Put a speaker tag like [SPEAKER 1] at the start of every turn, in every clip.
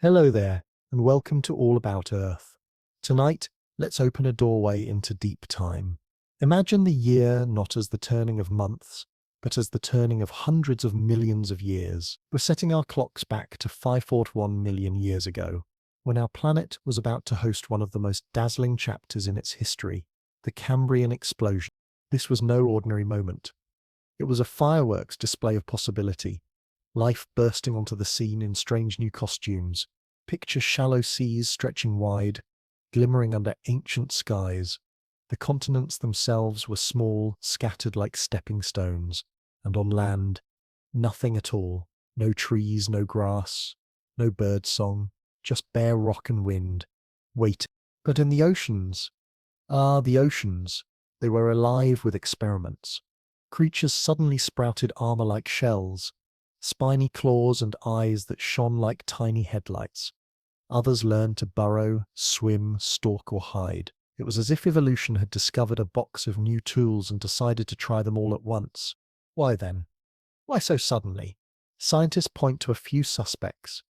[SPEAKER 1] Hello there, and welcome to All About Earth. Tonight, let's open a doorway into deep time. Imagine the year not as the turning of months, but as the turning of hundreds of millions of years. We're setting our clocks back to 541 million years ago, when our planet was about to host one of the most dazzling chapters in its history, the Cambrian Explosion. This was no ordinary moment. It was a fireworks display of possibility. Life bursting onto the scene in strange new costumes. Picture shallow seas stretching wide, glimmering under ancient skies. The continents themselves were small, scattered like stepping stones. And on land, nothing at all. No trees, no grass, no bird song, just bare rock and wind. Waiting. But in the oceans, the oceans, they were alive with experiments. Creatures suddenly sprouted armor-like shells, spiny claws and eyes that shone like tiny headlights. Others learned to burrow, swim, stalk or hide. It was as if evolution had discovered a box of new tools and decided to try them all at once. Why then? Why so suddenly? Scientists point to a few suspects.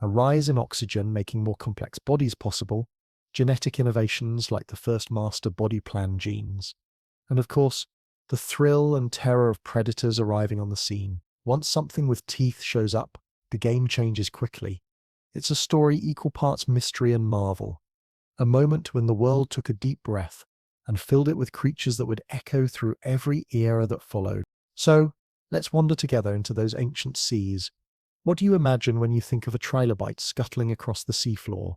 [SPEAKER 1] A rise in oxygen making more complex bodies possible, genetic innovations like the first master body plan genes, and of course, the thrill and terror of predators arriving on the scene. Once something with teeth shows up, the game changes quickly. It's a story equal parts mystery and marvel. A moment when the world took a deep breath and filled it with creatures that would echo through every era that followed. So, let's wander together into those ancient seas. What do you imagine when you think of a trilobite scuttling across the seafloor?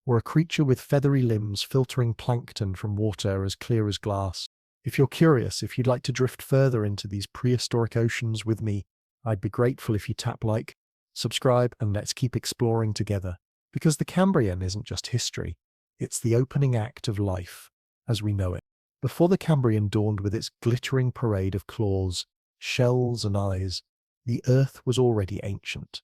[SPEAKER 1] Or a creature with feathery limbs filtering plankton from water as clear as glass? If you're curious, if you'd like to drift further into these prehistoric oceans with me, I'd be grateful if you tap like, subscribe, and let's keep exploring together. Because the Cambrian isn't just history, it's the opening act of life, as we know it. Before the Cambrian dawned with its glittering parade of claws, shells and eyes, the Earth was already ancient.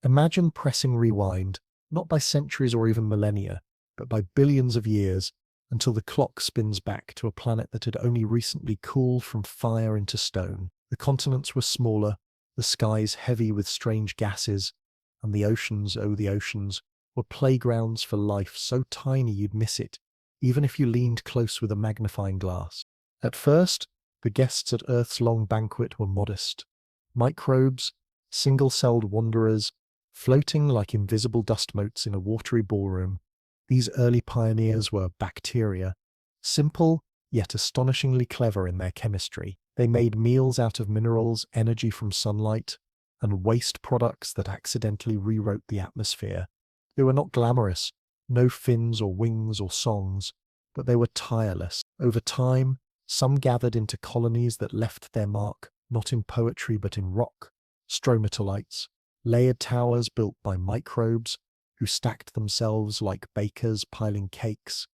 [SPEAKER 1] Imagine pressing rewind, not by centuries or even millennia, but by billions of years, until the clock spins back to a planet that had only recently cooled from fire into stone. The continents were smaller, the skies heavy with strange gases, and the oceans, oh the oceans, were playgrounds for life so tiny you'd miss it, even if you leaned close with a magnifying glass. At first, the guests at Earth's long banquet were modest. Microbes, single-celled wanderers, floating like invisible dust motes in a watery ballroom. These early pioneers were bacteria, simple yet astonishingly clever in their chemistry. They made meals out of minerals, energy from sunlight, and waste products that accidentally rewrote the atmosphere. They were not glamorous, no fins or wings or songs, but they were tireless. Over time, some gathered into colonies that left their mark, not in poetry but in rock. Stromatolites, layered towers built by microbes, who stacked themselves like bakers piling cakes.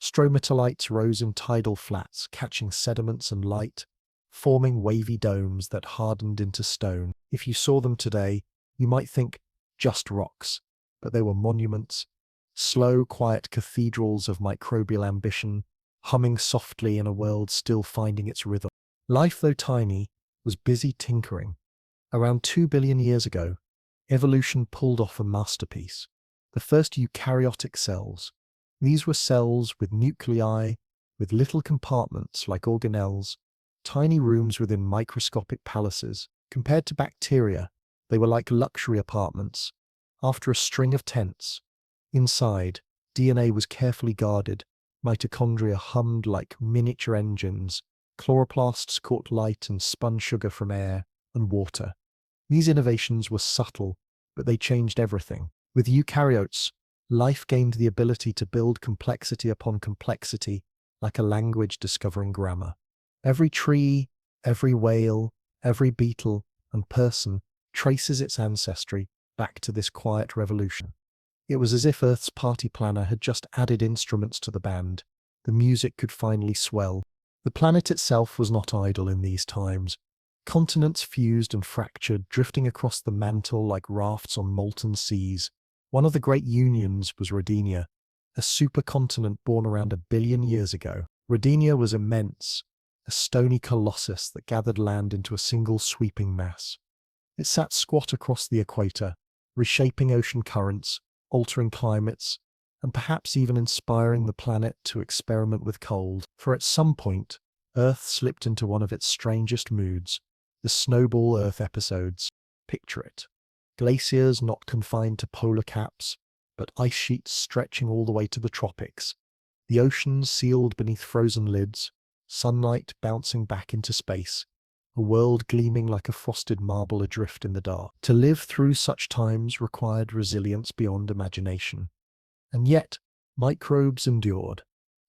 [SPEAKER 1] Stromatolites rose in tidal flats, catching sediments and light, forming wavy domes that hardened into stone. If you saw them today, you might think just rocks, but they were monuments, slow, quiet cathedrals of microbial ambition, humming softly in a world still finding its rhythm. Life, though tiny, was busy tinkering. Around 2 billion years ago, evolution pulled off a masterpiece. The first eukaryotic cells. These were cells with nuclei, with little compartments like organelles, tiny rooms within microscopic palaces. Compared to bacteria, they were like luxury apartments, after a string of tents. Inside, DNA was carefully guarded, mitochondria hummed like miniature engines, chloroplasts caught light and spun sugar from air and water. These innovations were subtle, but they changed everything. With eukaryotes, life gained the ability to build complexity upon complexity, like a language discovering grammar. Every tree, every whale, every beetle, and person traces its ancestry back to this quiet revolution. It was as if Earth's party planner had just added instruments to the band. The music could finally swell. The planet itself was not idle in these times. Continents fused and fractured, drifting across the mantle like rafts on molten seas. One of the great unions was Rodinia, a supercontinent born around 1 billion years ago. Rodinia was immense, a stony colossus that gathered land into a single sweeping mass. It sat squat across the equator, reshaping ocean currents, altering climates, and perhaps even inspiring the planet to experiment with cold. For at some point, Earth slipped into one of its strangest moods, the snowball Earth episodes. Picture it. Glaciers not confined to polar caps, but ice sheets stretching all the way to the tropics. The oceans sealed beneath frozen lids, sunlight bouncing back into space, a world gleaming like a frosted marble adrift in the dark. To live through such times required resilience beyond imagination. And yet, microbes endured.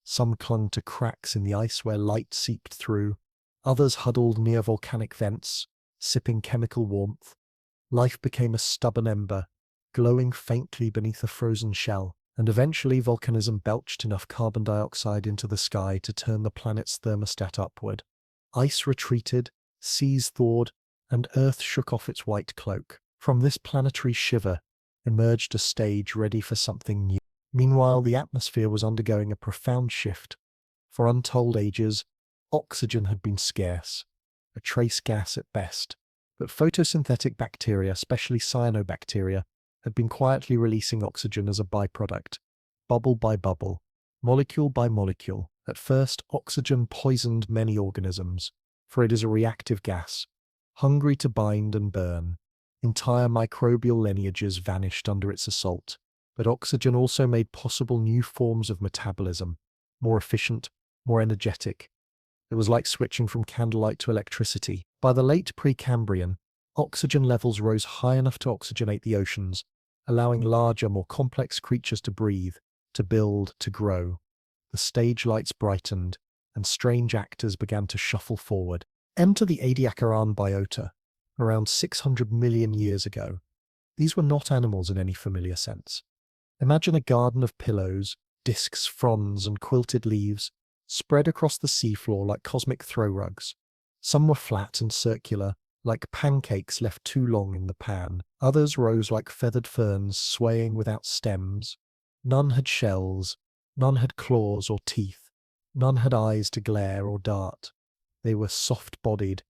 [SPEAKER 1] Some clung to cracks in the ice where light seeped through, others huddled near volcanic vents, sipping chemical warmth. Life became a stubborn ember, glowing faintly beneath a frozen shell, and eventually volcanism belched enough carbon dioxide into the sky to turn the planet's thermostat upward. Ice retreated, seas thawed, and Earth shook off its white cloak. From this planetary shiver emerged a stage ready for something new. Meanwhile, the atmosphere was undergoing a profound shift. For untold ages, oxygen had been scarce, a trace gas at best. But photosynthetic bacteria, especially cyanobacteria, had been quietly releasing oxygen as a byproduct, bubble by bubble, molecule by molecule. At first, oxygen poisoned many organisms, for it is a reactive gas, hungry to bind and burn. Entire microbial lineages vanished under its assault. But oxygen also made possible new forms of metabolism, more efficient, more energetic. It was like switching from candlelight to electricity. By the late Precambrian, oxygen levels rose high enough to oxygenate the oceans, allowing larger, more complex creatures to breathe, to build, to grow. The stage lights brightened, and strange actors began to shuffle forward. Enter the Ediacaran biota, around 600 million years ago. These were not animals in any familiar sense. Imagine a garden of pillows, discs, fronds, and quilted leaves, spread across the seafloor like cosmic throw rugs. Some were flat and circular, like pancakes left too long in the pan. Others rose like feathered ferns, swaying without stems. None had shells, none had claws or teeth, none had eyes to glare or dart. They were soft-bodied,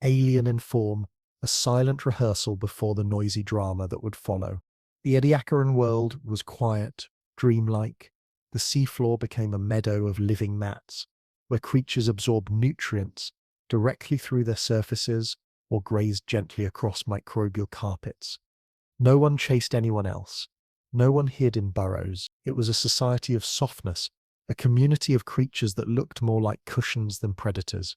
[SPEAKER 1] alien in form, a silent rehearsal before the noisy drama that would follow. The Ediacaran world was quiet, dreamlike. The seafloor became a meadow of living mats, where creatures absorbed nutrients directly through their surfaces or grazed gently across microbial carpets. No one chased anyone else. No one hid in burrows. It was a society of softness, a community of creatures that looked more like cushions than predators.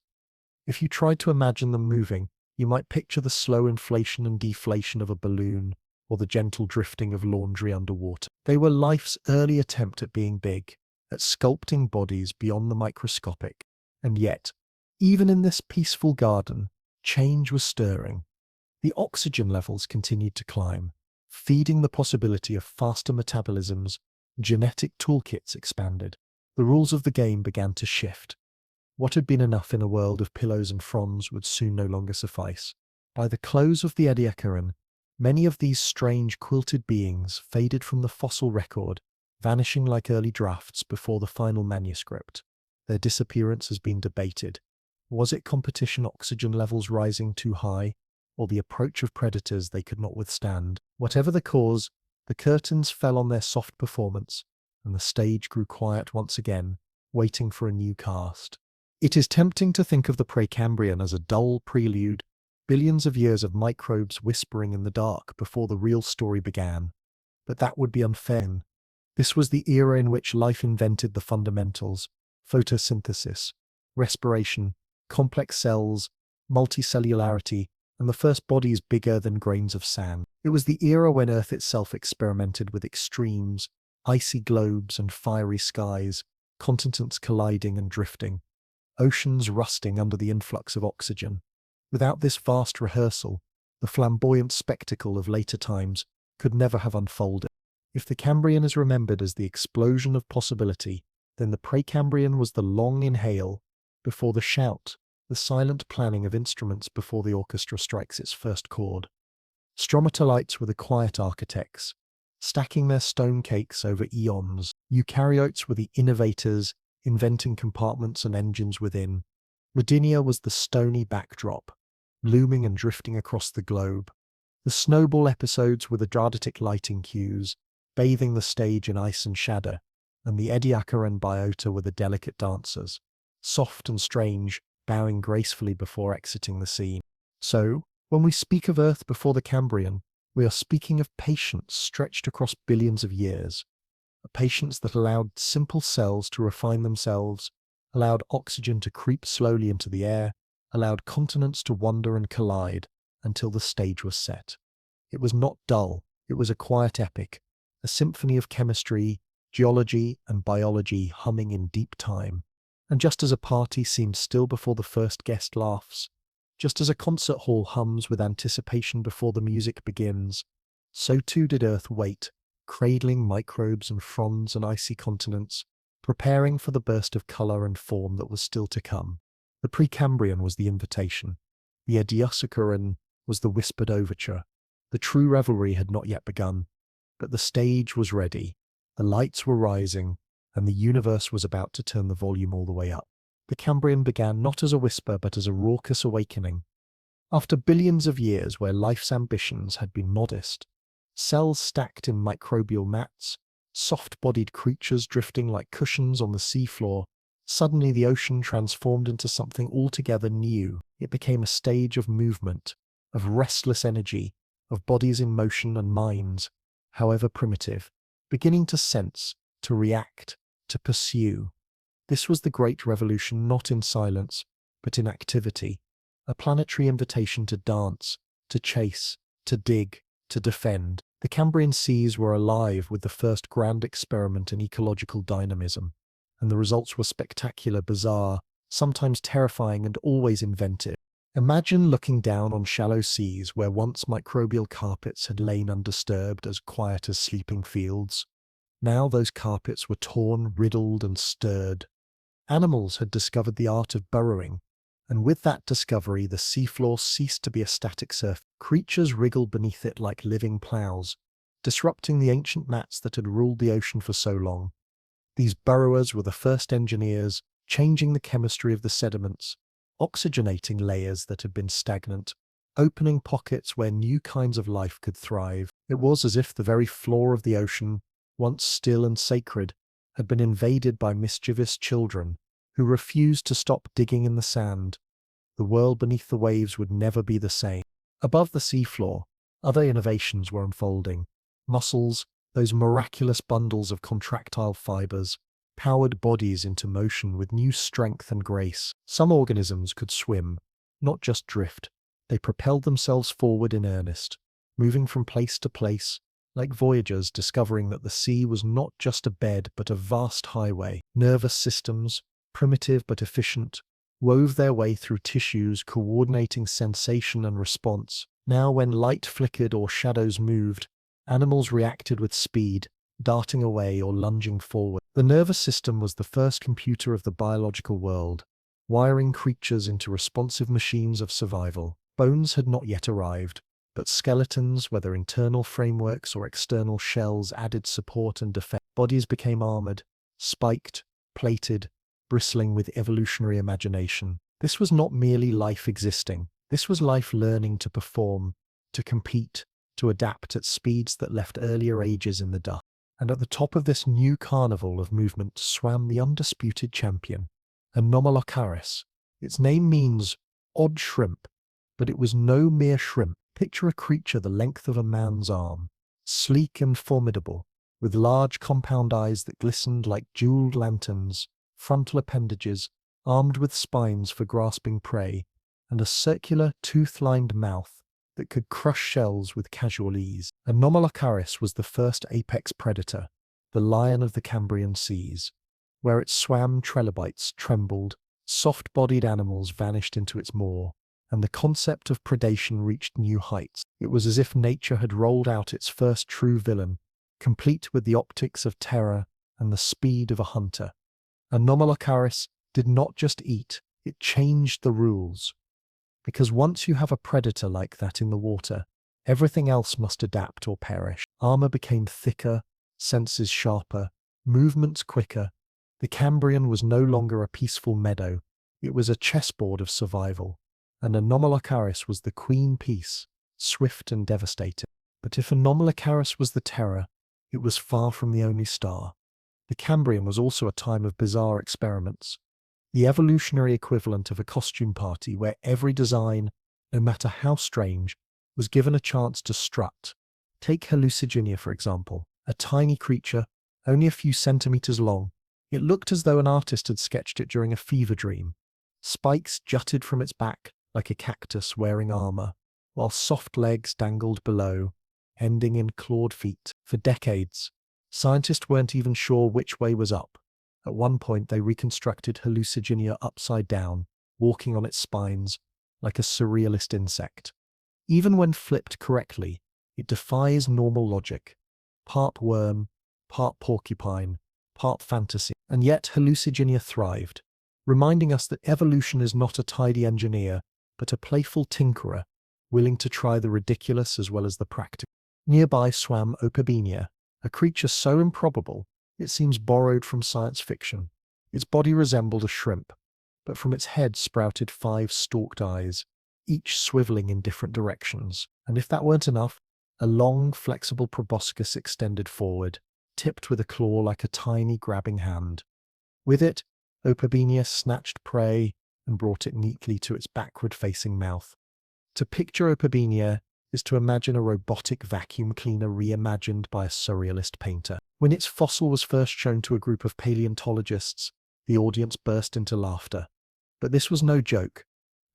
[SPEAKER 1] If you tried to imagine them moving, you might picture the slow inflation and deflation of a balloon, or the gentle drifting of laundry underwater. They were life's early attempt at being big, at sculpting bodies beyond the microscopic. And yet, even in this peaceful garden, change was stirring. The oxygen levels continued to climb, feeding the possibility of faster metabolisms. Genetic toolkits expanded. The rules of the game began to shift. What had been enough in a world of pillows and fronds would soon no longer suffice. By the close of the Ediacaran, many of these strange quilted beings faded from the fossil record, vanishing like early drafts before the final manuscript. Their disappearance has been debated. Was it competition oxygen levels rising too high, or the approach of predators they could not withstand? Whatever the cause, the curtains fell on their soft performance, and the stage grew quiet once again, waiting for a new cast. It is tempting to think of the Precambrian as a dull prelude, billions of years of microbes whispering in the dark before the real story began. But that would be unfair. This was the era in which life invented the fundamentals: photosynthesis, respiration, complex cells, multicellularity, and the first bodies bigger than grains of sand. It was the era when Earth itself experimented with extremes, icy globes and fiery skies, continents colliding and drifting, oceans rusting under the influx of oxygen. Without this vast rehearsal, the flamboyant spectacle of later times could never have unfolded. If the Cambrian is remembered as the explosion of possibility, then the Precambrian was the long inhale before the shout, the silent planning of instruments before the orchestra strikes its first chord. Stromatolites were the quiet architects, stacking their stone cakes over eons. Eukaryotes were the innovators, inventing compartments and engines within. Rodinia was the stony backdrop, looming and drifting across the globe. The snowball episodes were the dramatic lighting cues, bathing the stage in ice and shadow, and the Ediacara and Biota were the delicate dancers, soft and strange, bowing gracefully before exiting the scene. So, when we speak of Earth before the Cambrian, we are speaking of patience stretched across billions of years, a patience that allowed simple cells to refine themselves, allowed oxygen to creep slowly into the air, allowed continents to wander and collide until the stage was set. It was not dull, it was a quiet epic, a symphony of chemistry, geology, and biology humming in deep time. And just as a party seems still before the first guest laughs, just as a concert hall hums with anticipation before the music begins, so too did Earth wait, cradling microbes and fronds and icy continents, preparing for the burst of colour and form that was still to come. The Precambrian was the invitation. The Ediacaran was the whispered overture. The true revelry had not yet begun, but the stage was ready, the lights were rising, and the universe was about to turn the volume all the way up. The Cambrian began not as a whisper but as a raucous awakening. After billions of years where life's ambitions had been modest, cells stacked in microbial mats, soft-bodied creatures drifting like cushions on the seafloor, suddenly the ocean transformed into something altogether new. It became a stage of movement, of restless energy, of bodies in motion and minds, however primitive, beginning to sense, to react, to pursue. This was the great revolution not in silence, but in activity, a planetary invitation to dance, to chase, to dig, to defend. The Cambrian seas were alive with the first grand experiment in ecological dynamism, and the results were spectacular, bizarre, sometimes terrifying, and always inventive. Imagine looking down on shallow seas where once microbial carpets had lain undisturbed, as quiet as sleeping fields. Now those carpets were torn, riddled, and stirred. Animals had discovered the art of burrowing, and with that discovery the seafloor ceased to be a static surface. Creatures wriggled beneath it like living ploughs, disrupting the ancient mats that had ruled the ocean for so long. These burrowers were the first engineers, changing the chemistry of the sediments, oxygenating layers that had been stagnant, opening pockets where new kinds of life could thrive. It was as if the very floor of the ocean, once still and sacred, had been invaded by mischievous children who refused to stop digging in the sand. The world beneath the waves would never be the same. Above the seafloor, other innovations were unfolding. Muscles, those miraculous bundles of contractile fibers, powered bodies into motion with new strength and grace. Some organisms could swim, not just drift. They propelled themselves forward in earnest, moving from place to place, like voyagers discovering that the sea was not just a bed but a vast highway. Nervous systems, primitive but efficient, wove their way through tissues coordinating sensation and response. Now when light flickered or shadows moved, animals reacted with speed, darting away or lunging forward. The nervous system was the first computer of the biological world, wiring creatures into responsive machines of survival. Bones had not yet arrived, but skeletons, whether internal frameworks or external shells, added support and defense. Bodies became armored, spiked, plated, bristling with evolutionary imagination. This was not merely life existing. This was life learning to perform, to compete, to adapt at speeds that left earlier ages in the dust. And at the top of this new carnival of movement swam the undisputed champion, Anomalocaris. Its name means odd shrimp, but it was no mere shrimp. Picture a creature the length of a man's arm, sleek and formidable, with large compound eyes that glistened like jeweled lanterns, frontal appendages, armed with spines for grasping prey, and a circular, tooth-lined mouth that could crush shells with casual ease. Anomalocaris was the first apex predator, the lion of the Cambrian seas. Where it swam, trilobites trembled, soft-bodied animals vanished into its maw, and the concept of predation reached new heights. It was as if nature had rolled out its first true villain, complete with the optics of terror and the speed of a hunter. Anomalocaris did not just eat, it changed the rules. Because once you have a predator like that in the water, everything else must adapt or perish. Armor became thicker, senses sharper, movements quicker. The Cambrian was no longer a peaceful meadow, it was a chessboard of survival. And Anomalocaris was the queen piece, swift and devastating. But if Anomalocaris was the terror, it was far from the only star. The Cambrian was also a time of bizarre experiments, the evolutionary equivalent of a costume party where every design, no matter how strange, was given a chance to strut. Take Hallucigenia, for example, a tiny creature, only a few centimeters long. It looked as though an artist had sketched it during a fever dream. Spikes jutted from its back like a cactus wearing armor, while soft legs dangled below, ending in clawed feet. For decades, scientists weren't even sure which way was up. At one point, they reconstructed Hallucigenia upside down, walking on its spines, like a surrealist insect. Even when flipped correctly, it defies normal logic. Part worm, part porcupine, part fantasy. And yet Hallucigenia thrived, reminding us that evolution is not a tidy engineer, but a playful tinkerer, willing to try the ridiculous as well as the practical. Nearby swam Opabinia, a creature so improbable it seems borrowed from science fiction. Its body resembled a shrimp, but from its head sprouted 5 stalked eyes, each swiveling in different directions. And if that weren't enough, a long, flexible proboscis extended forward, tipped with a claw like a tiny grabbing hand. With it, Opabinia snatched prey and brought it neatly to its backward-facing mouth. To picture Opabinia is to imagine a robotic vacuum cleaner reimagined by a surrealist painter. When its fossil was first shown to a group of paleontologists, the audience burst into laughter. But this was no joke.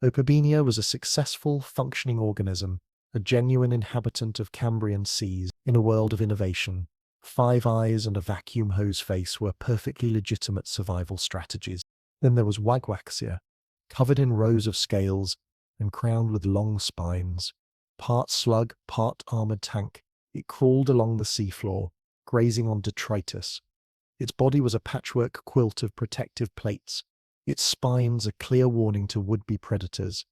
[SPEAKER 1] Opabinia was a successful, functioning organism, a genuine inhabitant of Cambrian seas in a world of innovation. 5 eyes and a vacuum hose face were perfectly legitimate survival strategies. Then there was Wagwaxia, covered in rows of scales and crowned with long spines. Part slug, part armored tank, it crawled along the seafloor, grazing on detritus. Its body was a patchwork quilt of protective plates, its spines a clear warning to would-be predators.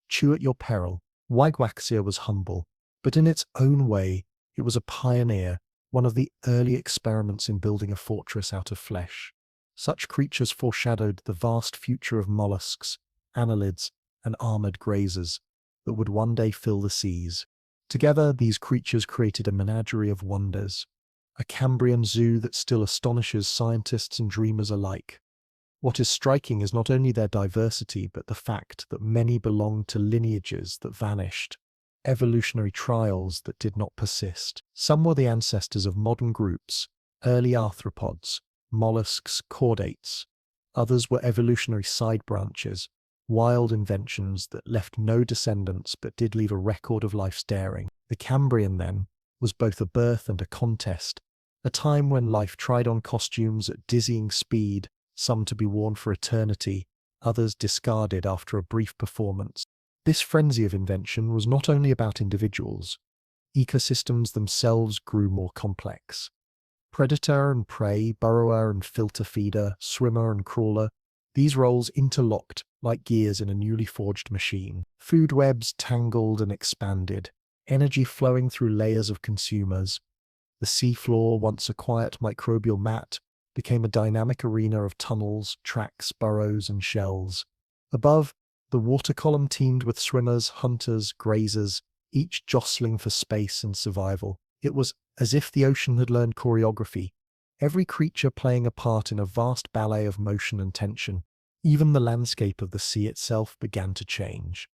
[SPEAKER 1] Chew at your peril. Wagwaxia was humble, but in its own way, it was a pioneer, one of the early experiments in building a fortress out of flesh. Such creatures foreshadowed the vast future of mollusks, annelids, and armored grazers that would one day fill the seas. Together, these creatures created a menagerie of wonders, a Cambrian zoo that still astonishes scientists and dreamers alike. What is striking is not only their diversity, but the fact that many belonged to lineages that vanished, evolutionary trials that did not persist. Some were the ancestors of modern groups, early arthropods, mollusks, chordates. Others were evolutionary side branches, wild inventions that left no descendants but did leave a record of life's daring. The Cambrian, then, was both a birth and a contest, a time when life tried on costumes at dizzying speed, some to be worn for eternity, others discarded after a brief performance. This frenzy of invention was not only about individuals. Ecosystems themselves grew more complex. Predator and prey, burrower and filter feeder, swimmer and crawler, these roles interlocked like gears in a newly forged machine. Food webs tangled and expanded, energy flowing through layers of consumers. The seafloor, once a quiet microbial mat, became a dynamic arena of tunnels, tracks, burrows, and shells. Above, the water column teemed with swimmers, hunters, grazers, each jostling for space and survival. It was as if the ocean had learned choreography, every creature playing a part in a vast ballet of motion and tension. Even the landscape of the sea itself began to change.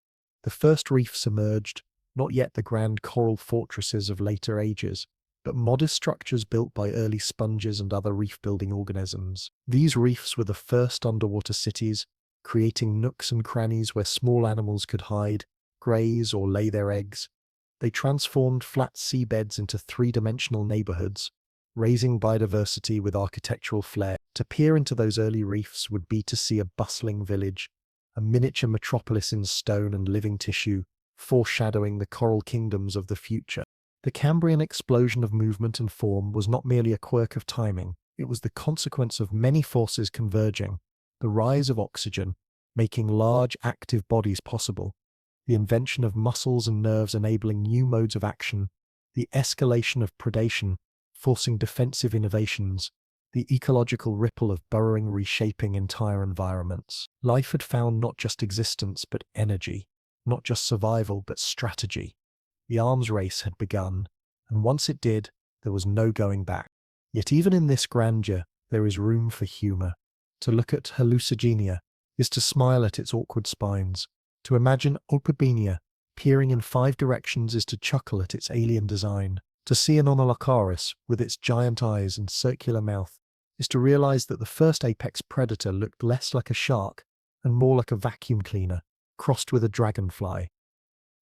[SPEAKER 1] The first reefs emerged, not yet the grand coral fortresses of later ages, but modest structures built by early sponges and other reef-building organisms. These reefs were the first underwater cities, creating nooks and crannies where small animals could hide, graze, or lay their eggs. They transformed flat seabeds into 3-dimensional neighborhoods, raising biodiversity with architectural flair. To peer into those early reefs would be to see a bustling village, a miniature metropolis in stone and living tissue, foreshadowing the coral kingdoms of the future. The Cambrian explosion of movement and form was not merely a quirk of timing, it was the consequence of many forces converging: the rise of oxygen, making large active bodies possible, the invention of muscles and nerves enabling new modes of action, the escalation of predation, forcing defensive innovations, the ecological ripple of burrowing reshaping entire environments. Life had found not just existence but energy, not just survival but strategy. The arms race had begun, and once it did, There was no going back. Yet even in this grandeur, there is room for humour. To look at Hallucigenia is to smile at its awkward spines. To imagine Opabinia peering in 5 directions is to chuckle at its alien design. To see Anomalocaris with its giant eyes and circular mouth is to realize that the first apex predator looked less like a shark and more like a vacuum cleaner, crossed with a dragonfly.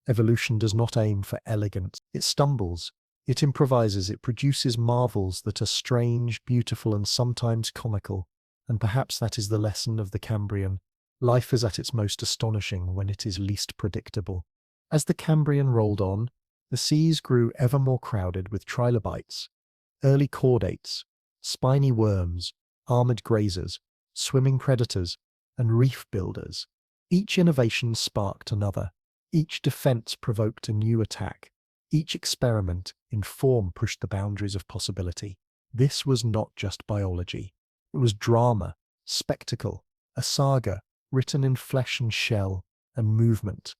[SPEAKER 1] Evolution does not aim for elegance. It stumbles. It improvises. It produces marvels that are strange, beautiful, and sometimes comical. And perhaps that is the lesson of the Cambrian. Life is at its most astonishing when it is least predictable. As the Cambrian rolled on, the seas grew ever more crowded with trilobites, early chordates, spiny worms, armored grazers, swimming predators, and reef builders. Each innovation sparked another. Each defense provoked a new attack. Each experiment in form pushed the boundaries of possibility. This was not just biology. It was drama, spectacle, a saga written in flesh and shell and movement.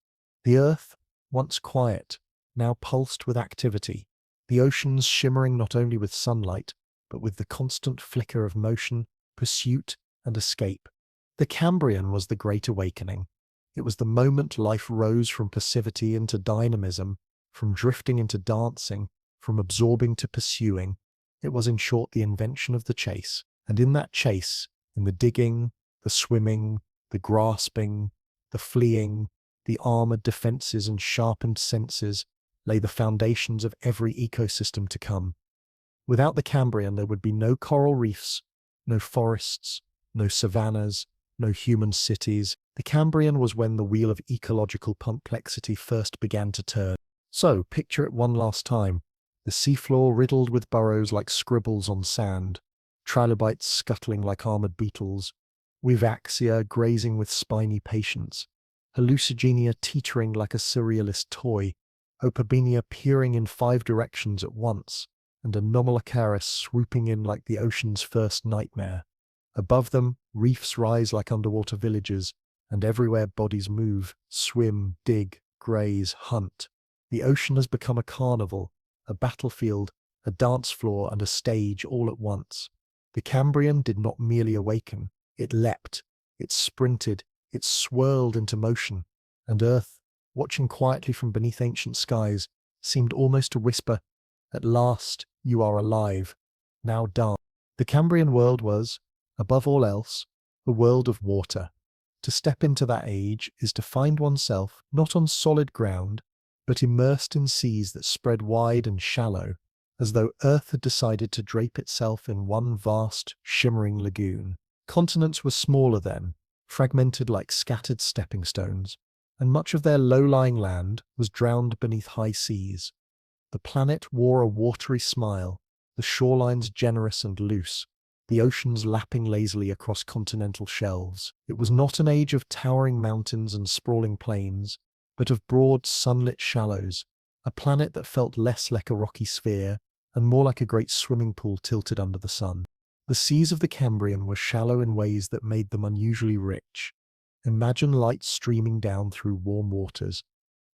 [SPEAKER 1] The earth, once quiet, now pulsed with activity. The oceans shimmering not only with sunlight, but with the constant flicker of motion, pursuit, and escape. The Cambrian was the Great Awakening. It was the moment life rose from passivity into dynamism, from drifting into dancing, from absorbing to pursuing. It was, in short, the invention of the chase. And in that chase, in the digging, the swimming, the grasping, the fleeing, the armored defenses and sharpened senses, lay the foundations of every ecosystem to come. Without the Cambrian, there would be no coral reefs, no forests, no savannas, no human cities. The Cambrian was when the wheel of ecological complexity first began to turn. So, picture it one last time. The seafloor riddled with burrows like scribbles on sand, trilobites scuttling like armored beetles, Vivaxia grazing with spiny patience, Hallucigenia teetering like a surrealist toy, Opabinia peering in 5 directions at once, and Anomalocaris swooping in like the ocean's first nightmare. Above them, reefs rise like underwater villages, and everywhere bodies move, swim, dig, graze, hunt. The ocean has become a carnival, a battlefield, a dance floor, and a stage all at once. The Cambrian did not merely awaken. It leapt, it sprinted, it swirled into motion, and Earth, watching quietly from beneath ancient skies, seemed almost to whisper, "At last, you are alive. Now dance." The Cambrian world was, above all else, a world of water. To step into that age is to find oneself not on solid ground, but immersed in seas that spread wide and shallow, as though Earth had decided to drape itself in one vast, shimmering lagoon. Continents were smaller then, fragmented like scattered stepping stones, and much of their low-lying land was drowned beneath high seas. The planet wore a watery smile, the shorelines generous and loose, the oceans lapping lazily across continental shelves. It was not an age of towering mountains and sprawling plains, but of broad, sunlit shallows, a planet that felt less like a rocky sphere and more like a great swimming pool tilted under the sun. The seas of the Cambrian were shallow in ways that made them unusually rich. Imagine light streaming down through warm waters,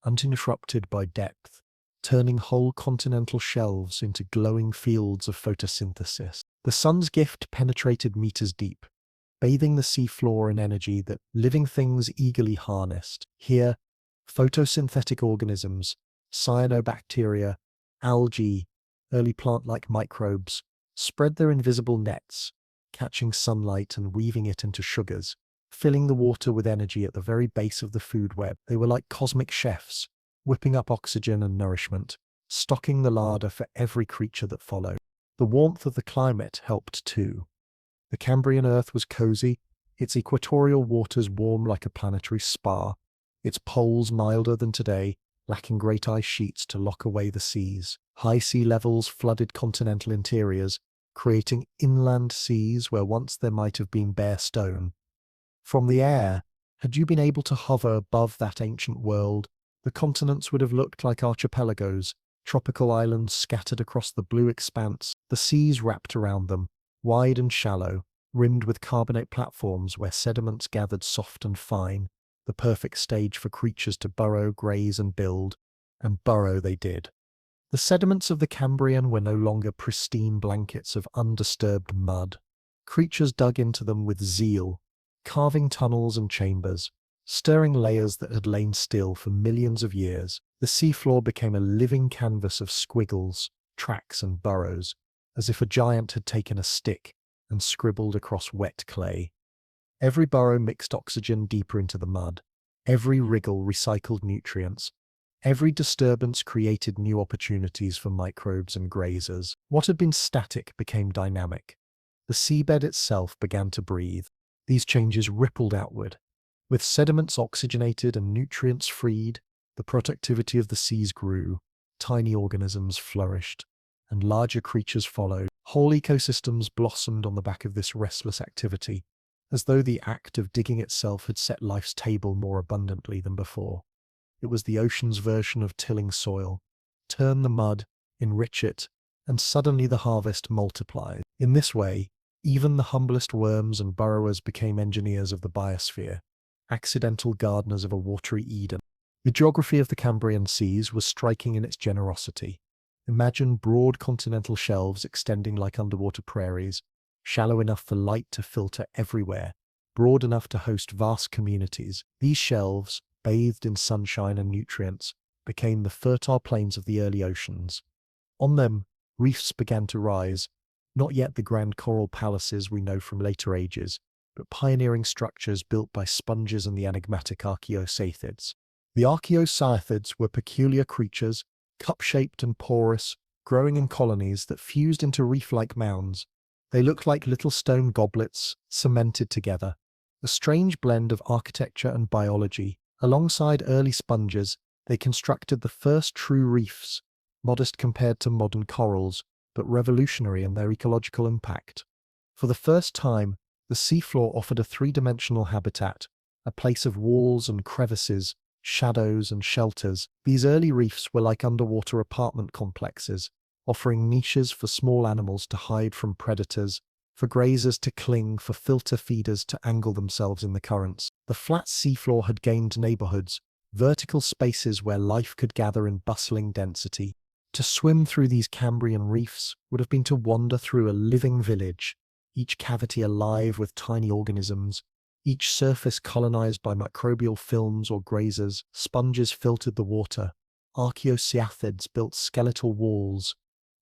[SPEAKER 1] uninterrupted by depth, turning whole continental shelves into glowing fields of photosynthesis. The sun's gift penetrated meters deep, bathing the seafloor in energy that living things eagerly harnessed. Here, photosynthetic organisms, cyanobacteria, algae, early plant-like microbes, spread their invisible nets, catching sunlight and weaving it into sugars, filling the water with energy at the very base of the food web. They were like cosmic chefs, whipping up oxygen and nourishment, stocking the larder for every creature that followed. The warmth of the climate helped too. The Cambrian Earth was cozy, its equatorial waters warm like a planetary spa, its poles milder than today, lacking great ice sheets to lock away the seas. High sea levels flooded continental interiors, creating inland seas where once there might have been bare stone. From the air, had you been able to hover above that ancient world, the continents would have looked like archipelagos, tropical islands scattered across the blue expanse, the seas wrapped around them, wide and shallow, rimmed with carbonate platforms where sediments gathered soft and fine, the perfect stage for creatures to burrow, graze, and build, and burrow they did. The sediments of the Cambrian were no longer pristine blankets of undisturbed mud. Creatures dug into them with zeal, carving tunnels and chambers, stirring layers that had lain still for millions of years. The seafloor became a living canvas of squiggles, tracks and burrows, as if a giant had taken a stick and scribbled across wet clay. Every burrow mixed oxygen deeper into the mud. Every wriggle recycled nutrients. Every disturbance created new opportunities for microbes and grazers. What had been static became dynamic. The seabed itself began to breathe. These changes rippled outward. With sediments oxygenated and nutrients freed, the productivity of the seas grew, tiny organisms flourished, and larger creatures followed. Whole ecosystems blossomed on the back of this restless activity, as though the act of digging itself had set life's table more abundantly than before. It was the ocean's version of tilling soil. Turn the mud, enrich it, and suddenly the harvest multiplied. In this way, even the humblest worms and burrowers became engineers of the biosphere, accidental gardeners of a watery Eden. The geography of the Cambrian seas was striking in its generosity. Imagine broad continental shelves extending like underwater prairies, shallow enough for light to filter everywhere, broad enough to host vast communities. These shelves, bathed in sunshine and nutrients, became the fertile plains of the early oceans. On them, reefs began to rise, not yet the grand coral palaces we know from later ages, but pioneering structures built by sponges and the enigmatic archaeocyathids. The archaeocyathids were peculiar creatures, cup-shaped and porous, growing in colonies that fused into reef-like mounds. They looked like little stone goblets, cemented together, a strange blend of architecture and biology. Alongside early sponges, they constructed the first true reefs, modest compared to modern corals, but revolutionary in their ecological impact. For the first time, the seafloor offered a three-dimensional habitat, a place of walls and crevices, shadows and shelters. These early reefs were like underwater apartment complexes, offering niches for small animals to hide from predators, for grazers to cling, for filter feeders to angle themselves in the currents. The flat seafloor had gained neighborhoods, vertical spaces where life could gather in bustling density. To swim through these Cambrian reefs would have been to wander through a living village, each cavity alive with tiny organisms, each surface colonized by microbial films or grazers. Sponges filtered the water, archaeocyathids built skeletal walls,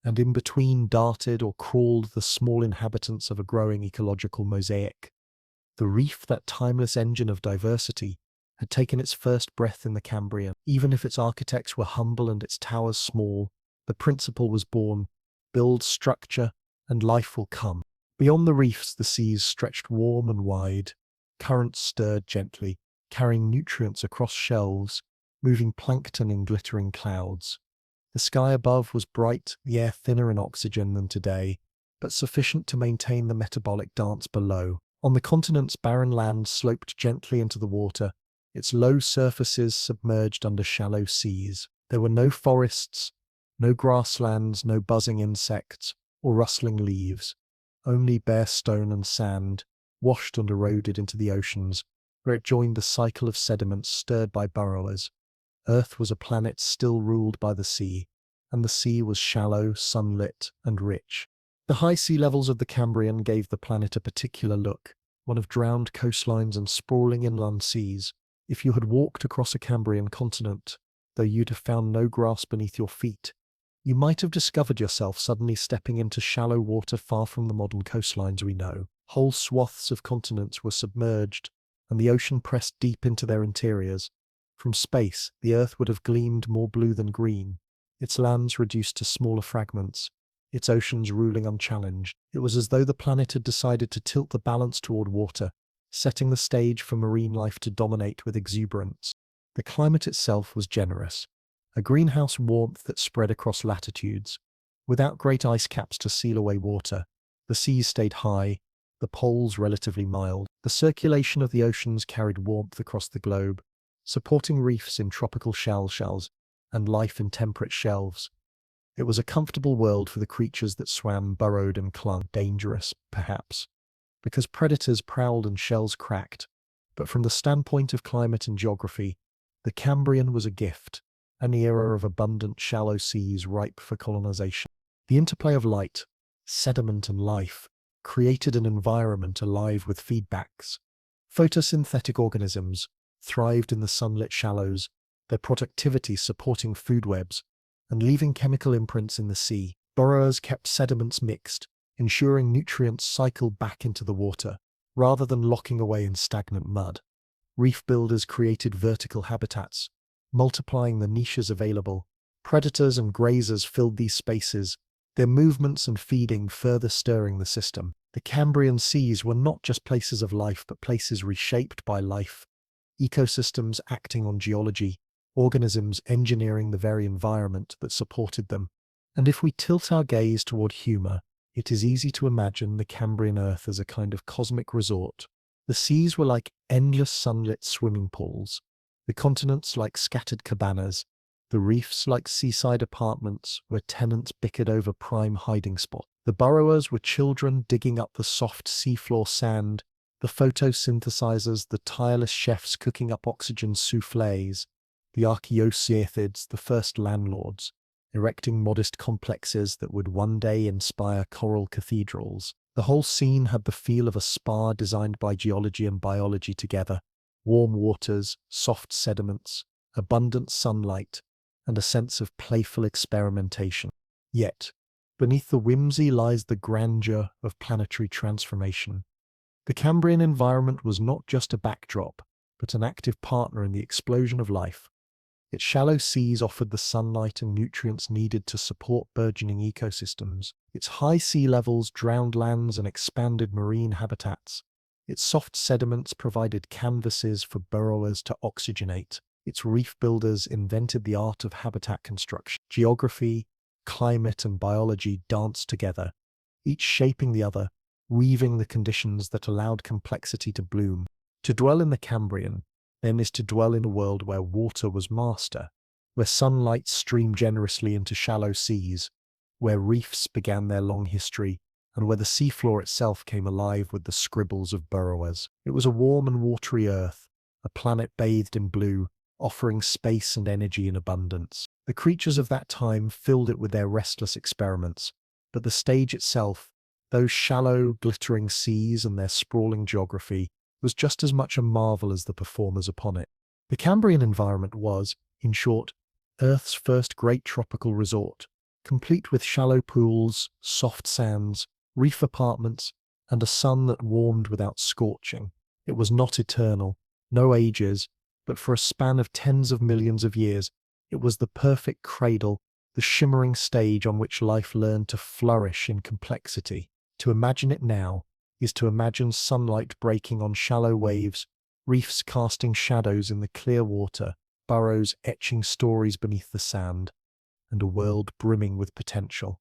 [SPEAKER 1] and in between darted or crawled the small inhabitants of a growing ecological mosaic. The reef, that timeless engine of diversity, had taken its first breath in the Cambrian. Even if its architects were humble and its towers small, the principle was born: build structure, and life will come. Beyond the reefs, the seas stretched warm and wide. Currents stirred gently, carrying nutrients across shelves, moving plankton in glittering clouds. The sky above was bright, the air thinner in oxygen than today, but sufficient to maintain the metabolic dance below. On the continent's barren land sloped gently into the water, its low surfaces submerged under shallow seas. There were no forests, no grasslands, no buzzing insects, or rustling leaves. Only bare stone and sand, washed and eroded into the oceans, where it joined the cycle of sediments stirred by burrowers. Earth was a planet still ruled by the sea, and the sea was shallow, sunlit, and rich. The high sea levels of the Cambrian gave the planet a particular look, one of drowned coastlines and sprawling inland seas. If you had walked across a Cambrian continent, though you'd have found no grass beneath your feet, you might have discovered yourself suddenly stepping into shallow water far from the modern coastlines we know. Whole swaths of continents were submerged, and the ocean pressed deep into their interiors. From space, the Earth would have gleamed more blue than green, its lands reduced to smaller fragments, its oceans ruling unchallenged. It was as though the planet had decided to tilt the balance toward water, setting the stage for marine life to dominate with exuberance. The climate itself was generous, a greenhouse warmth that spread across latitudes. Without great ice caps to seal away water, the seas stayed high, the poles relatively mild. The circulation of the oceans carried warmth across the globe, supporting reefs in tropical shells and life in temperate shelves. It was a comfortable world for the creatures that swam, burrowed, and clung. Dangerous, perhaps, because predators prowled and shells cracked. But from the standpoint of climate and geography, the Cambrian was a gift, an era of abundant shallow seas ripe for colonization. The interplay of light, sediment, and life created an environment alive with feedbacks. Photosynthetic organisms thrived in the sunlit shallows, their productivity supporting food webs and leaving chemical imprints in the sea. Burrowers kept sediments mixed, ensuring nutrients cycled back into the water, rather than locking away in stagnant mud. Reef builders created vertical habitats, multiplying the niches available. Predators and grazers filled these spaces, their movements and feeding further stirring the system. The Cambrian seas were not just places of life, but places reshaped by life, ecosystems acting on geology, organisms engineering the very environment that supported them. And if we tilt our gaze toward humor, it is easy to imagine the Cambrian Earth as a kind of cosmic resort. The seas were like endless sunlit swimming pools, the continents like scattered cabanas, the reefs like seaside apartments where tenants bickered over prime hiding spots. The burrowers were children digging up the soft seafloor sand, the photosynthesizers, the tireless chefs cooking up oxygen soufflés, the archaeoceathids, the first landlords, erecting modest complexes that would one day inspire coral cathedrals. The whole scene had the feel of a spa designed by geology and biology together. Warm waters, soft sediments, abundant sunlight, and a sense of playful experimentation. Yet, beneath the whimsy lies the grandeur of planetary transformation. The Cambrian environment was not just a backdrop, but an active partner in the explosion of life. Its shallow seas offered the sunlight and nutrients needed to support burgeoning ecosystems. Its high sea levels drowned lands and expanded marine habitats. Its soft sediments provided canvases for burrowers to oxygenate. Its reef builders invented the art of habitat construction. Geography, climate, and biology danced together, each shaping the other, weaving the conditions that allowed complexity to bloom. To dwell in the Cambrian, then, is to dwell in a world where water was master, where sunlight streamed generously into shallow seas, where reefs began their long history, and where the seafloor itself came alive with the scribbles of burrowers. It was a warm and watery earth, a planet bathed in blue, offering space and energy in abundance. The creatures of that time filled it with their restless experiments, but the stage itself, those shallow, glittering seas and their sprawling geography, was just as much a marvel as the performers upon it. The Cambrian environment was, in short, Earth's first great tropical resort, complete with shallow pools, soft sands, reef apartments, and a sun that warmed without scorching. It was not eternal, no ages, but for a span of tens of millions of years, it was the perfect cradle, the shimmering stage on which life learned to flourish in complexity. To imagine it now is to imagine sunlight breaking on shallow waves, reefs casting shadows in the clear water, burrows etching stories beneath the sand, and a world brimming with potential.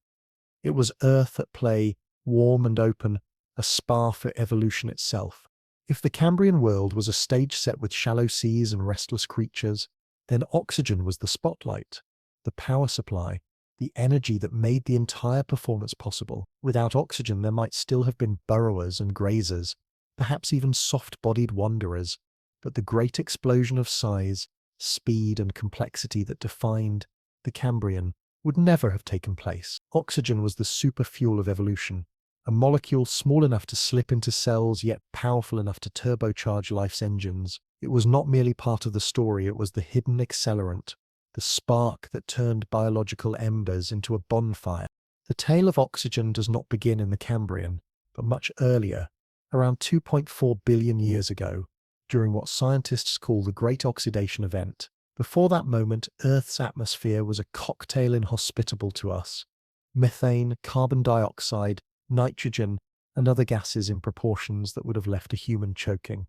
[SPEAKER 1] It was Earth at play, warm and open, a spa for evolution itself. If the Cambrian world was a stage set with shallow seas and restless creatures, then oxygen was the spotlight, the power supply, the energy that made the entire performance possible. Without oxygen, there might still have been burrowers and grazers, perhaps even soft-bodied wanderers, but the great explosion of size, speed, and complexity that defined the Cambrian would never have taken place. Oxygen was the super fuel of evolution, a molecule small enough to slip into cells yet powerful enough to turbocharge life's engines. It was not merely part of the story, it was the hidden accelerant, the spark that turned biological embers into a bonfire. The tale of oxygen does not begin in the Cambrian, but much earlier, around 2.4 billion years ago, during what scientists call the Great Oxidation Event. Before that moment, Earth's atmosphere was a cocktail inhospitable to us. Methane, carbon dioxide, nitrogen, and other gases in proportions that would have left a human choking.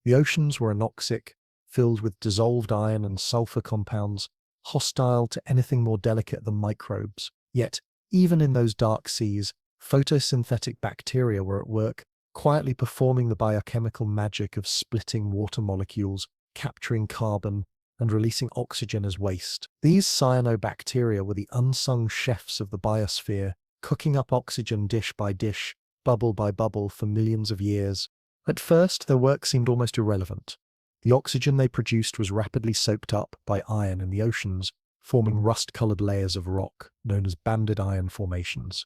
[SPEAKER 1] The oceans were anoxic, filled with dissolved iron and sulfur compounds, hostile to anything more delicate than microbes. Yet, even in those dark seas, photosynthetic bacteria were at work, quietly performing the biochemical magic of splitting water molecules, capturing carbon, and releasing oxygen as waste. These cyanobacteria were the unsung chefs of the biosphere, cooking up oxygen dish by dish, bubble by bubble for millions of years. At first, their work seemed almost irrelevant. The oxygen they produced was rapidly soaked up by iron in the oceans, forming rust-colored layers of rock known as banded iron formations.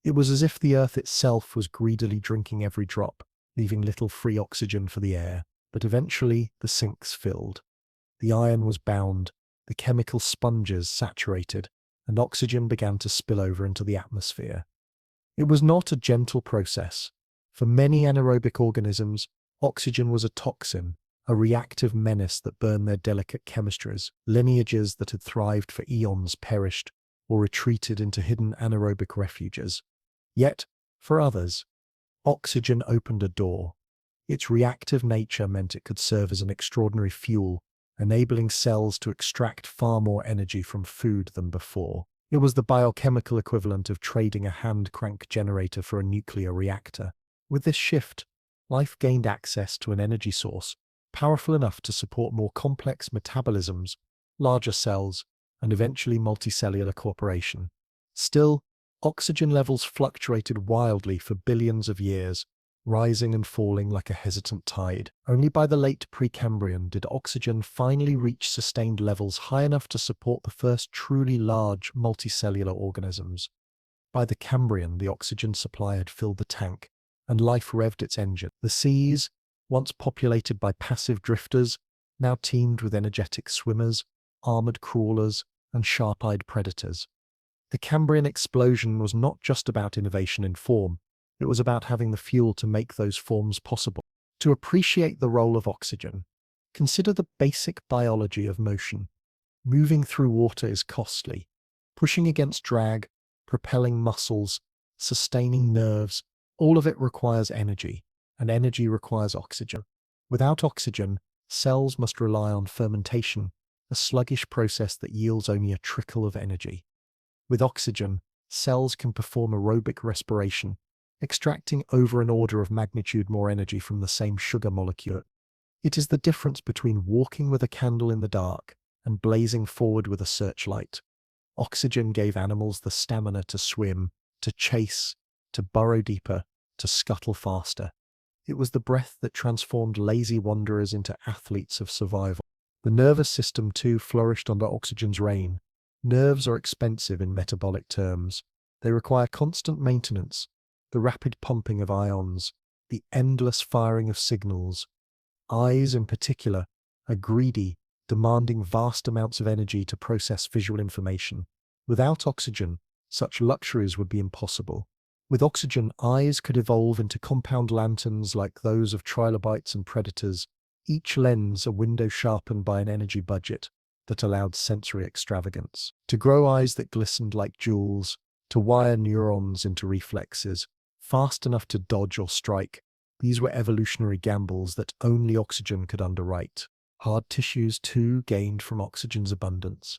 [SPEAKER 1] It was as if the Earth itself was greedily drinking every drop, leaving little free oxygen for the air. But eventually, the sinks filled. The iron was bound, the chemical sponges saturated, and oxygen began to spill over into the atmosphere. It was not a gentle process. For many anaerobic organisms, oxygen was a toxin, a reactive menace that burned their delicate chemistries. Lineages that had thrived for eons perished or retreated into hidden anaerobic refuges. Yet, for others, oxygen opened a door. Its reactive nature meant it could serve as an extraordinary fuel, enabling cells to extract far more energy from food than before. It was the biochemical equivalent of trading a hand-crank generator for a nuclear reactor. With this shift, life gained access to an energy source powerful enough to support more complex metabolisms, larger cells, and eventually multicellular cooperation. Still, oxygen levels fluctuated wildly for billions of years, rising and falling like a hesitant tide. Only by the late Precambrian did oxygen finally reach sustained levels high enough to support the first truly large multicellular organisms. By the Cambrian, the oxygen supply had filled the tank, and life revved its engine. The seas, once populated by passive drifters, now teemed with energetic swimmers, armored crawlers, and sharp-eyed predators. The Cambrian Explosion was not just about innovation in form, it was about having the fuel to make those forms possible. To appreciate the role of oxygen, consider the basic biology of motion. Moving through water is costly. Pushing against drag, propelling muscles, sustaining nerves, all of it requires energy, and energy requires oxygen. Without oxygen, cells must rely on fermentation, a sluggish process that yields only a trickle of energy. With oxygen, cells can perform aerobic respiration, extracting over an order of magnitude more energy from the same sugar molecule. It is the difference between walking with a candle in the dark and blazing forward with a searchlight. Oxygen gave animals the stamina to swim, to chase, to burrow deeper, to scuttle faster. It was the breath that transformed lazy wanderers into athletes of survival. The nervous system, too, flourished under oxygen's reign. Nerves are expensive in metabolic terms. They require constant maintenance, the rapid pumping of ions, the endless firing of signals. Eyes, in particular, are greedy, demanding vast amounts of energy to process visual information. Without oxygen, such luxuries would be impossible. With oxygen, eyes could evolve into compound lanterns like those of trilobites and predators, each lens a window sharpened by an energy budget that allowed sensory extravagance. To grow eyes that glistened like jewels, to wire neurons into reflexes, fast enough to dodge or strike, these were evolutionary gambles that only oxygen could underwrite. Hard tissues, too, gained from oxygen's abundance.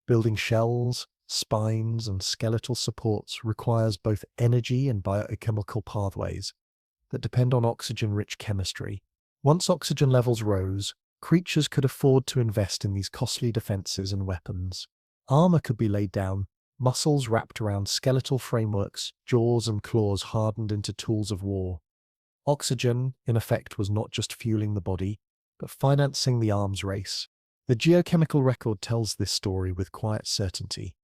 [SPEAKER 1] Building shells, spines, and skeletal supports requires both energy and biochemical pathways that depend on oxygen-rich chemistry. Once oxygen levels rose, creatures could afford to invest in these costly defenses and weapons. Armor could be laid down, muscles wrapped around skeletal frameworks, jaws and claws hardened into tools of war. Oxygen, in effect, was not just fueling the body, but financing the arms race. The geochemical record tells this story with quiet certainty.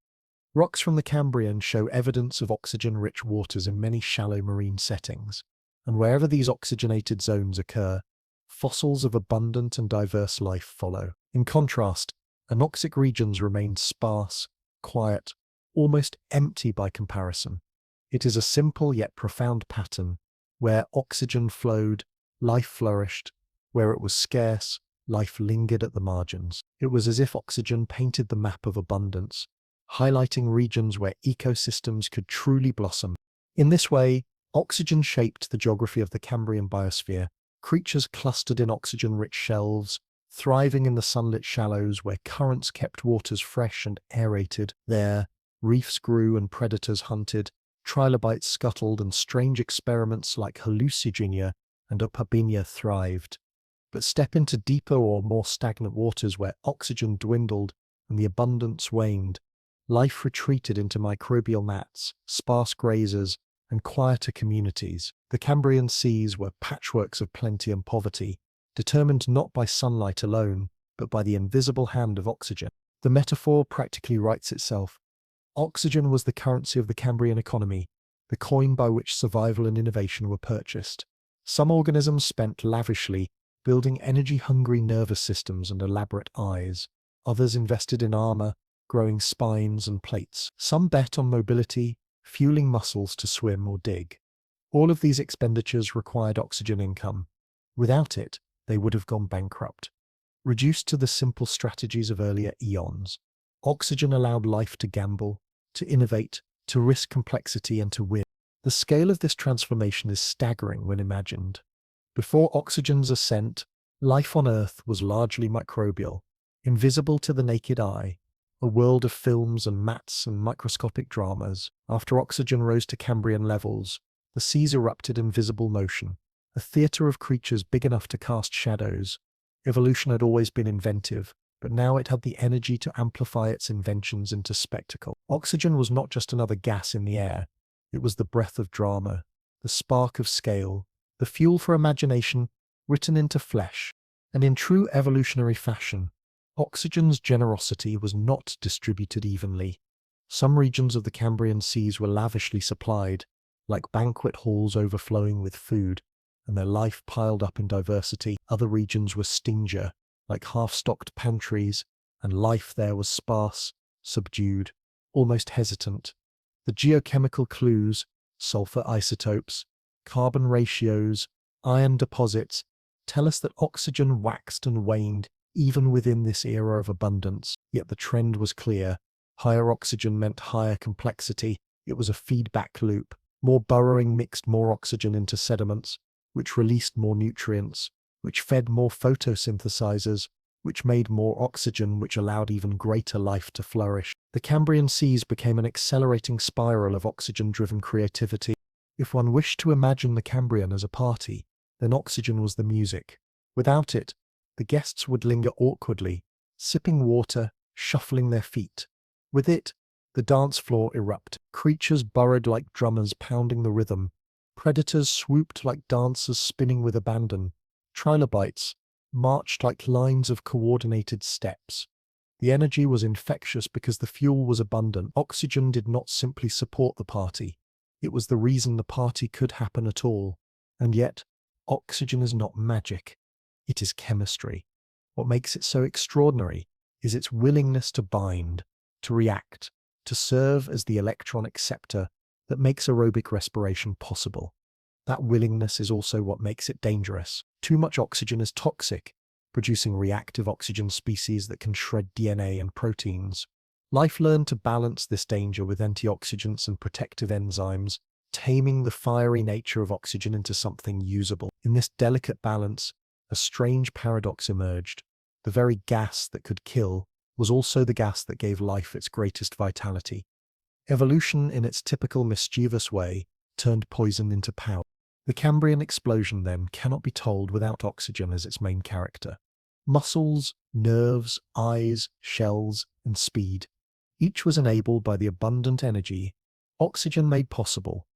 [SPEAKER 1] Rocks from the Cambrian show evidence of oxygen-rich waters in many shallow marine settings, and wherever these oxygenated zones occur, fossils of abundant and diverse life follow. In contrast, anoxic regions remained sparse, quiet, almost empty by comparison. It is a simple yet profound pattern. Where oxygen flowed, life flourished. Where it was scarce, life lingered at the margins. It was as if oxygen painted the map of abundance, highlighting regions where ecosystems could truly blossom. In this way, oxygen shaped the geography of the Cambrian biosphere. Creatures clustered in oxygen-rich shelves, thriving in the sunlit shallows where currents kept waters fresh and aerated. There, reefs grew and predators hunted, trilobites scuttled, and strange experiments like Hallucigenia and Opabinia thrived. But step into deeper or more stagnant waters where oxygen dwindled and the abundance waned. Life retreated into microbial mats, sparse grazers, and quieter communities. The Cambrian seas were patchworks of plenty and poverty, determined not by sunlight alone, but by the invisible hand of oxygen. The metaphor practically writes itself. Oxygen was the currency of the Cambrian economy, the coin by which survival and innovation were purchased. Some organisms spent lavishly, building energy-hungry nervous systems and elaborate eyes. Others invested in armor, growing spines and plates. Some bet on mobility, fueling muscles to swim or dig. All of these expenditures required oxygen income. Without it, they would have gone bankrupt. Reduced to the simple strategies of earlier eons, oxygen allowed life to gamble, to innovate, to risk complexity and to win. The scale of this transformation is staggering when imagined. Before oxygen's ascent, life on Earth was largely microbial, invisible to the naked eye, a world of films and mats and microscopic dramas. After oxygen rose to Cambrian levels, the seas erupted in visible motion, a theatre of creatures big enough to cast shadows. Evolution had always been inventive, but now it had the energy to amplify its inventions into spectacle. Oxygen was not just another gas in the air. It was the breath of drama, the spark of scale, the fuel for imagination written into flesh. And in true evolutionary fashion, oxygen's generosity was not distributed evenly. Some regions of the Cambrian seas were lavishly supplied, like banquet halls overflowing with food, and their life piled up in diversity. Other regions were stingier, like half-stocked pantries, and life there was sparse, subdued, almost hesitant. The geochemical clues, sulfur isotopes, carbon ratios, iron deposits, tell us that oxygen waxed and waned even within this era of abundance. Yet the trend was clear. Higher oxygen meant higher complexity. It was a feedback loop. More burrowing mixed more oxygen into sediments, which released more nutrients, which fed more photosynthesizers, which made more oxygen, which allowed even greater life to flourish. The Cambrian seas became an accelerating spiral of oxygen-driven creativity. If one wished to imagine the Cambrian as a party, then oxygen was the music. Without it, the guests would linger awkwardly, sipping water, shuffling their feet. With it, the dance floor erupted. Creatures burrowed like drummers pounding the rhythm. Predators swooped like dancers spinning with abandon. Trilobites marched like lines of coordinated steps. The energy was infectious because the fuel was abundant. Oxygen did not simply support the party. It was the reason the party could happen at all. And yet, oxygen is not magic. It is chemistry. What makes it so extraordinary is its willingness to bind, to react, to serve as the electron acceptor that makes aerobic respiration possible. That willingness is also what makes it dangerous. Too much oxygen is toxic, producing reactive oxygen species that can shred DNA and proteins. Life learned to balance this danger with antioxidants and protective enzymes, taming the fiery nature of oxygen into something usable. In this delicate balance, a strange paradox emerged. The very gas that could kill was also the gas that gave life its greatest vitality. Evolution, in its typical mischievous way, turned poison into power. The Cambrian Explosion, then, cannot be told without oxygen as its main character. Muscles, nerves, eyes, shells, and speed. Each was enabled by the abundant energy oxygen made possible.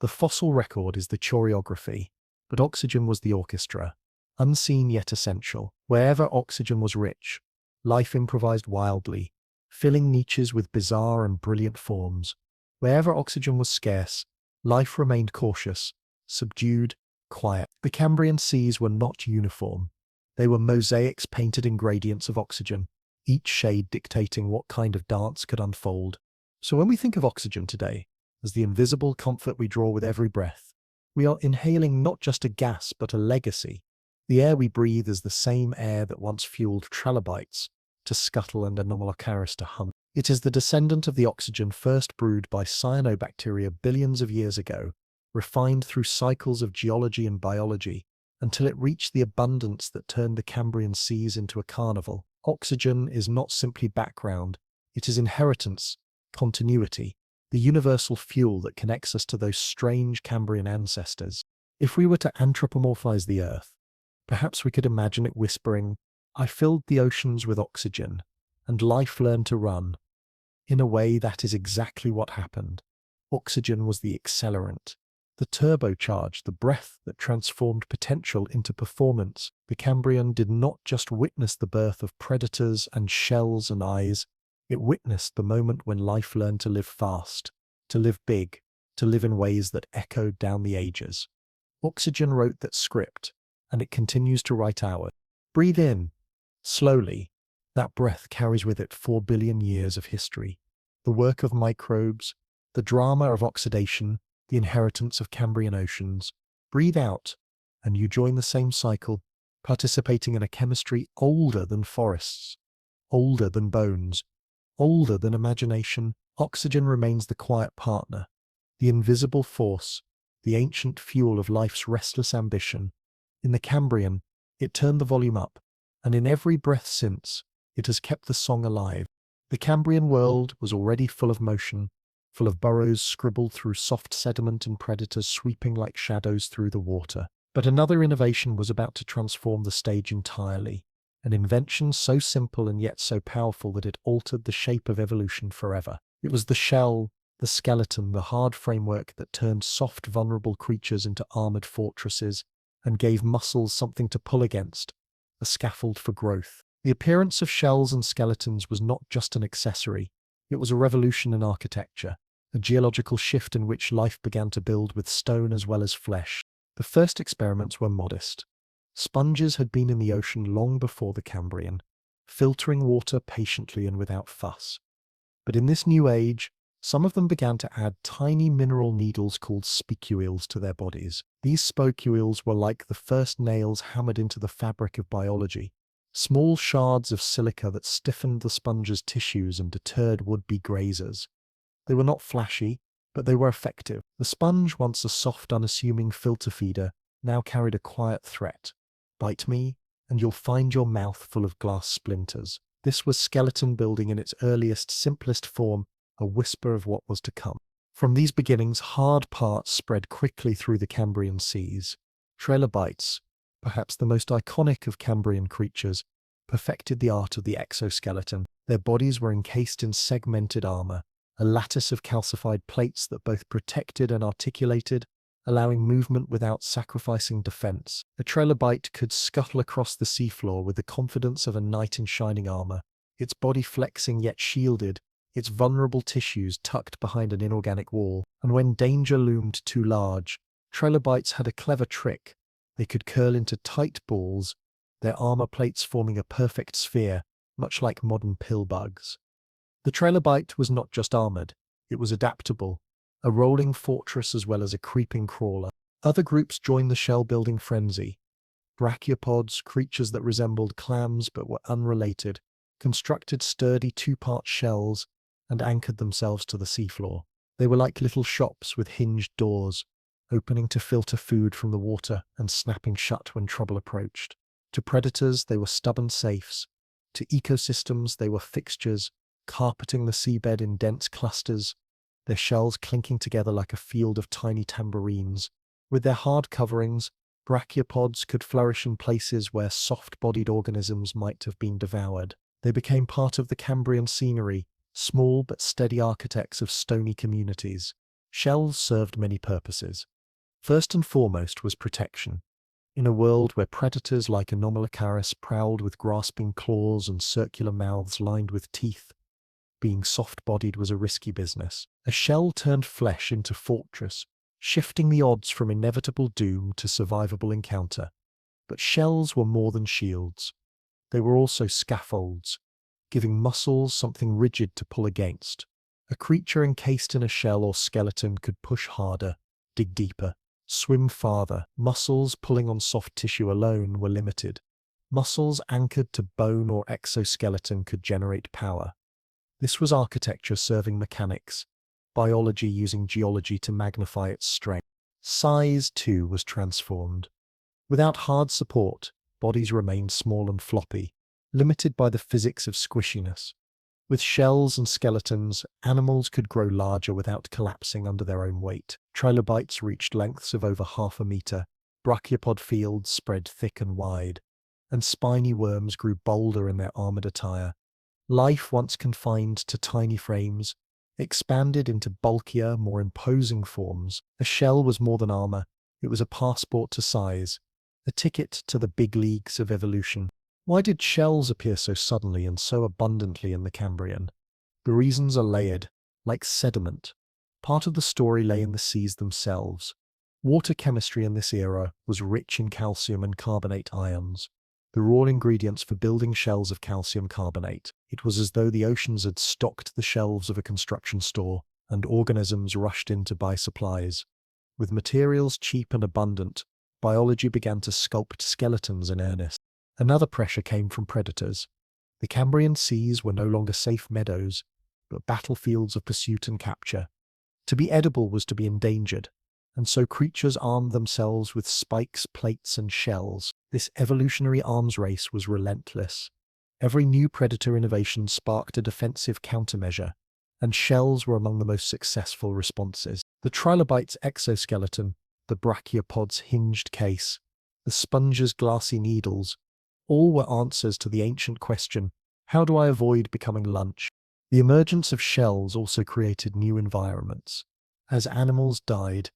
[SPEAKER 1] The fossil record is the choreography, but oxygen was the orchestra, unseen yet essential. Wherever oxygen was rich, life improvised wildly, filling niches with bizarre and brilliant forms. Wherever oxygen was scarce, life remained cautious, subdued, quiet. The Cambrian seas were not uniform. They were mosaics painted in gradients of oxygen, each shade dictating what kind of dance could unfold. So when we think of oxygen today, as the invisible comfort we draw with every breath, we are inhaling not just a gas but a legacy. The air we breathe is the same air that once fueled Trilobites to scuttle and Anomalocaris to hunt. It is the descendant of the oxygen first brewed by cyanobacteria billions of years ago, refined through cycles of geology and biology, until it reached the abundance that turned the Cambrian seas into a carnival. Oxygen is not simply background, it is inheritance, continuity, the universal fuel that connects us to those strange Cambrian ancestors. If we were to anthropomorphize the Earth, perhaps we could imagine it whispering, "I filled the oceans with oxygen, and life learned to run." In a way, that is exactly what happened. Oxygen was the accelerant, The turbocharge, the breath that transformed potential into performance. The Cambrian did not just witness the birth of predators and shells and eyes, it witnessed the moment when life learned to live fast, to live big, to live in ways that echoed down the ages. Oxygen wrote that script, and it continues to write ours. Breathe in, slowly. That breath carries with it 4 billion years of history. The work of microbes, the drama of oxidation, the inheritance of Cambrian oceans. Breathe out, and you join the same cycle, participating in a chemistry older than forests, older than bones, older than imagination. Oxygen remains the quiet partner, the invisible force, the ancient fuel of life's restless ambition. In the Cambrian, it turned the volume up, and in every breath since, it has kept the song alive. The Cambrian world was already full of motion, full of burrows scribbled through soft sediment and predators sweeping like shadows through the water. But another innovation was about to transform the stage entirely, an invention so simple and yet so powerful that it altered the shape of evolution forever. It was the shell, the skeleton, the hard framework that turned soft, vulnerable creatures into armored fortresses and gave muscles something to pull against, a scaffold for growth. The appearance of shells and skeletons was not just an accessory, it was a revolution in architecture, a geological shift in which life began to build with stone as well as flesh. The first experiments were modest. Sponges had been in the ocean long before the Cambrian, filtering water patiently and without fuss. But in this new age, some of them began to add tiny mineral needles called spicules to their bodies. These spicules were like the first nails hammered into the fabric of biology, small shards of silica that stiffened the sponge's tissues and deterred would-be grazers. They were not flashy, but they were effective. The sponge, once a soft, unassuming filter feeder, now carried a quiet threat. Bite me, and you'll find your mouth full of glass splinters. This was skeleton building in its earliest, simplest form, a whisper of what was to come. From these beginnings, hard parts spread quickly through the Cambrian seas. Trilobites, perhaps the most iconic of Cambrian creatures, perfected the art of the exoskeleton. Their bodies were encased in segmented armor, a lattice of calcified plates that both protected and articulated, allowing movement without sacrificing defense. A trilobite could scuttle across the seafloor with the confidence of a knight in shining armor, its body flexing yet shielded, its vulnerable tissues tucked behind an inorganic wall. And when danger loomed too large, trilobites had a clever trick. They could curl into tight balls, their armor plates forming a perfect sphere, much like modern pill bugs. The trilobite was not just armored, it was adaptable, a rolling fortress as well as a creeping crawler. Other groups joined the shell-building frenzy. Brachiopods, creatures that resembled clams but were unrelated, constructed sturdy two-part shells and anchored themselves to the seafloor. They were like little shops with hinged doors, opening to filter food from the water and snapping shut when trouble approached. To predators, they were stubborn safes. To ecosystems, they were fixtures, carpeting the seabed in dense clusters, their shells clinking together like a field of tiny tambourines. With their hard coverings, brachiopods could flourish in places where soft-bodied organisms might have been devoured. They became part of the Cambrian scenery, small but steady architects of stony communities. Shells served many purposes. First and foremost was protection. In a world where predators like Anomalocaris prowled with grasping claws and circular mouths lined with teeth, being soft-bodied was a risky business. A shell turned flesh into fortress, shifting the odds from inevitable doom to survivable encounter. But shells were more than shields. They were also scaffolds, giving muscles something rigid to pull against. A creature encased in a shell or skeleton could push harder, dig deeper, swim farther. Muscles pulling on soft tissue alone were limited. Muscles anchored to bone or exoskeleton could generate power. This was architecture serving mechanics, biology using geology to magnify its strength. Size, too, was transformed. Without hard support, bodies remained small and floppy, limited by the physics of squishiness. With shells and skeletons, animals could grow larger without collapsing under their own weight. Trilobites reached lengths of over 1/2 meter, brachiopod fields spread thick and wide, and spiny worms grew bolder in their armored attire. Life, once confined to tiny frames, Expanded into bulkier, more imposing forms, a shell was more than armor. It was a passport to size, a ticket to the big leagues of evolution. Why did shells appear so suddenly and so abundantly in the Cambrian? The reasons are layered, like sediment. Part of the story lay in the seas themselves. Water chemistry in this era was rich in calcium and carbonate ions, the raw ingredients for building shells of calcium carbonate. It was as though the oceans had stocked the shelves of a construction store, and organisms rushed in to buy supplies. With materials cheap and abundant, biology began to sculpt skeletons in earnest. Another pressure came from predators. The Cambrian seas were no longer safe meadows, but battlefields of pursuit and capture. To be edible was to be endangered, and so creatures armed themselves with spikes, plates, and shells. This evolutionary arms race was relentless. Every new predator innovation sparked a defensive countermeasure, and shells were among the most successful responses. The Trilobites' exoskeleton, the brachiopod's hinged case, the sponge's glassy needles, all were answers to the ancient question, how do I avoid becoming lunch? The emergence of shells also created new environments. As animals died,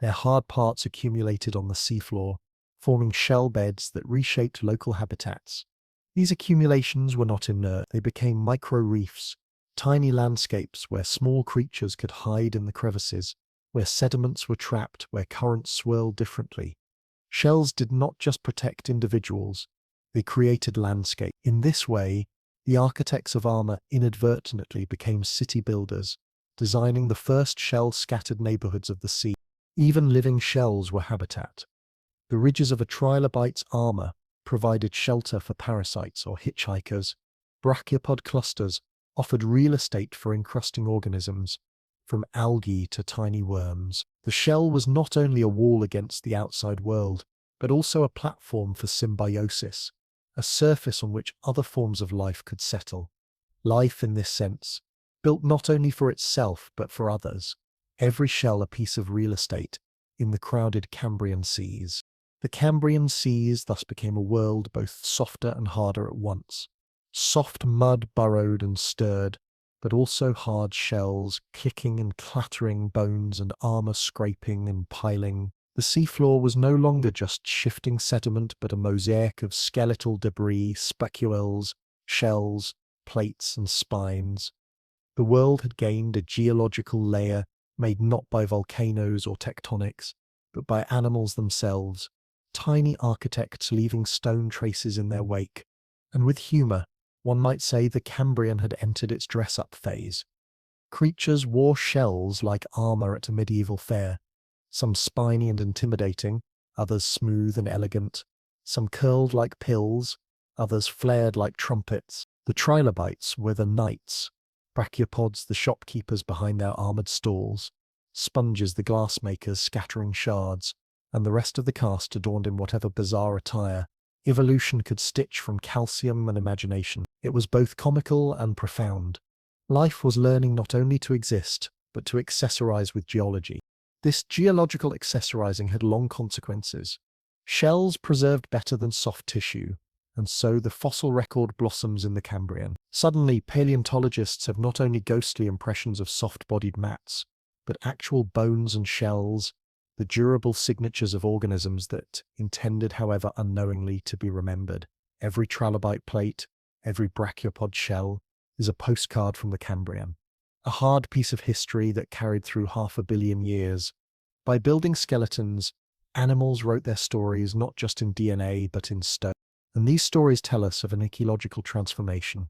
[SPEAKER 1] their hard parts accumulated on the seafloor, forming shell beds that reshaped local habitats. These accumulations were not inert, they became micro-reefs, tiny landscapes where small creatures could hide in the crevices, where sediments were trapped, where currents swirled differently. Shells did not just protect individuals, they created landscape. In this way, the architects of armor inadvertently became city builders, designing the first shell-scattered neighborhoods of the sea. Even living shells were habitat. The ridges of a trilobite's armor provided shelter for parasites or hitchhikers. Brachiopod clusters offered real estate for encrusting organisms, from algae to tiny worms. The shell was not only a wall against the outside world, but also a platform for symbiosis, a surface on which other forms of life could settle. Life, in this sense, built not only for itself but for others. Every shell a piece of real estate in the crowded Cambrian seas. The Cambrian seas thus became a world both softer and harder at once. Soft mud burrowed and stirred, but also hard shells, clicking and clattering bones and armor scraping and piling. The seafloor was no longer just shifting sediment, but a mosaic of skeletal debris, specules, shells, plates, and spines. The world had gained a geological layer made not by volcanoes or tectonics, but by animals themselves, tiny architects leaving stone traces in their wake. And with humor, one might say the Cambrian had entered its dress-up phase. Creatures wore shells like armor at a medieval fair, some spiny and intimidating, others smooth and elegant, some curled like pills, others flared like trumpets. The trilobites were the knights, brachiopods the shopkeepers behind their armored stalls, sponges the glassmakers scattering shards, and the rest of the cast adorned in whatever bizarre attire evolution could stitch from calcium and imagination. It was both comical and profound. Life was learning not only to exist, but to accessorize with geology. This geological accessorizing had long consequences. Shells preserved better than soft tissue, and so the fossil record blossoms in the Cambrian. Suddenly, paleontologists have not only ghostly impressions of soft-bodied mats, but actual bones and shells, the durable signatures of organisms that intended, however unknowingly, to be remembered. Every trilobite plate, every brachiopod shell, is a postcard from the Cambrian, a hard piece of history that carried through 500 million years. By building skeletons, animals wrote their stories not just in DNA but in stone. And these stories tell us of an ecological transformation.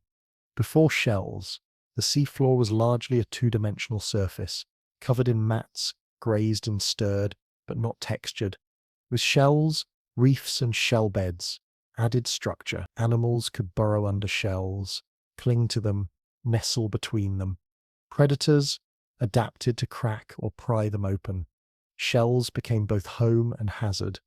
[SPEAKER 1] Before shells, the seafloor was largely a two-dimensional surface, covered in mats, grazed and stirred, but not textured. With shells, reefs and shell beds added structure. Animals could burrow under shells, cling to them, nestle between them. Predators adapted to crack or pry them open. Shells became both home and hazard,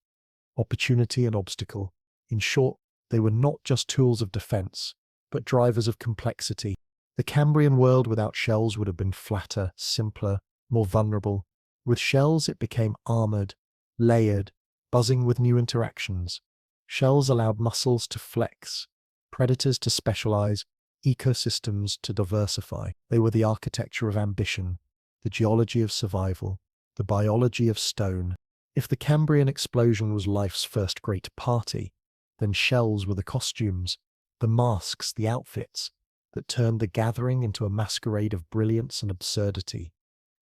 [SPEAKER 1] opportunity and obstacle. In short, they were not just tools of defense, but drivers of complexity. The Cambrian world without shells would have been flatter, simpler, more vulnerable. With shells, it became armored, layered, buzzing with new interactions. Shells allowed muscles to flex, predators to specialize, ecosystems to diversify. They were the architecture of ambition, the geology of survival, the biology of stone. If the Cambrian explosion was life's first great party, then shells were the costumes, the masks, the outfits, that turned the gathering into a masquerade of brilliance and absurdity.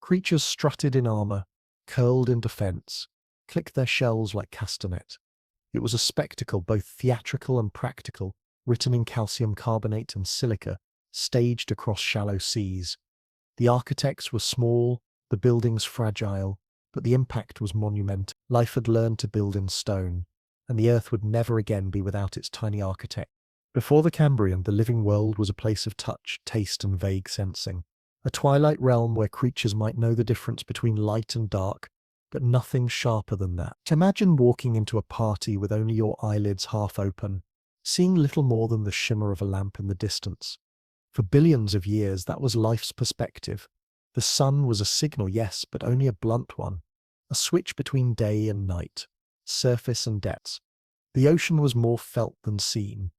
[SPEAKER 1] Creatures strutted in armor, curled in defense, clicked their shells like castanet. It was a spectacle both theatrical and practical, written in calcium carbonate and silica, staged across shallow seas. The architects were small, the buildings fragile, but the impact was monumental. Life had learned to build in stone, and the earth would never again be without its tiny architect. Before the Cambrian, the living world was a place of touch, taste, and vague sensing. A twilight realm where creatures might know the difference between light and dark, but nothing sharper than that. Imagine walking into a party with only your eyelids half open, seeing little more than the shimmer of a lamp in the distance. For billions of years, that was life's perspective. The sun was a signal, yes, but only a blunt one. A switch between day and night, surface and depths. The ocean was more felt than seen.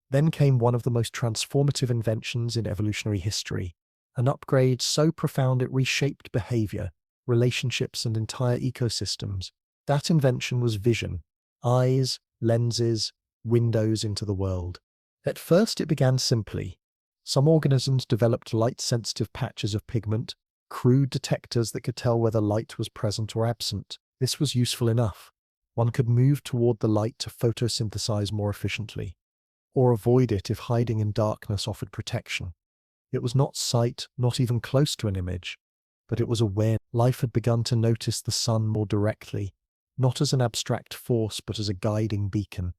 [SPEAKER 1] Then came one of the most transformative inventions in evolutionary history, an upgrade so profound it reshaped behavior, relationships, and entire ecosystems. That invention was vision. Eyes, lenses, windows into the world. At first it began simply. Some organisms developed light-sensitive patches of pigment, crude detectors that could tell whether light was present or absent. This was useful enough. One could move toward the light to photosynthesize more efficiently, or avoid it if hiding in darkness offered protection. It was not sight, not even close to an image, but it was aware. Life had begun to notice the sun more directly, not as an abstract force but as a guiding beacon.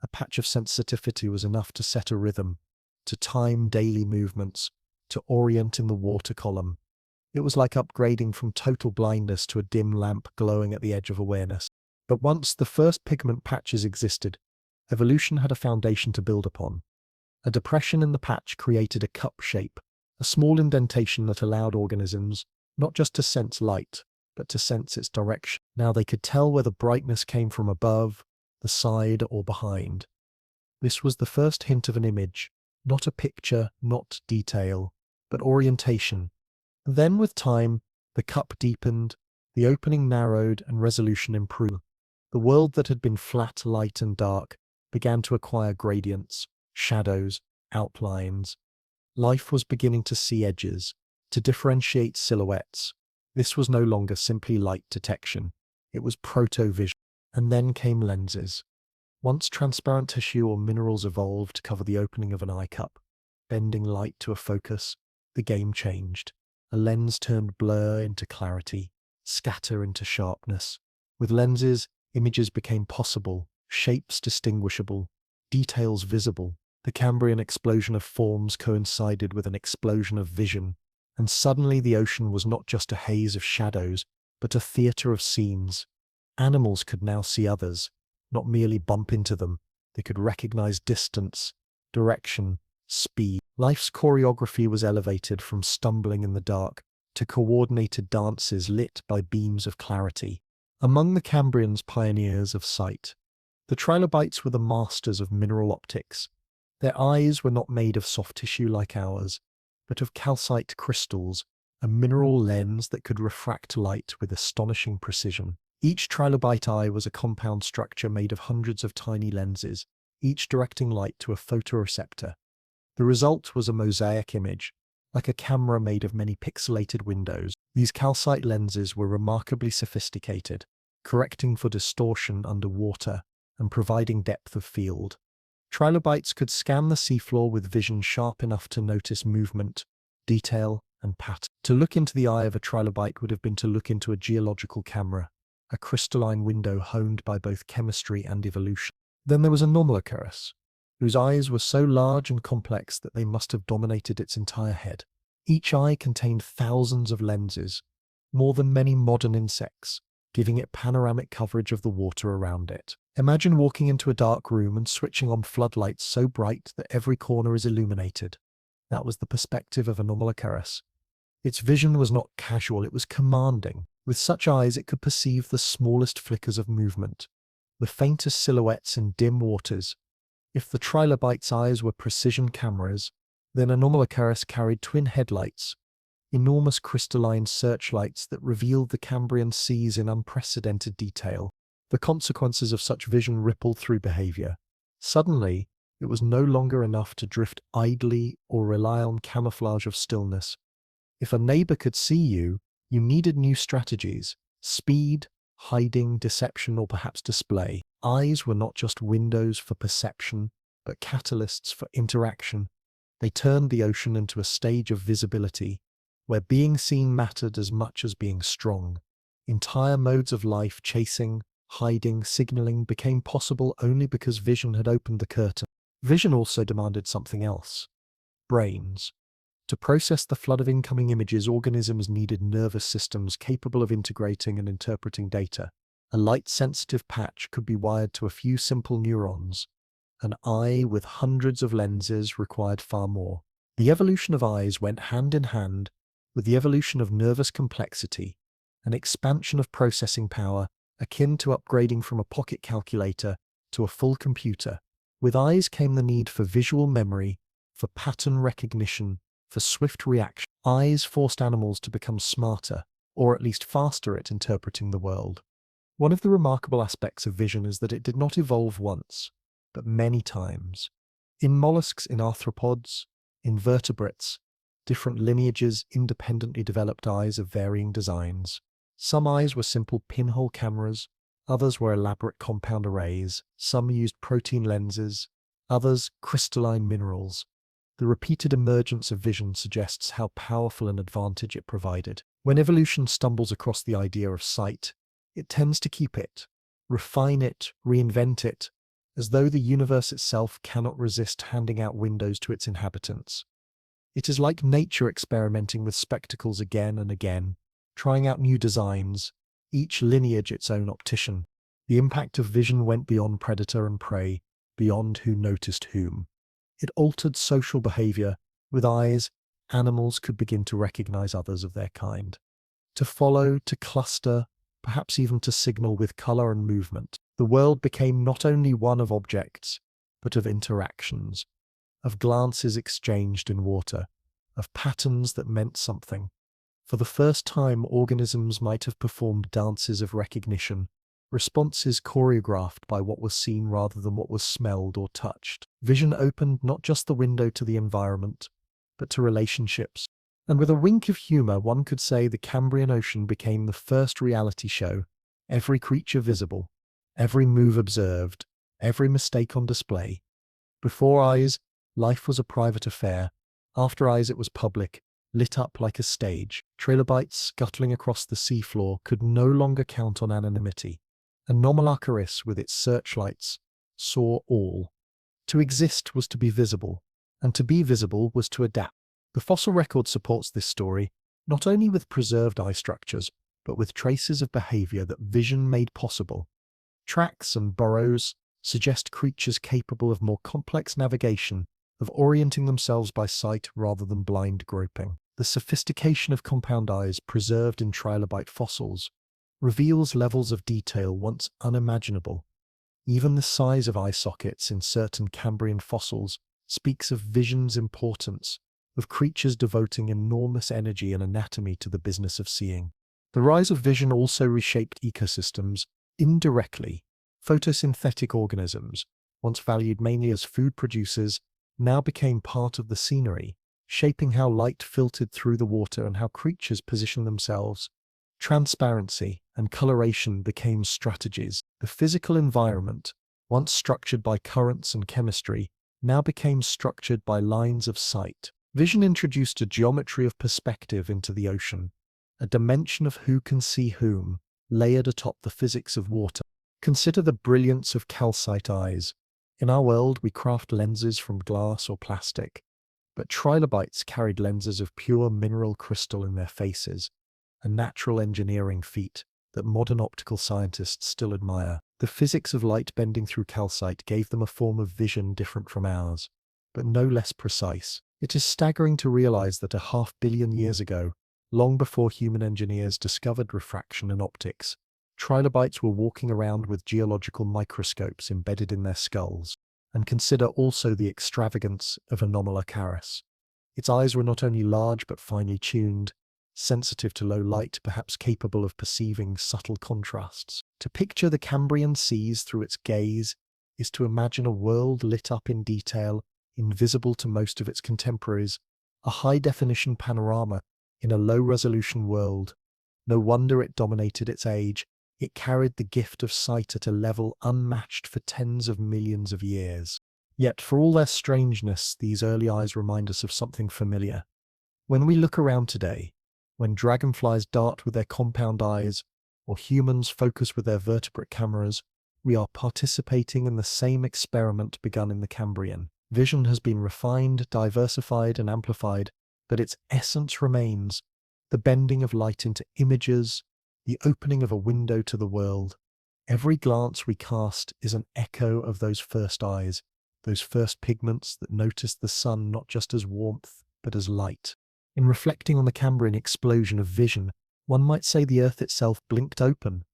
[SPEAKER 1] A patch of sensitivity was enough to set a rhythm, to time daily movements, to orient in the water column. It was like upgrading from total blindness to a dim lamp glowing at the edge of awareness. But once the first pigment patches existed, evolution had a foundation to build upon. A depression in the patch created a cup shape, a small indentation that allowed organisms not just to sense light, but to sense its direction. Now they could tell whether brightness came from above, the side, or behind. This was the first hint of an image, not a picture, not detail, but orientation. Then with time, the cup deepened, the opening narrowed, and resolution improved. The world that had been flat, light, and dark began to acquire gradients, shadows, outlines. Life was beginning to see edges, to differentiate silhouettes. This was no longer simply light detection. It was proto-vision. And then came lenses. Once transparent tissue or minerals evolved to cover the opening of an eye cup, bending light to a focus, the game changed. A lens turned blur into clarity, scatter into sharpness. With lenses, images became possible, shapes distinguishable, details visible. The Cambrian explosion of forms coincided with an explosion of vision, and suddenly the ocean was not just a haze of shadows, but a theatre of scenes. Animals could now see others, not merely bump into them. They could recognize distance, direction, speed. Life's choreography was elevated from stumbling in the dark to coordinated dances lit by beams of clarity. Among the Cambrians, pioneers of sight, the Trilobites were the masters of mineral optics. Their eyes were not made of soft tissue like ours, but of calcite crystals, a mineral lens that could refract light with astonishing precision. Each trilobite eye was a compound structure made of hundreds of tiny lenses, each directing light to a photoreceptor. The result was a mosaic image, like a camera made of many pixelated windows. These calcite lenses were remarkably sophisticated, correcting for distortion underwater and providing depth of field. Trilobites could scan the seafloor with vision sharp enough to notice movement, detail, and pattern. To look into the eye of a trilobite would have been to look into a geological camera, a crystalline window honed by both chemistry and evolution. Then there was Anomalocaris, whose eyes were so large and complex that they must have dominated its entire head. Each eye contained thousands of lenses, more than many modern insects, giving it panoramic coverage of the water around it. Imagine walking into a dark room and switching on floodlights so bright that every corner is illuminated. That was the perspective of Anomalocaris. Its vision was not casual, it was commanding. With such eyes, it could perceive the smallest flickers of movement, the faintest silhouettes in dim waters. If the trilobite's eyes were precision cameras, Then Anomalocaris carried twin headlights, enormous crystalline searchlights that revealed the Cambrian seas in unprecedented detail. The consequences of such vision rippled through behavior. Suddenly, it was no longer enough to drift idly or rely on camouflage of stillness. If a neighbor could see you, you needed new strategies: speed, hiding, deception, or perhaps display. Eyes were not just windows for perception, but catalysts for interaction. They turned the ocean into a stage of visibility, where being seen mattered as much as being strong. Entire modes of life, chasing, hiding, signaling, became possible only because vision had opened the curtain. Vision also demanded something else: brains. To process the flood of incoming images, organisms needed nervous systems capable of integrating and interpreting data. A light-sensitive patch could be wired to a few simple neurons. An eye with hundreds of lenses required far more. The evolution of eyes went hand in hand with the evolution of nervous complexity, an expansion of processing power akin to upgrading from a pocket calculator to a full computer. With eyes came the need for visual memory, for pattern recognition, for swift reaction. Eyes forced animals to become smarter, or at least faster at interpreting the world. One of the remarkable aspects of vision is that it did not evolve once, but many times. In mollusks, in arthropods, in vertebrates, different lineages independently developed eyes of varying designs. Some eyes were simple pinhole cameras, others were elaborate compound arrays, some used protein lenses, others crystalline minerals. The repeated emergence of vision suggests how powerful an advantage it provided. When evolution stumbles across the idea of sight, it tends to keep it, refine it, reinvent it, as though the universe itself cannot resist handing out windows to its inhabitants. It is like nature experimenting with spectacles again and again, trying out new designs, each lineage its own optician. The impact of vision went beyond predator and prey, beyond who noticed whom. It altered social behavior. With eyes, animals could begin to recognize others of their kind, to follow, to cluster, perhaps even to signal with color and movement. The world became not only one of objects, but of interactions, of glances exchanged in water, of patterns that meant something. For the first time, organisms might have performed dances of recognition, responses choreographed by what was seen rather than what was smelled or touched. Vision opened not just the window to the environment, but to relationships. And with a wink of humor, one could say the Cambrian Ocean became the first reality show. Every creature visible, every move observed, every mistake on display. Before eyes, life was a private affair. After eyes, it was public, lit up like a stage. Trilobites scuttling across the seafloor could no longer count on anonymity. Anomalocaris, with its searchlights, saw all. To exist was to be visible, and to be visible was to adapt. The fossil record supports this story, not only with preserved eye structures, but with traces of behavior that vision made possible. Tracks and burrows suggest creatures capable of more complex navigation, of orienting themselves by sight rather than blind groping. The sophistication of compound eyes preserved in trilobite fossils reveals levels of detail once unimaginable. Even the size of eye sockets in certain Cambrian fossils speaks of vision's importance, of creatures devoting enormous energy and anatomy to the business of seeing. The rise of vision also reshaped ecosystems indirectly. Photosynthetic organisms, once valued mainly as food producers, now became part of the scenery, shaping how light filtered through the water and how creatures positioned themselves. Transparency and coloration became strategies. The physical environment, once structured by currents and chemistry, now became structured by lines of sight. Vision introduced a geometry of perspective into the ocean, a dimension of who can see whom, layered atop the physics of water. Consider the brilliance of calcite eyes. In our world, we craft lenses from glass or plastic, but trilobites carried lenses of pure mineral crystal in their faces, a natural engineering feat that modern optical scientists still admire. The physics of light bending through calcite gave them a form of vision different from ours, but no less precise. It is staggering to realize that 500 million years ago, long before human engineers discovered refraction and optics, trilobites were walking around with geological microscopes embedded in their skulls. And consider also the extravagance of Anomalocaris. Its eyes were not only large but finely tuned, sensitive to low light, perhaps capable of perceiving subtle contrasts. To picture the Cambrian seas through its gaze is to imagine a world lit up in detail, invisible to most of its contemporaries, a high-definition panorama in a low-resolution world. No wonder it dominated its age. It carried the gift of sight at a level unmatched for tens of millions of years. Yet, for all their strangeness, these early eyes remind us of something familiar. When we look around today, when dragonflies dart with their compound eyes, or humans focus with their vertebrate cameras, we are participating in the same experiment begun in the Cambrian. Vision has been refined, diversified, and amplified, but its essence remains: the bending of light into images, the opening of a window to the world. Every glance we cast is an echo of those first eyes, those first pigments that noticed the sun not just as warmth, but as light. In reflecting on the Cambrian explosion of vision, one might say the Earth itself blinked open.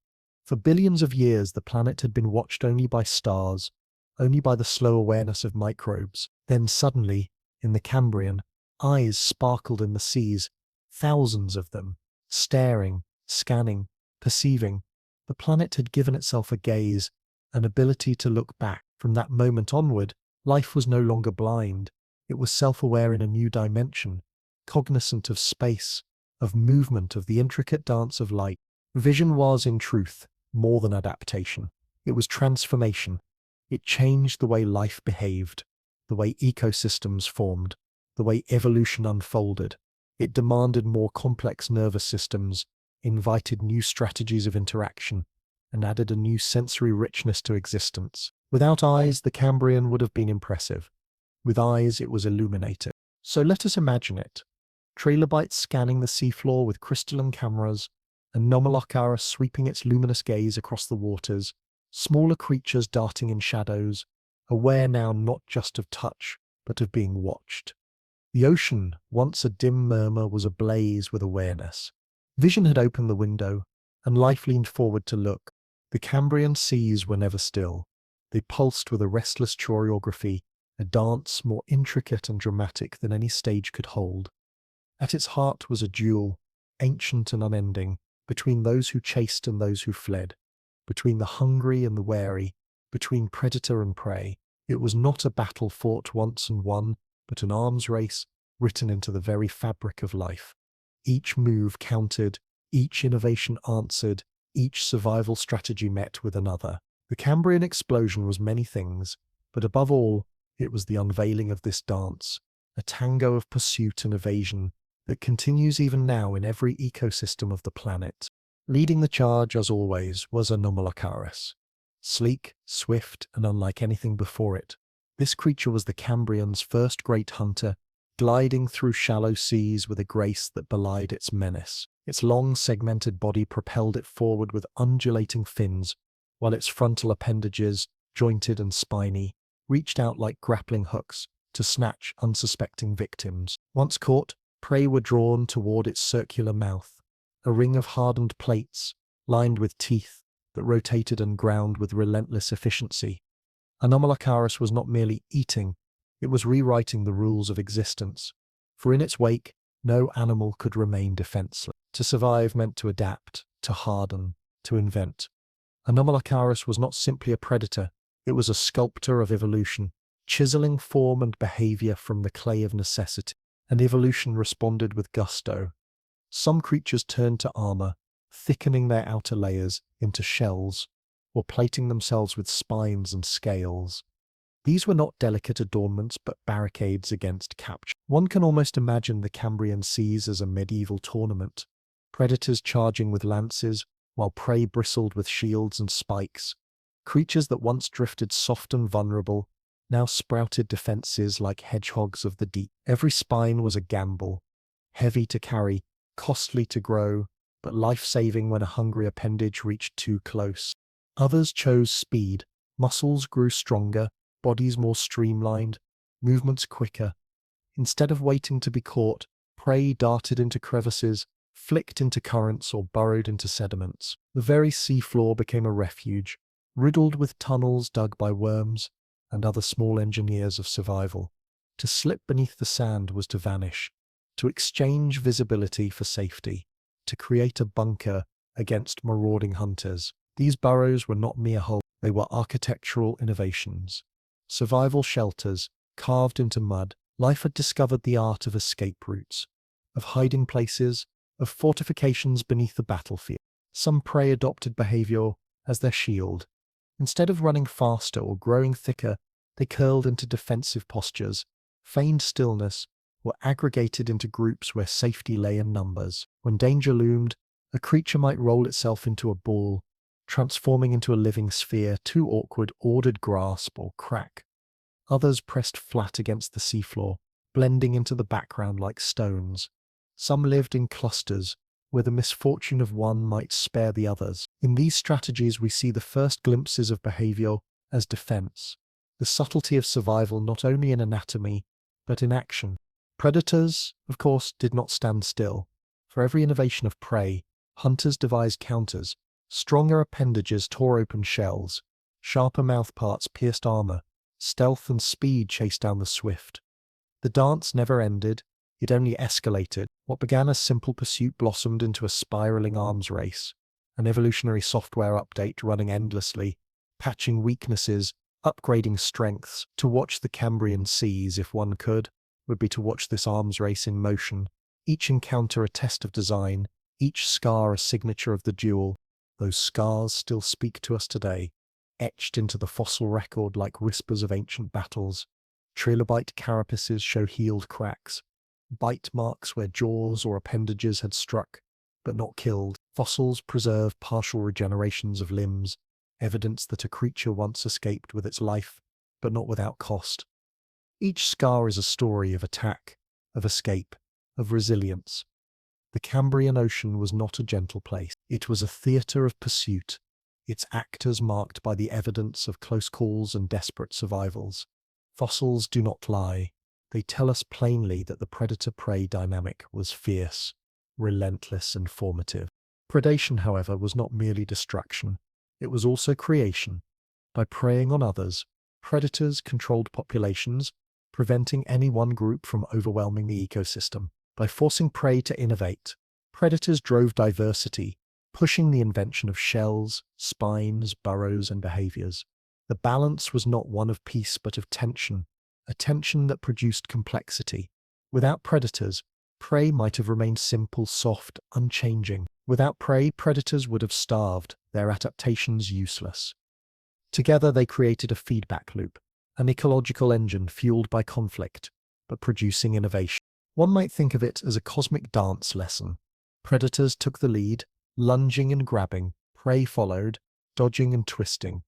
[SPEAKER 1] For billions of years, the planet had been watched only by stars, only by the slow awareness of microbes. Then suddenly, in the Cambrian, eyes sparkled in the seas, thousands of them, staring, scanning, perceiving. The planet had given itself a gaze, an ability to look back. From that moment onward, life was no longer blind. It was self-aware in a new dimension, cognizant of space, of movement, of the intricate dance of light. Vision was, in truth, more than adaptation. It was transformation. It changed the way life behaved, the way ecosystems formed, the way evolution unfolded. It demanded more complex nervous systems, invited new strategies of interaction, and added a new sensory richness to existence. Without eyes, the Cambrian would have been impressive. With eyes, it was illuminating. So let us imagine it. Trilobites scanning the seafloor with crystalline cameras, Anomalocaris sweeping its luminous gaze across the waters, smaller creatures darting in shadows, aware now not just of touch, but of being watched. The ocean, once a dim murmur, was ablaze with awareness. Vision had opened the window, and life leaned forward to look. The Cambrian seas were never still. They pulsed with a restless choreography, a dance more intricate and dramatic than any stage could hold. At its heart was a duel, ancient and unending, between those who chased and those who fled, between the hungry and the wary, between predator and prey. It was not a battle fought once and won, but an arms race written into the very fabric of life. Each move counted, each innovation answered, each survival strategy met with another. The Cambrian explosion was many things, but above all, it was the unveiling of this dance, a tango of pursuit and evasion that continues even now in every ecosystem of the planet. Leading the charge, as always, was Anomalocaris. Sleek, swift, and unlike anything before it, this creature was the Cambrian's first great hunter, gliding through shallow seas with a grace that belied its menace. Its long, segmented body propelled it forward with undulating fins, while its frontal appendages, jointed and spiny, reached out like grappling hooks to snatch unsuspecting victims. Once caught, prey were drawn toward its circular mouth, a ring of hardened plates, lined with teeth, that rotated and ground with relentless efficiency. Anomalocaris was not merely eating, it was rewriting the rules of existence, for in its wake, no animal could remain defenseless. To survive meant to adapt, to harden, to invent. Anomalocaris was not simply a predator, it was a sculptor of evolution, chiseling form and behavior from the clay of necessity. And evolution responded with gusto. Some creatures turned to armor, thickening their outer layers into shells, or plating themselves with spines and scales. These were not delicate adornments, but barricades against capture. One can almost imagine the Cambrian seas as a medieval tournament, predators charging with lances, while prey bristled with shields and spikes. Creatures that once drifted soft and vulnerable now sprouted defenses like hedgehogs of the deep. Every spine was a gamble, heavy to carry, costly to grow, but life-saving when a hungry appendage reached too close. Others chose speed. Muscles grew stronger, bodies more streamlined, movements quicker. Instead of waiting to be caught, prey darted into crevices, flicked into currents, or burrowed into sediments. The very seafloor became a refuge, riddled with tunnels dug by worms and other small engineers of survival. To slip beneath the sand was to vanish, to exchange visibility for safety, to create a bunker against marauding hunters. These burrows were not mere holes, they were architectural innovations. Survival shelters, carved into mud. Life had discovered the art of escape routes, of hiding places, of fortifications beneath the battlefield. Some prey adopted behavior as their shield. Instead of running faster or growing thicker, they curled into defensive postures, feigned stillness, or aggregated into groups where safety lay in numbers. When danger loomed, a creature might roll itself into a ball, transforming into a living sphere too awkward, ordered grasp, or crack. Others pressed flat against the seafloor, blending into the background like stones. Some lived in clusters, where the misfortune of one might spare the others. In these strategies we see the first glimpses of behavior as defense, the subtlety of survival not only in anatomy, but in action. Predators, of course, did not stand still. For every innovation of prey, hunters devised counters. Stronger appendages tore open shells, sharper mouthparts pierced armor, stealth and speed chased down the swift. The dance never ended, it only escalated. What began as simple pursuit blossomed into a spiraling arms race, an evolutionary software update running endlessly, patching weaknesses, upgrading strengths. To watch the Cambrian seas, if one could, would be to watch this arms race in motion. Each encounter a test of design, each scar a signature of the duel. Those scars still speak to us today, etched into the fossil record like whispers of ancient battles. Trilobite carapaces show healed cracks, bite marks where jaws or appendages had struck, but not killed. Fossils preserve partial regenerations of limbs, evidence that a creature once escaped with its life, but not without cost. Each scar is a story of attack, of escape, of resilience. The Cambrian Ocean was not a gentle place. It was a theatre of pursuit, its actors marked by the evidence of close calls and desperate survivals. Fossils do not lie. They tell us plainly that the predator-prey dynamic was fierce, relentless, and formative. Predation, however, was not merely destruction. It was also creation. By preying on others, predators controlled populations, preventing any one group from overwhelming the ecosystem. By forcing prey to innovate, predators drove diversity, pushing the invention of shells, spines, burrows, and behaviors. The balance was not one of peace but of tension, a tension that produced complexity. Without predators, prey might have remained simple, soft, unchanging. Without prey, predators would have starved, their adaptations useless. Together they created a feedback loop, an ecological engine fueled by conflict, but producing innovation. One might think of it as a cosmic dance lesson. Predators took the lead, lunging and grabbing, prey followed, dodging and twisting.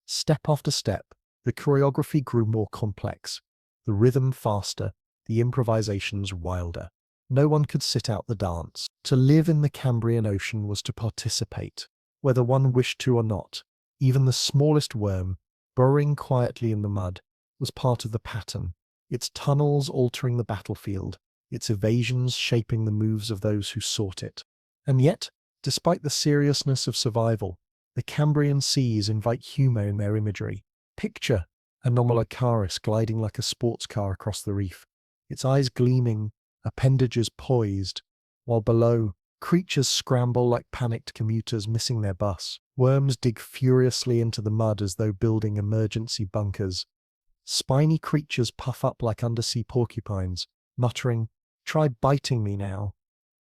[SPEAKER 1] Step after step, the choreography grew more complex, the rhythm faster, the improvisations wilder. No one could sit out the dance. To live in the Cambrian Ocean was to participate, whether one wished to or not. Even the smallest worm, burrowing quietly in the mud, was part of the pattern, its tunnels altering the battlefield, its evasions shaping the moves of those who sought it. And yet, despite the seriousness of survival, the Cambrian seas invite humor in their imagery. Picture Anomalocaris gliding like a sports car across the reef, its eyes gleaming, appendages poised, while below, creatures scramble like panicked commuters missing their bus. Worms dig furiously into the mud as though building emergency bunkers. Spiny creatures puff up like undersea porcupines, muttering, "Try biting me now."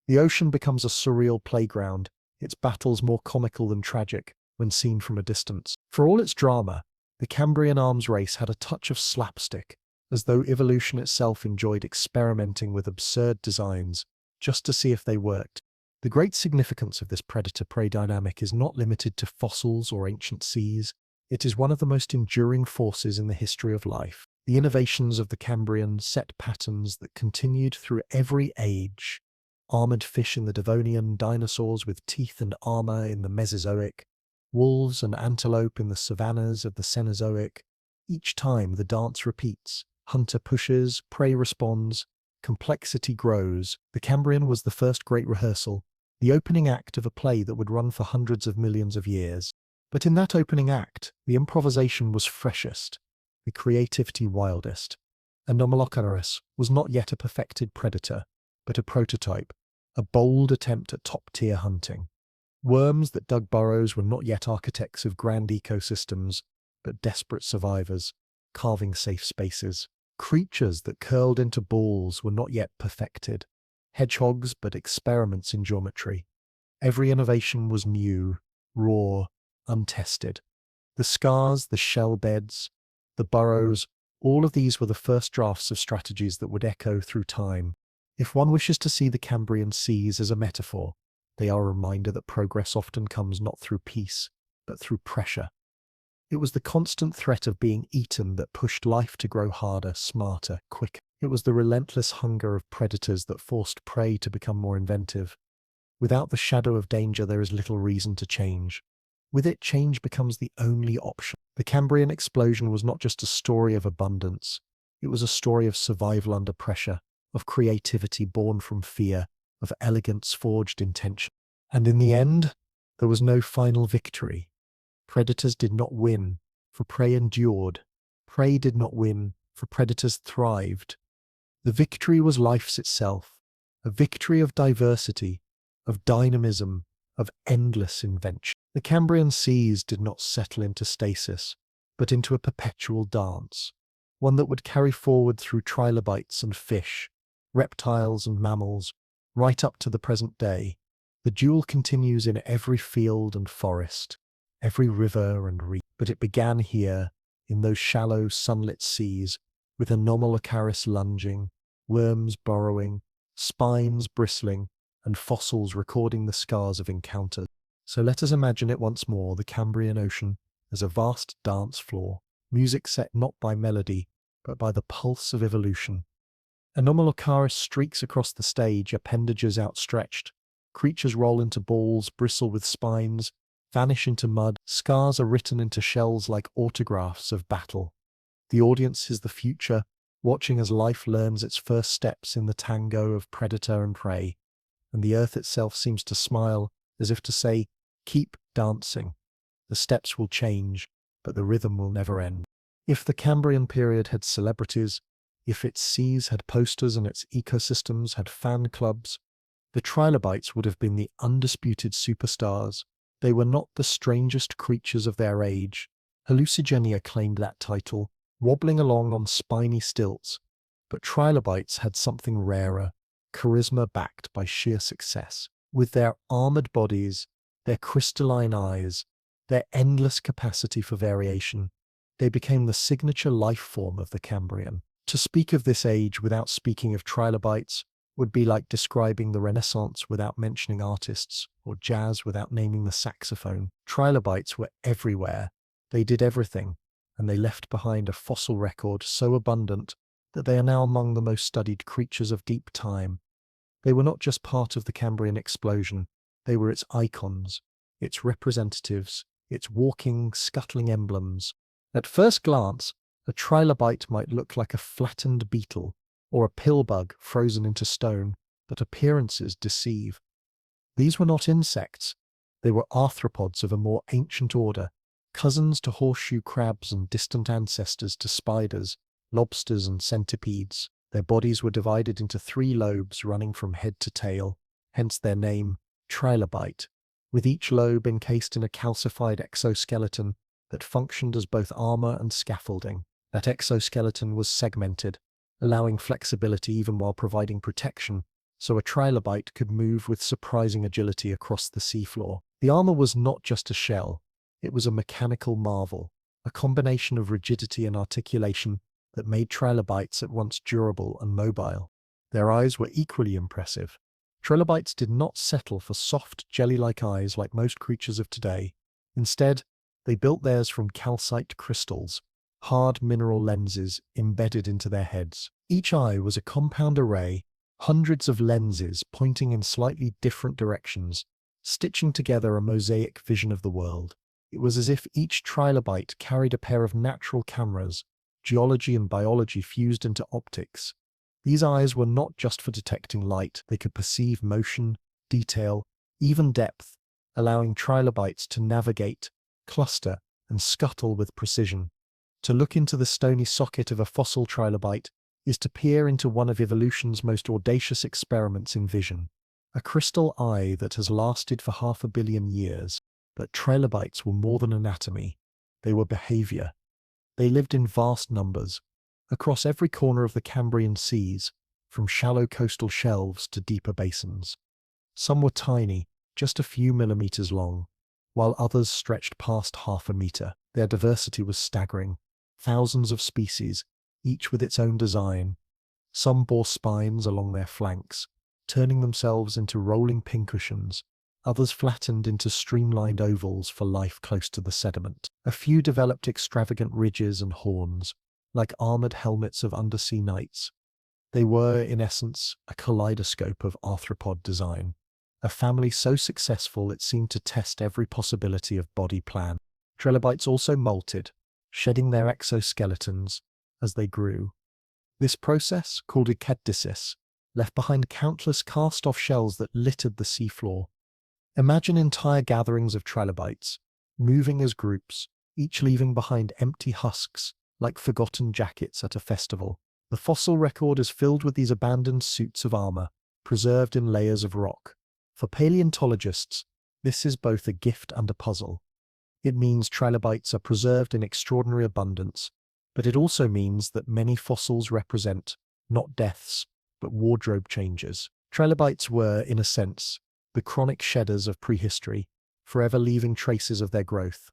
[SPEAKER 1] The ocean becomes a surreal playground, its battles more comical than tragic when seen from a distance. For all its drama, the Cambrian arms race had a touch of slapstick, as though evolution itself enjoyed experimenting with absurd designs, just to see if they worked. The great significance of this predator-prey dynamic is not limited to fossils or ancient seas. It is one of the most enduring forces in the history of life. The innovations of the Cambrian set patterns that continued through every age. Armored fish in the Devonian, dinosaurs with teeth and armor in the Mesozoic, wolves and antelope in the savannas of the Cenozoic. Each time the dance repeats. Hunter pushes, prey responds, complexity grows. The Cambrian was the first great rehearsal, the opening act of a play that would run for hundreds of millions of years. But in that opening act, the improvisation was freshest, the creativity wildest. Anomalocaris was not yet a perfected predator, but a prototype, a bold attempt at top-tier hunting. Worms that dug burrows were not yet architects of grand ecosystems, but desperate survivors, carving safe spaces. Creatures that curled into balls were not yet perfected, hedgehogs but experiments in geometry. Every innovation was new, raw, untested. The scars, the shell beds, the burrows, all of these were the first drafts of strategies that would echo through time. If one wishes to see the Cambrian seas as a metaphor, they are a reminder that progress often comes not through peace, but through pressure. It was the constant threat of being eaten that pushed life to grow harder, smarter, quicker. It was the relentless hunger of predators that forced prey to become more inventive. Without the shadow of danger, there is little reason to change. With it, change becomes the only option. The Cambrian Explosion was not just a story of abundance. It was a story of survival under pressure, of creativity born from fear, of elegance forged in tension. And in the end, there was no final victory. Predators did not win, for prey endured. Prey did not win, for predators thrived. The victory was life's itself, a victory of diversity, of dynamism, of endless invention. The Cambrian seas did not settle into stasis, but into a perpetual dance, one that would carry forward through trilobites and fish, reptiles and mammals, right up to the present day. The duel continues in every field and forest, every river and reef. But it began here, in those shallow, sunlit seas, with Anomalocaris lunging, worms burrowing, spines bristling, and fossils recording the scars of encounters. So let us imagine it once more, the Cambrian Ocean, as a vast dance floor, music set not by melody, but by the pulse of evolution. Anomalocaris streaks across the stage, appendages outstretched. Creatures roll into balls, bristle with spines, vanish into mud. Scars are written into shells like autographs of battle. The audience is the future, watching as life learns its first steps in the tango of predator and prey. And the earth itself seems to smile, as if to say, keep dancing. The steps will change, but the rhythm will never end. If the Cambrian period had celebrities, if its seas had posters and its ecosystems had fan clubs, the Trilobites would have been the undisputed superstars. They were not the strangest creatures of their age. Hallucigenia claimed that title, wobbling along on spiny stilts. But Trilobites had something rarer, charisma backed by sheer success. With their armored bodies, their crystalline eyes, their endless capacity for variation, they became the signature life form of the Cambrian. To speak of this age without speaking of Trilobites would be like describing the Renaissance without mentioning artists, or jazz without naming the saxophone. Trilobites were everywhere. They did everything, and they left behind a fossil record so abundant that they are now among the most studied creatures of deep time. They were not just part of the Cambrian Explosion, they were its icons, its representatives, its walking, scuttling emblems. At first glance, a trilobite might look like a flattened beetle, or a pillbug frozen into stone, but appearances deceive. These were not insects, they were arthropods of a more ancient order, cousins to horseshoe crabs and distant ancestors to spiders, lobsters and centipedes. Their bodies were divided into 3 lobes running from head to tail, hence their name, trilobite, with each lobe encased in a calcified exoskeleton that functioned as both armor and scaffolding. That exoskeleton was segmented, allowing flexibility even while providing protection, so a trilobite could move with surprising agility across the seafloor. The armor was not just a shell, it was a mechanical marvel, a combination of rigidity and articulation that made trilobites at once durable and mobile. Their eyes were equally impressive. Trilobites did not settle for soft, jelly-like eyes like most creatures of today. Instead, they built theirs from calcite crystals, hard mineral lenses embedded into their heads. Each eye was a compound array, hundreds of lenses pointing in slightly different directions, stitching together a mosaic vision of the world. It was as if each trilobite carried a pair of natural cameras, geology and biology fused into optics. These eyes were not just for detecting light, they could perceive motion, detail, even depth, allowing trilobites to navigate, cluster, and scuttle with precision. To look into the stony socket of a fossil trilobite is to peer into one of evolution's most audacious experiments in vision, a crystal eye that has lasted for 500 million years. But trilobites were more than anatomy. They were behavior. They lived in vast numbers, across every corner of the Cambrian seas, from shallow coastal shelves to deeper basins. Some were tiny, just a few millimeters long, while others stretched past 0.5 meter. Their diversity was staggering. Thousands of species, each with its own design. Some bore spines along their flanks, turning themselves into rolling pincushions. Others flattened into streamlined ovals for life close to the sediment. A few developed extravagant ridges and horns, like armored helmets of undersea knights. They were, in essence, a kaleidoscope of arthropod design, a family so successful it seemed to test every possibility of body plan. Trilobites also molted, shedding their exoskeletons as they grew. This process, called ecdysis, left behind countless cast-off shells that littered the seafloor. Imagine entire gatherings of trilobites, moving as groups, each leaving behind empty husks, like forgotten jackets at a festival. The fossil record is filled with these abandoned suits of armor, preserved in layers of rock. For paleontologists, this is both a gift and a puzzle. It means trilobites are preserved in extraordinary abundance, but it also means that many fossils represent, not deaths, but wardrobe changes. Trilobites were, in a sense, the chronic shedders of prehistory, forever leaving traces of their growth.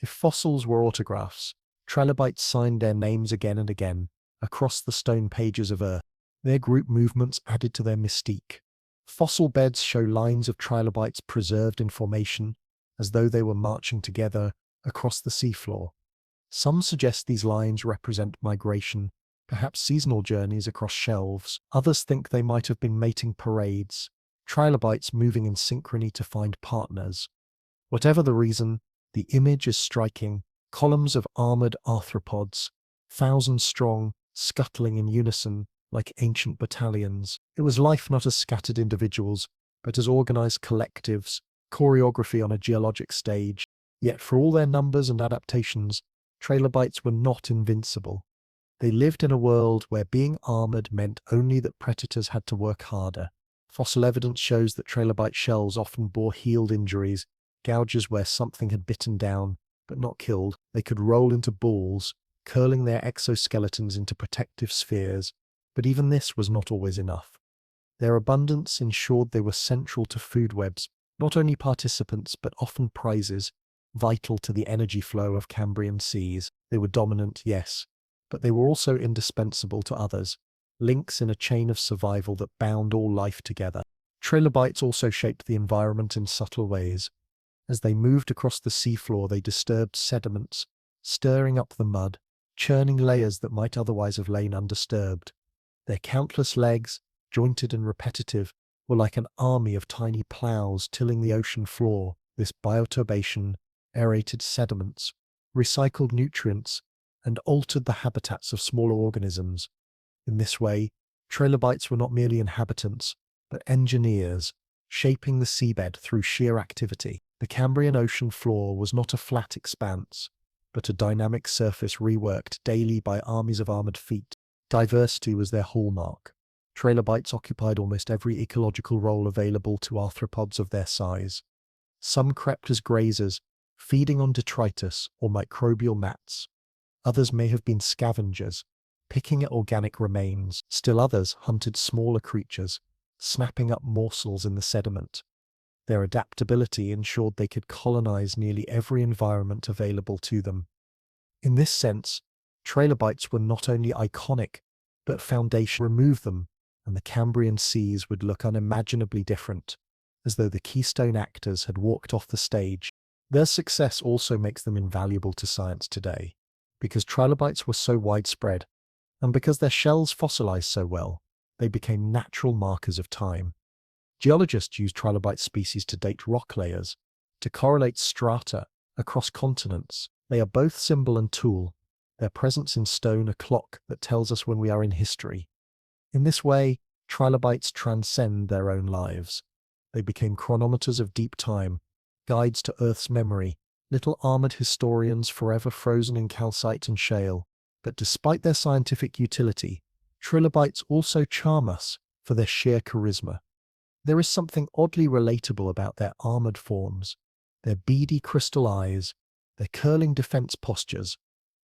[SPEAKER 1] If fossils were autographs, trilobites signed their names again and again, across the stone pages of Earth. Their group movements added to their mystique. Fossil beds show lines of trilobites preserved in formation, as though they were marching together across the seafloor. Some suggest these lines represent migration, perhaps seasonal journeys across shelves. Others think they might have been mating parades, trilobites moving in synchrony to find partners. Whatever the reason, the image is striking. Columns of armored arthropods, 1,000 strong, scuttling in unison like ancient battalions. It was life not as scattered individuals, but as organized collectives, choreography on a geologic stage. Yet for all their numbers and adaptations, trilobites were not invincible. They lived in a world where being armored meant only that predators had to work harder. Fossil evidence shows that trilobite shells often bore healed injuries, gouges where something had bitten down, but not killed. They could roll into balls, curling their exoskeletons into protective spheres, but even this was not always enough. Their abundance ensured they were central to food webs, not only participants but often prizes, vital to the energy flow of Cambrian seas. They were dominant, yes, but they were also indispensable to others, links in a chain of survival that bound all life together. Trilobites also shaped the environment in subtle ways. As they moved across the seafloor, they disturbed sediments, stirring up the mud, churning layers that might otherwise have lain undisturbed. Their countless legs, jointed and repetitive, were like an army of tiny plows tilling the ocean floor. This bioturbation aerated sediments, recycled nutrients, and altered the habitats of smaller organisms. In this way, trilobites were not merely inhabitants, but engineers, shaping the seabed through sheer activity. The Cambrian ocean floor was not a flat expanse, but a dynamic surface reworked daily by armies of armored feet. Diversity was their hallmark. Trilobites occupied almost every ecological role available to arthropods of their size. Some crept as grazers, feeding on detritus or microbial mats. Others may have been scavengers, picking at organic remains. Still others hunted smaller creatures, snapping up morsels in the sediment. Their adaptability ensured they could colonize nearly every environment available to them. In this sense, trilobites were not only iconic, but foundation. Remove them, and the Cambrian seas would look unimaginably different, as though the keystone actors had walked off the stage. Their success also makes them invaluable to science today, because trilobites were so widespread, and because their shells fossilized so well, they became natural markers of time. Geologists use trilobite species to date rock layers, to correlate strata across continents. They are both symbol and tool, their presence in stone a clock that tells us when we are in history. In this way, trilobites transcend their own lives. They became chronometers of deep time, guides to Earth's memory, little armored historians forever frozen in calcite and shale. But despite their scientific utility, Trilobites also charm us for their sheer charisma. There is something oddly relatable about their armored forms, their beady crystal eyes, their curling defense postures.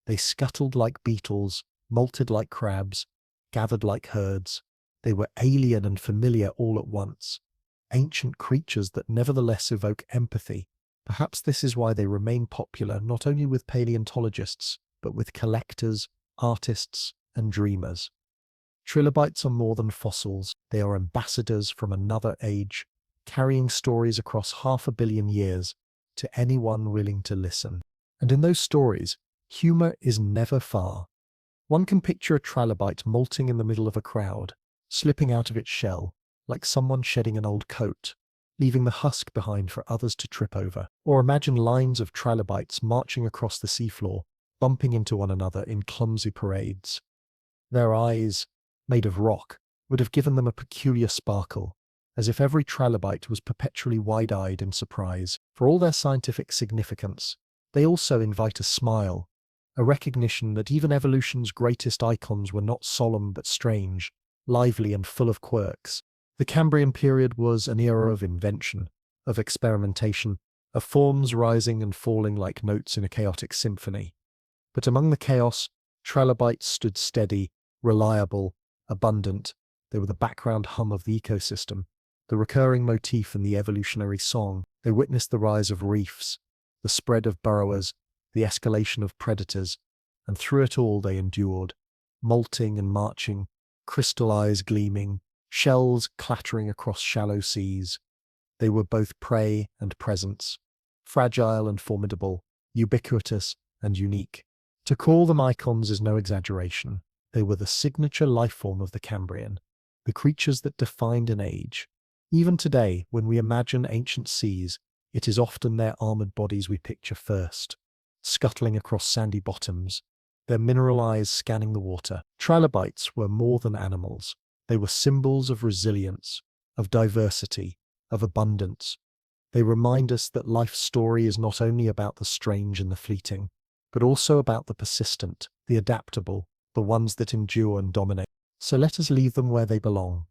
[SPEAKER 1] They scuttled like beetles, molted like crabs, gathered like herds. They were alien and familiar all at once, ancient creatures that nevertheless evoke empathy. Perhaps this is why they remain popular not only with paleontologists, but with collectors, artists, and dreamers. Trilobites are more than fossils, they are ambassadors from another age, carrying stories across 500 million years to anyone willing to listen. And in those stories, humor is never far. One can picture a trilobite molting in the middle of a crowd, slipping out of its shell, like someone shedding an old coat, leaving the husk behind for others to trip over. Or imagine lines of trilobites marching across the seafloor, bumping into one another in clumsy parades. Their eyes, made of rock, would have given them a peculiar sparkle, as if every trilobite was perpetually wide-eyed in surprise. For all their scientific significance, they also invite a smile, a recognition that even evolution's greatest icons were not solemn but strange, lively and full of quirks. The Cambrian period was an era of invention, of experimentation, of forms rising and falling like notes in a chaotic symphony. But among the chaos, trilobites stood steady, reliable, abundant. They were the background hum of the ecosystem, the recurring motif in the evolutionary song. They witnessed the rise of reefs, the spread of burrowers, the escalation of predators, and through it all they endured, molting and marching, crystal eyes gleaming, shells clattering across shallow seas. They were both prey and presence, fragile and formidable, ubiquitous and unique. To call them icons is no exaggeration. They were the signature life form of the Cambrian, the creatures that defined an age. Even today, when we imagine ancient seas, it is often their armored bodies we picture first, scuttling across sandy bottoms, their mineral eyes scanning the water. Trilobites were more than animals. They were symbols of resilience, of diversity, of abundance. They remind us that life's story is not only about the strange and the fleeting, but also about the persistent, the adaptable, the ones that endure and dominate. So let us leave them where they belong,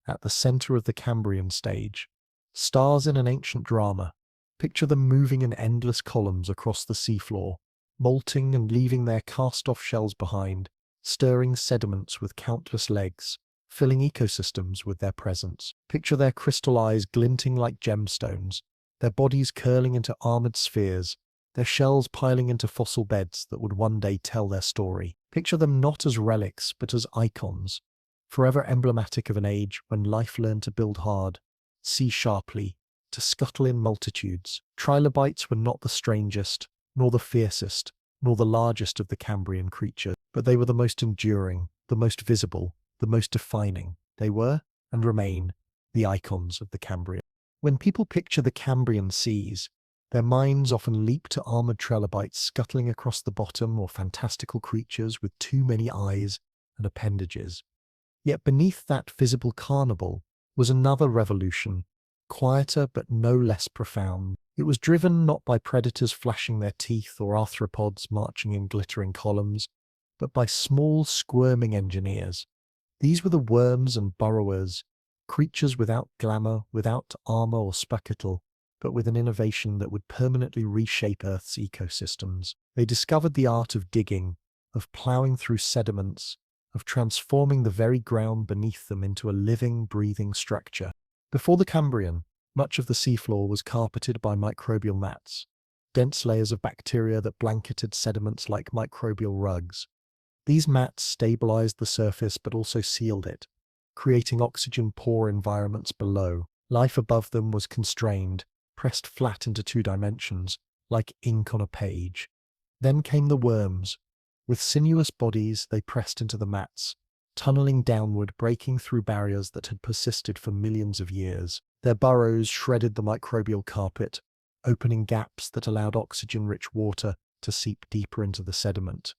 [SPEAKER 1] at the center of the Cambrian stage. Stars in an ancient drama. Picture them moving in endless columns across the seafloor, molting and leaving their cast-off shells behind, stirring sediments with countless legs, filling ecosystems with their presence. Picture their crystal eyes glinting like gemstones, their bodies curling into armored spheres, their shells piling into fossil beds that would one day tell their story. Picture them not as relics, but as icons, forever emblematic of an age when life learned to build hard, see sharply, to scuttle in multitudes. Trilobites were not the strangest, nor the fiercest, nor the largest of the Cambrian creatures, but they were the most enduring, the most visible, the most defining. They were, and remain, the icons of the Cambrian. When people picture the Cambrian seas, their minds often leap to armored trilobites scuttling across the bottom, or fantastical creatures with too many eyes and appendages. Yet beneath that visible carnival was another revolution, quieter but no less profound. It was driven not by predators flashing their teeth or arthropods marching in glittering columns, but by small, squirming engineers. These were the worms and burrowers, creatures without glamour, without armor or spectacle, but with an innovation that would permanently reshape Earth's ecosystems. They discovered the art of digging, of plowing through sediments, of transforming the very ground beneath them into a living, breathing structure. Before the Cambrian, much of the seafloor was carpeted by microbial mats, dense layers of bacteria that blanketed sediments like microbial rugs. These mats stabilized the surface but also sealed it, creating oxygen-poor environments below. Life above them was constrained, pressed flat into 2 dimensions, like ink on a page. Then came the worms. With sinuous bodies, they pressed into the mats, tunneling downward, breaking through barriers that had persisted for millions of years. Their burrows shredded the microbial carpet, opening gaps that allowed oxygen-rich water to seep deeper into the sediment.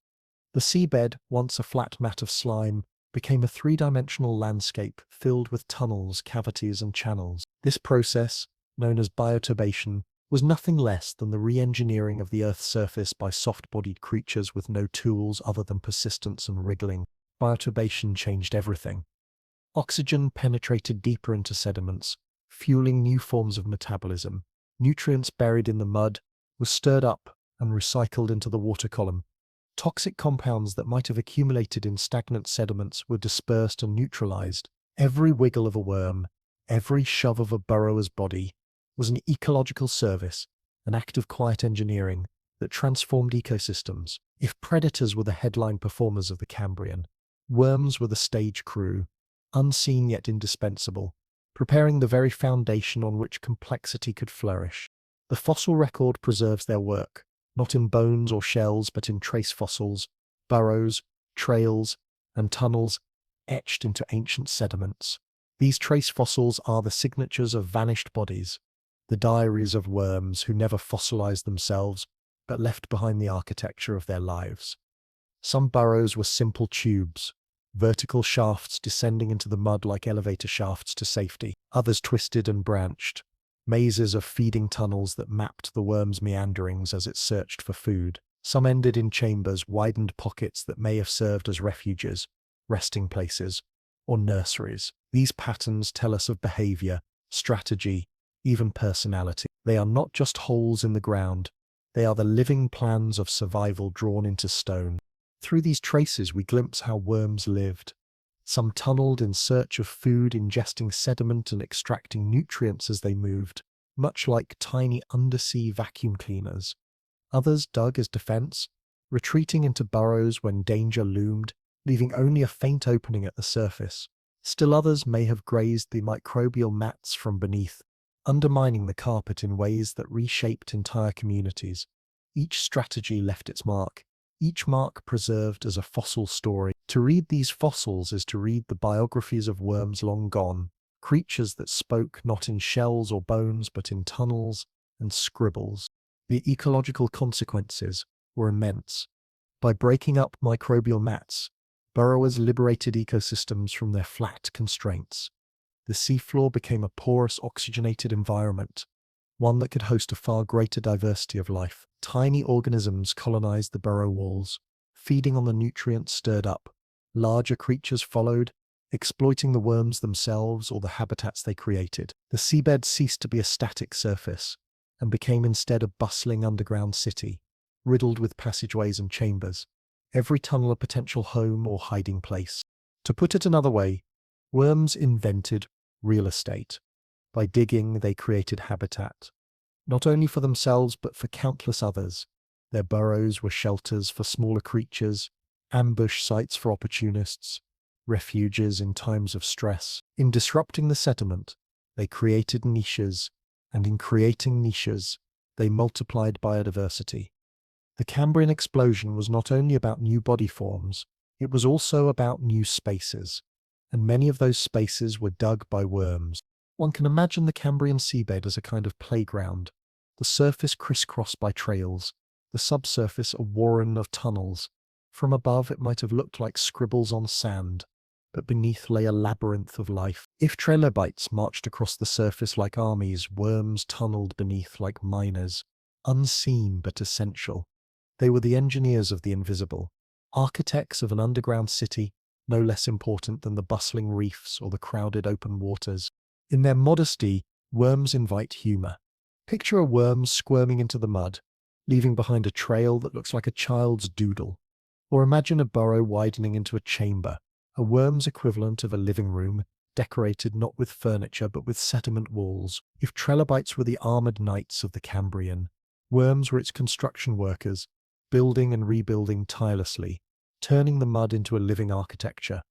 [SPEAKER 1] The seabed, once a flat mat of slime, became a 3-dimensional landscape filled with tunnels, cavities, and channels. This process, known as bioturbation, was nothing less than the re-engineering of the Earth's surface by soft-bodied creatures with no tools other than persistence and wriggling. Bioturbation changed everything. Oxygen penetrated deeper into sediments, fueling new forms of metabolism. Nutrients buried in the mud were stirred up and recycled into the water column. Toxic compounds that might have accumulated in stagnant sediments were dispersed and neutralized. Every wiggle of a worm, every shove of a burrower's body, was an ecological service, an act of quiet engineering that transformed ecosystems. If predators were the headline performers of the Cambrian, worms were the stage crew, unseen yet indispensable, preparing the very foundation on which complexity could flourish. The fossil record preserves their work, not in bones or shells but in trace fossils, burrows, trails, and tunnels etched into ancient sediments. These trace fossils are the signatures of vanished bodies, the diaries of worms who never fossilized themselves but left behind the architecture of their lives. Some burrows were simple tubes, vertical shafts descending into the mud like elevator shafts to safety. Others twisted and branched, mazes of feeding tunnels that mapped the worm's meanderings as it searched for food. Some ended in chambers, widened pockets that may have served as refuges, resting places, or nurseries. These patterns tell us of behavior, strategy, even personality. They are not just holes in the ground, they are the living plans of survival drawn into stone. Through these traces we glimpse how worms lived. Some tunneled in search of food, ingesting sediment and extracting nutrients as they moved, much like tiny undersea vacuum cleaners. Others dug as defense, retreating into burrows when danger loomed, leaving only a faint opening at the surface. Still others may have grazed the microbial mats from beneath, undermining the carpet in ways that reshaped entire communities. Each strategy left its mark, each mark preserved as a fossil story. To read these fossils is to read the biographies of worms long gone, creatures that spoke not in shells or bones but in tunnels and scribbles. The ecological consequences were immense. By breaking up microbial mats, burrowers liberated ecosystems from their flat constraints. The seafloor became a porous, oxygenated environment, one that could host a far greater diversity of life. Tiny organisms colonized the burrow walls, feeding on the nutrients stirred up. Larger creatures followed, exploiting the worms themselves or the habitats they created. The seabed ceased to be a static surface and became instead a bustling underground city, riddled with passageways and chambers, every tunnel a potential home or hiding place. To put it another way, worms invented real estate. By digging, they created habitat, not only for themselves but for countless others. Their burrows were shelters for smaller creatures, ambush sites for opportunists, refuges in times of stress. In disrupting the sediment, they created niches, and in creating niches, they multiplied biodiversity. The Cambrian Explosion was not only about new body forms, it was also about new spaces, and many of those spaces were dug by worms. One can imagine the Cambrian seabed as a kind of playground, the surface crisscrossed by trails, the subsurface a warren of tunnels. From above it might have looked like scribbles on sand, but beneath lay a labyrinth of life. If Trilobites marched across the surface like armies, worms tunneled beneath like miners, unseen but essential. They were the engineers of the invisible, architects of an underground city, no less important than the bustling reefs or the crowded open waters. In their modesty, worms invite humor. Picture a worm squirming into the mud, leaving behind a trail that looks like a child's doodle. Or imagine a burrow widening into a chamber, a worm's equivalent of a living room, decorated not with furniture but with sediment walls. If Trilobites were the armored knights of the Cambrian, worms were its construction workers, building and rebuilding tirelessly, turning the mud into a living architecture.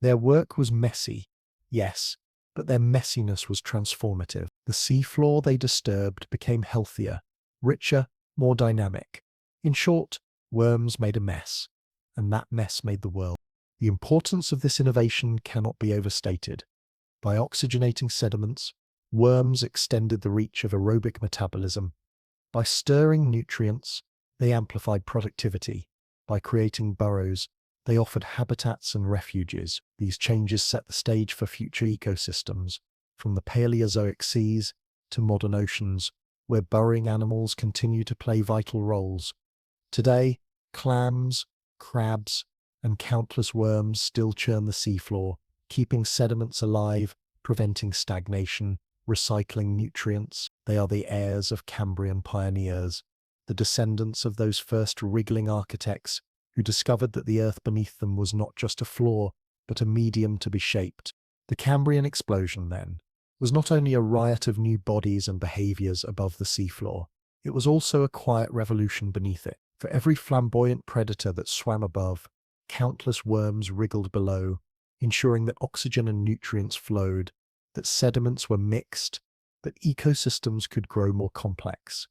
[SPEAKER 1] Their work was messy, yes, but their messiness was transformative. The seafloor they disturbed became healthier, richer, more dynamic. In short, worms made a mess, and that mess made the world. The importance of this innovation cannot be overstated. By oxygenating sediments, worms extended the reach of aerobic metabolism. By stirring nutrients, they amplified productivity. By creating burrows, they offered habitats and refuges. These changes set the stage for future ecosystems, from the Paleozoic seas to modern oceans, where burrowing animals continue to play vital roles. Today, clams, crabs, and countless worms still churn the seafloor, keeping sediments alive, preventing stagnation, recycling nutrients. They are the heirs of Cambrian pioneers, the descendants of those first wriggling architects who discovered that the earth beneath them was not just a floor, but a medium to be shaped. The Cambrian Explosion, then, was not only a riot of new bodies and behaviors above the seafloor, it was also a quiet revolution beneath it. For every flamboyant predator that swam above, countless worms wriggled below, ensuring that oxygen and nutrients flowed, that sediments were mixed, that ecosystems could grow more complex.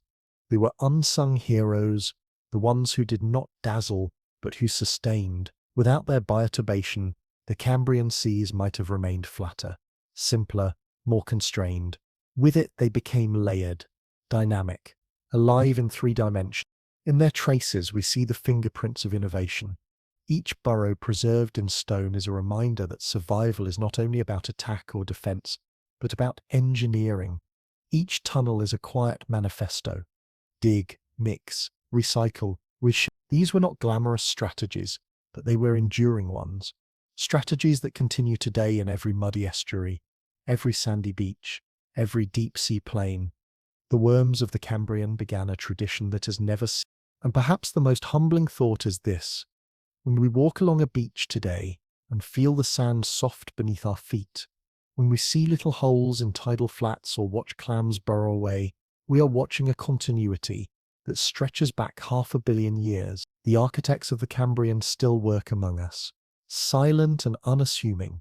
[SPEAKER 1] They were unsung heroes, the ones who did not dazzle, but who sustained. Without their bioturbation, the Cambrian seas might have remained flatter, simpler, more constrained. With it, they became layered, dynamic, alive in 3 dimensions. In their traces, we see the fingerprints of innovation. Each burrow preserved in stone is a reminder that survival is not only about attack or defense, but about engineering. Each tunnel is a quiet manifesto. Dig, mix, recycle, reshape. These were not glamorous strategies, but they were enduring ones. Strategies that continue today in every muddy estuary, every sandy beach, every deep-sea plain. The worms of the Cambrian began a tradition that has never ceased. And perhaps the most humbling thought is this: when we walk along a beach today and feel the sand soft beneath our feet, when we see little holes in tidal flats or watch clams burrow away, we are watching a continuity that stretches back 500 million years. The architects of the Cambrian still work among us, silent and unassuming,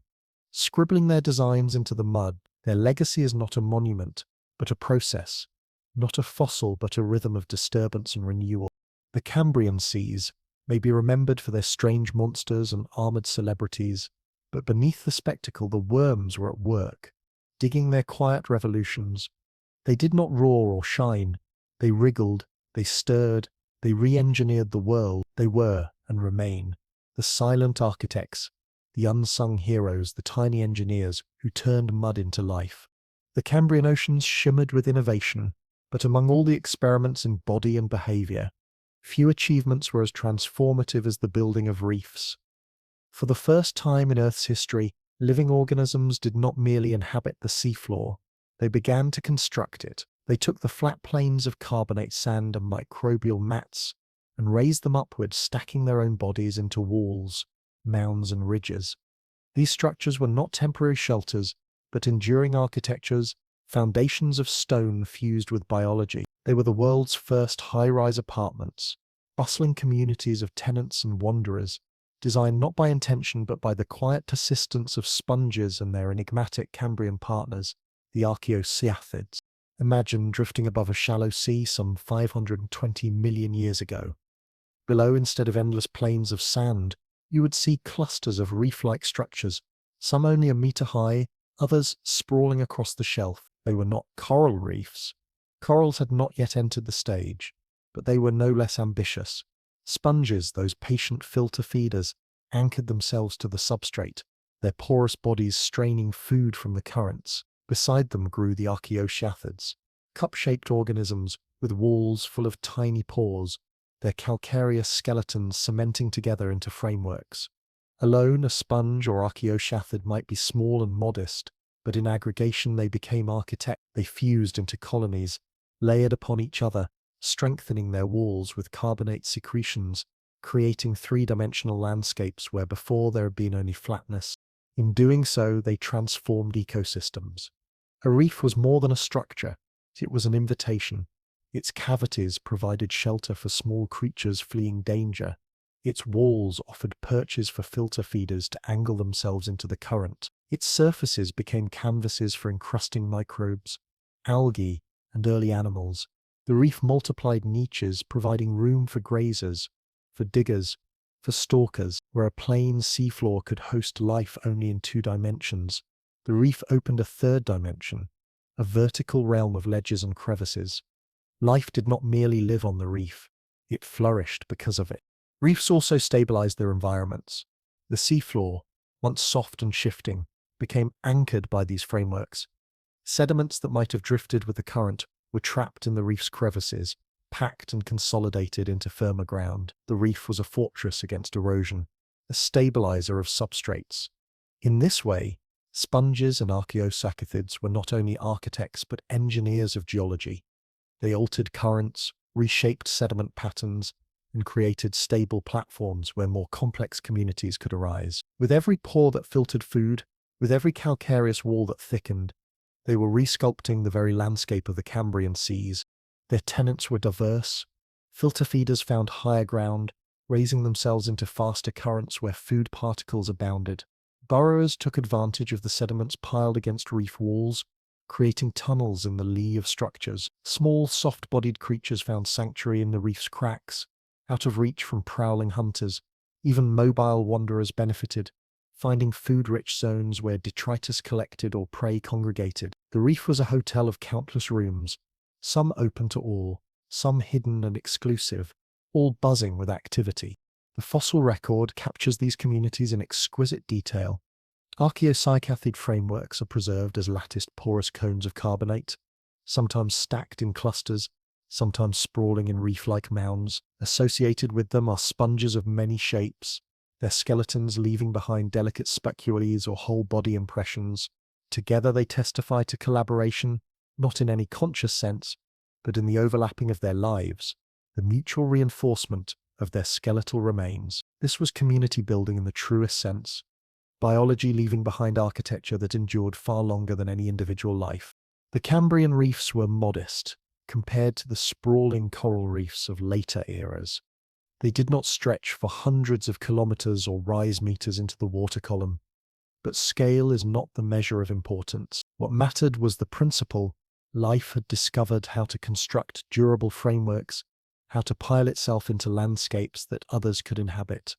[SPEAKER 1] scribbling their designs into the mud. Their legacy is not a monument, but a process, not a fossil, but a rhythm of disturbance and renewal. The Cambrian seas may be remembered for their strange monsters and armored celebrities, but beneath the spectacle the worms were at work, digging their quiet revolutions. They did not roar or shine. They wriggled, they stirred, they re-engineered the world. They were, and remain, the silent architects, the unsung heroes, the tiny engineers who turned mud into life. The Cambrian oceans shimmered with innovation, but among all the experiments in body and behavior, few achievements were as transformative as the building of reefs. For the first time in Earth's history, living organisms did not merely inhabit the seafloor, they began to construct it. They took the flat plains of carbonate sand and microbial mats and raised them upwards, stacking their own bodies into walls, mounds and ridges. These structures were not temporary shelters, but enduring architectures, foundations of stone fused with biology. They were the world's first high-rise apartments, bustling communities of tenants and wanderers, designed not by intention but by the quiet persistence of sponges and their enigmatic Cambrian partners, the archaeocyathrids. Imagine drifting above a shallow sea some 520 million years ago. Below, instead of endless plains of sand, you would see clusters of reef-like structures, some only a meter high, others sprawling across the shelf. They were not coral reefs. Corals had not yet entered the stage, but they were no less ambitious. Sponges, those patient filter feeders, anchored themselves to the substrate, their porous bodies straining food from the currents. Beside them grew the archaeocyathrids, cup-shaped organisms with walls full of tiny pores, their calcareous skeletons cementing together into frameworks. Alone, a sponge or archaeocyathrid might be small and modest, but in aggregation they became architects. They fused into colonies, layered upon each other, strengthening their walls with carbonate secretions, creating 3-dimensional landscapes where before there had been only flatness. In doing so, they transformed ecosystems. A reef was more than a structure, it was an invitation. Its cavities provided shelter for small creatures fleeing danger. Its walls offered perches for filter feeders to angle themselves into the current. Its surfaces became canvases for encrusting microbes, algae, and early animals. The reef multiplied niches, providing room for grazers, for diggers, for stalkers. Where a plain seafloor could host life only in 2 dimensions, the reef opened a 3rd dimension, a vertical realm of ledges and crevices. Life did not merely live on the reef, it flourished because of it. Reefs also stabilized their environments. The seafloor, once soft and shifting, became anchored by these frameworks. Sediments that might have drifted with the current were trapped in the reef's crevices, packed and consolidated into firmer ground. The reef was a fortress against erosion, a stabilizer of substrates. In this way, sponges and archaeosaccathids were not only architects but engineers of geology. They altered currents, reshaped sediment patterns, and created stable platforms where more complex communities could arise. With every pore that filtered food, with every calcareous wall that thickened, they were resculpting the very landscape of the Cambrian seas. Their tenants were diverse. Filter feeders found higher ground, raising themselves into faster currents where food particles abounded. Burrowers took advantage of the sediments piled against reef walls, creating tunnels in the lee of structures. Small, soft-bodied creatures found sanctuary in the reef's cracks, out of reach from prowling hunters. Even mobile wanderers benefited, finding food-rich zones where detritus collected or prey congregated. The reef was a hotel of countless rooms, some open to all, some hidden and exclusive, all buzzing with activity. The fossil record captures these communities in exquisite detail. Archaeocycathid frameworks are preserved as latticed porous cones of carbonate, sometimes stacked in clusters, sometimes sprawling in reef-like mounds. Associated with them are sponges of many shapes, their skeletons leaving behind delicate specules or whole-body impressions. Together they testify to collaboration, not in any conscious sense, but in the overlapping of their lives, the mutual reinforcement of their skeletal remains. This was community building in the truest sense, biology leaving behind architecture that endured far longer than any individual life. The Cambrian reefs were modest, compared to the sprawling coral reefs of later eras. They did not stretch for hundreds of kilometers or rise meters into the water column. But scale is not the measure of importance. What mattered was the principle. Life had discovered how to construct durable frameworks, how to pile itself into landscapes that others could inhabit.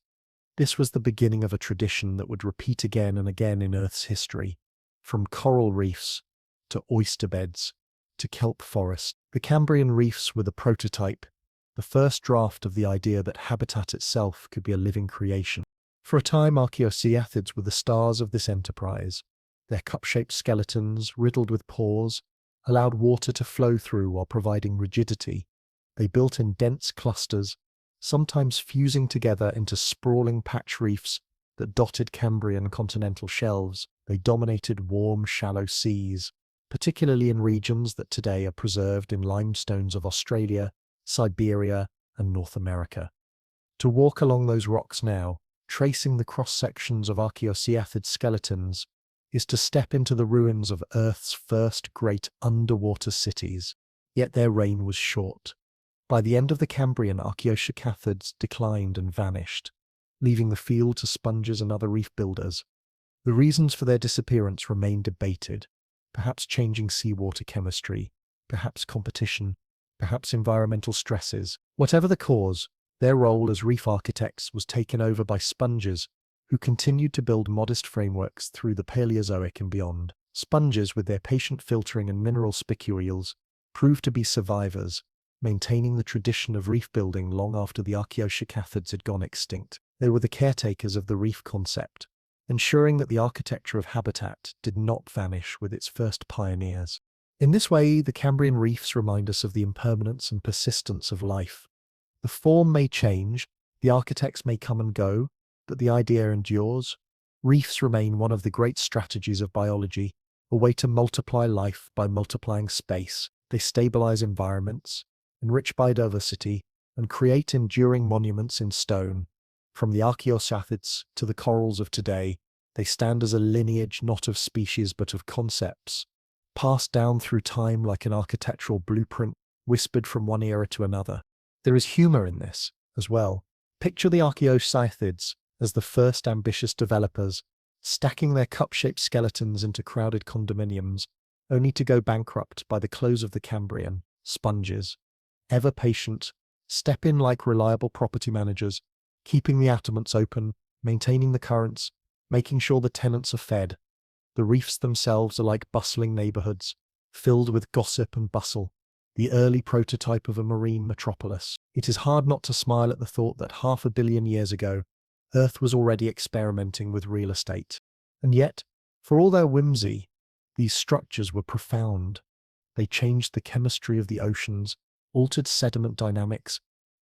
[SPEAKER 1] This was the beginning of a tradition that would repeat again and again in Earth's history, from coral reefs to oyster beds to kelp forests. The Cambrian reefs were the prototype, the first draft of the idea that habitat itself could be a living creation. For a time, archaeocyathids were the stars of this enterprise. Their cup-shaped skeletons, riddled with pores, allowed water to flow through while providing rigidity. They built in dense clusters, sometimes fusing together into sprawling patch reefs that dotted Cambrian continental shelves. They dominated warm, shallow seas, particularly in regions that today are preserved in limestones of Australia, Siberia, and North America. To walk along those rocks now, tracing the cross-sections of archaeocyatid skeletons, is to step into the ruins of Earth's first great underwater cities. Yet their reign was short. By the end of the Cambrian, archaeocyathids declined and vanished, leaving the field to sponges and other reef builders. The reasons for their disappearance remain debated, perhaps changing seawater chemistry, perhaps competition, perhaps environmental stresses. Whatever the cause, their role as reef architects was taken over by sponges, who continued to build modest frameworks through the Paleozoic and beyond. Sponges, with their patient filtering and mineral spicules, proved to be survivors, maintaining the tradition of reef building long after the archaeocyathids had gone extinct. They were the caretakers of the reef concept, ensuring that the architecture of habitat did not vanish with its first pioneers. In this way, the Cambrian reefs remind us of the impermanence and persistence of life. The form may change, the architects may come and go, but the idea endures. Reefs remain one of the great strategies of biology, a way to multiply life by multiplying space. They stabilize environments, enrich biodiversity, and create enduring monuments in stone. From the archaeocyathids to the corals of today, they stand as a lineage not of species but of concepts, passed down through time like an architectural blueprint, whispered from one era to another. There is humor in this, as well. Picture the archaeocyathids as the first ambitious developers, stacking their cup-shaped skeletons into crowded condominiums, only to go bankrupt by the close of the Cambrian. Sponges, ever patient, step in like reliable property managers, keeping the atoments open, maintaining the currents, making sure the tenants are fed. The reefs themselves are like bustling neighborhoods, filled with gossip and bustle, the early prototype of a marine metropolis. It is hard not to smile at the thought that 500 million years ago, Earth was already experimenting with real estate. And yet, for all their whimsy, these structures were profound. They changed the chemistry of the oceans, altered sediment dynamics,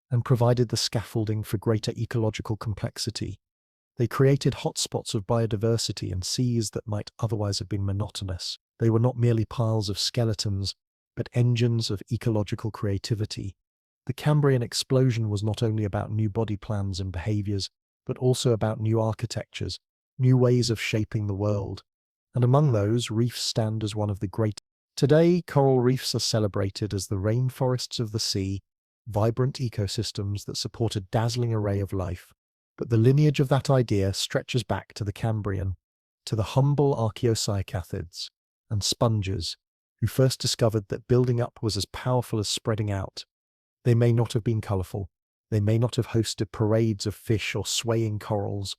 [SPEAKER 1] and provided the scaffolding for greater ecological complexity. They created hotspots of biodiversity in seas that might otherwise have been monotonous. They were not merely piles of skeletons, but engines of ecological creativity. The Cambrian Explosion was not only about new body plans and behaviors, but also about new architectures, new ways of shaping the world. And among those, reefs stand as one of the great. Today, coral reefs are celebrated as the rainforests of the sea, vibrant ecosystems that support a dazzling array of life. But the lineage of that idea stretches back to the Cambrian, to the humble archaeocycathids and sponges, who first discovered that building up was as powerful as spreading out. They may not have been colourful, they may not have hosted parades of fish or swaying corals,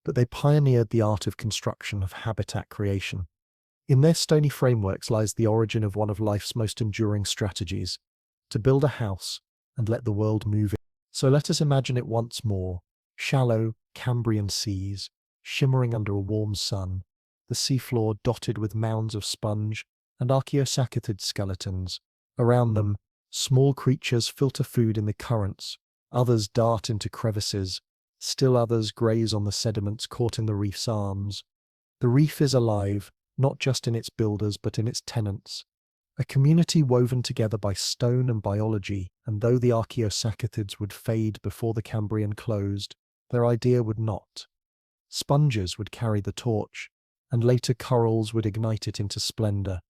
[SPEAKER 1] but they pioneered the art of construction, of habitat creation. In their stony frameworks lies the origin of one of life's most enduring strategies, to build a house and let the world move in. So let us imagine it once more. Shallow Cambrian seas, shimmering under a warm sun, the seafloor dotted with mounds of sponge and archaeosacathid skeletons. Around them, small creatures filter food in the currents, others dart into crevices, still others graze on the sediments caught in the reef's arms. The reef is alive, not just in its builders but in its tenants. A community woven together by stone and biology, and though the archaeosacathids would fade before the Cambrian closed, their idea would not. Sponges would carry the torch, and later corals would ignite it into splendor.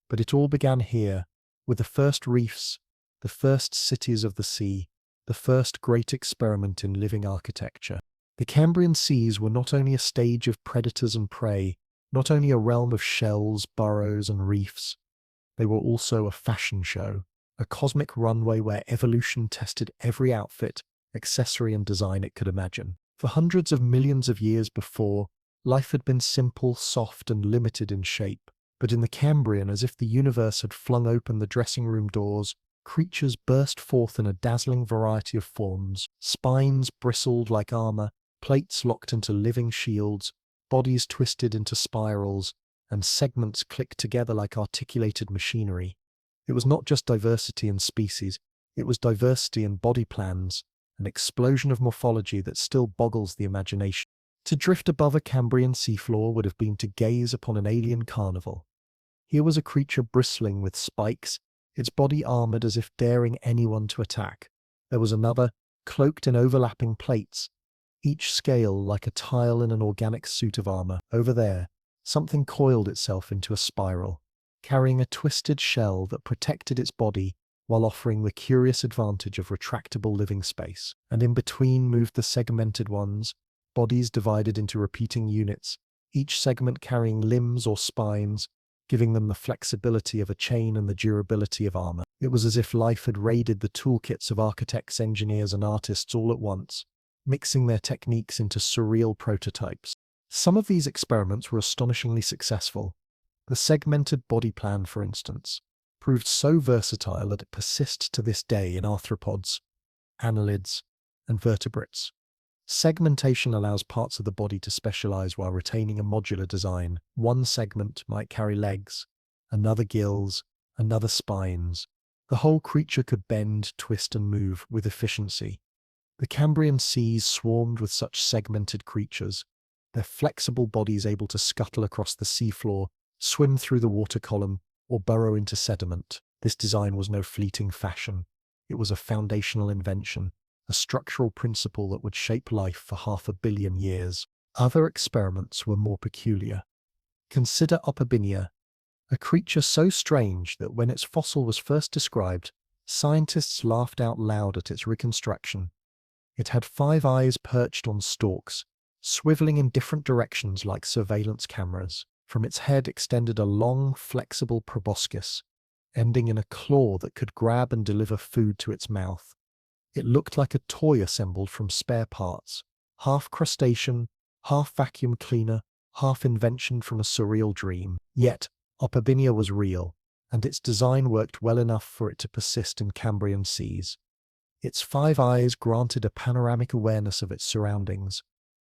[SPEAKER 1] But it all began here, with the first reefs, the first cities of the sea, the first great experiment in living architecture. The Cambrian seas were not only a stage of predators and prey, not only a realm of shells, burrows, and reefs, they were also a fashion show, a cosmic runway where evolution tested every outfit, accessory, and design it could imagine. For hundreds of millions of years before, life had been simple, soft, and limited in shape. But in the Cambrian, as if the universe had flung open the dressing room doors, creatures burst forth in a dazzling variety of forms. Spines bristled like armor, plates locked into living shields, bodies twisted into spirals, and segments clicked together like articulated machinery. It was not just diversity in species, it was diversity in body plans, an explosion of morphology that still boggles the imagination. To drift above a Cambrian seafloor would have been to gaze upon an alien carnival. Here was a creature bristling with spikes, its body armored as if daring anyone to attack. There was another, cloaked in overlapping plates, each scale like a tile in an organic suit of armor. Over there, something coiled itself into a spiral, carrying a twisted shell that protected its body while offering the curious advantage of retractable living space. And in between moved the segmented ones, bodies divided into repeating units, each segment carrying limbs or spines, giving them the flexibility of a chain and the durability of armor. It was as if life had raided the toolkits of architects, engineers, and artists all at once, mixing their techniques into surreal prototypes. Some of these experiments were astonishingly successful. The segmented body plan, for instance, proved so versatile that it persists to this day in arthropods, annelids, and vertebrates. Segmentation allows parts of the body to specialize while retaining a modular design. One segment might carry legs, another gills, another spines. The whole creature could bend, twist, and move with efficiency. The Cambrian seas swarmed with such segmented creatures, their flexible bodies able to scuttle across the seafloor, swim through the water column, or burrow into sediment. This design was no fleeting fashion. It was a foundational invention, a structural principle that would shape life for 500 million years. Other experiments were more peculiar. Consider Opabinia, a creature so strange that when its fossil was first described, scientists laughed out loud at its reconstruction. It had 5 eyes perched on stalks, swiveling in different directions like surveillance cameras. From its head extended a long, flexible proboscis, ending in a claw that could grab and deliver food to its mouth. It looked like a toy assembled from spare parts, half crustacean, half vacuum cleaner, half invention from a surreal dream. Yet, Opabinia was real, and its design worked well enough for it to persist in Cambrian seas. Its 5 eyes granted a panoramic awareness of its surroundings,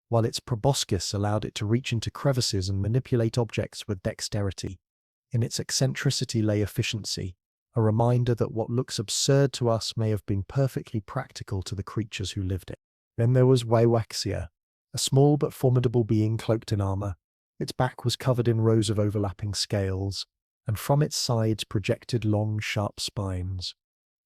[SPEAKER 1] while its proboscis allowed it to reach into crevices and manipulate objects with dexterity. In its eccentricity lay efficiency, a reminder that what looks absurd to us may have been perfectly practical to the creatures who lived it. Then there was Waiwaxia, a small but formidable being cloaked in armor. Its back was covered in rows of overlapping scales, and from its sides projected long, sharp spines.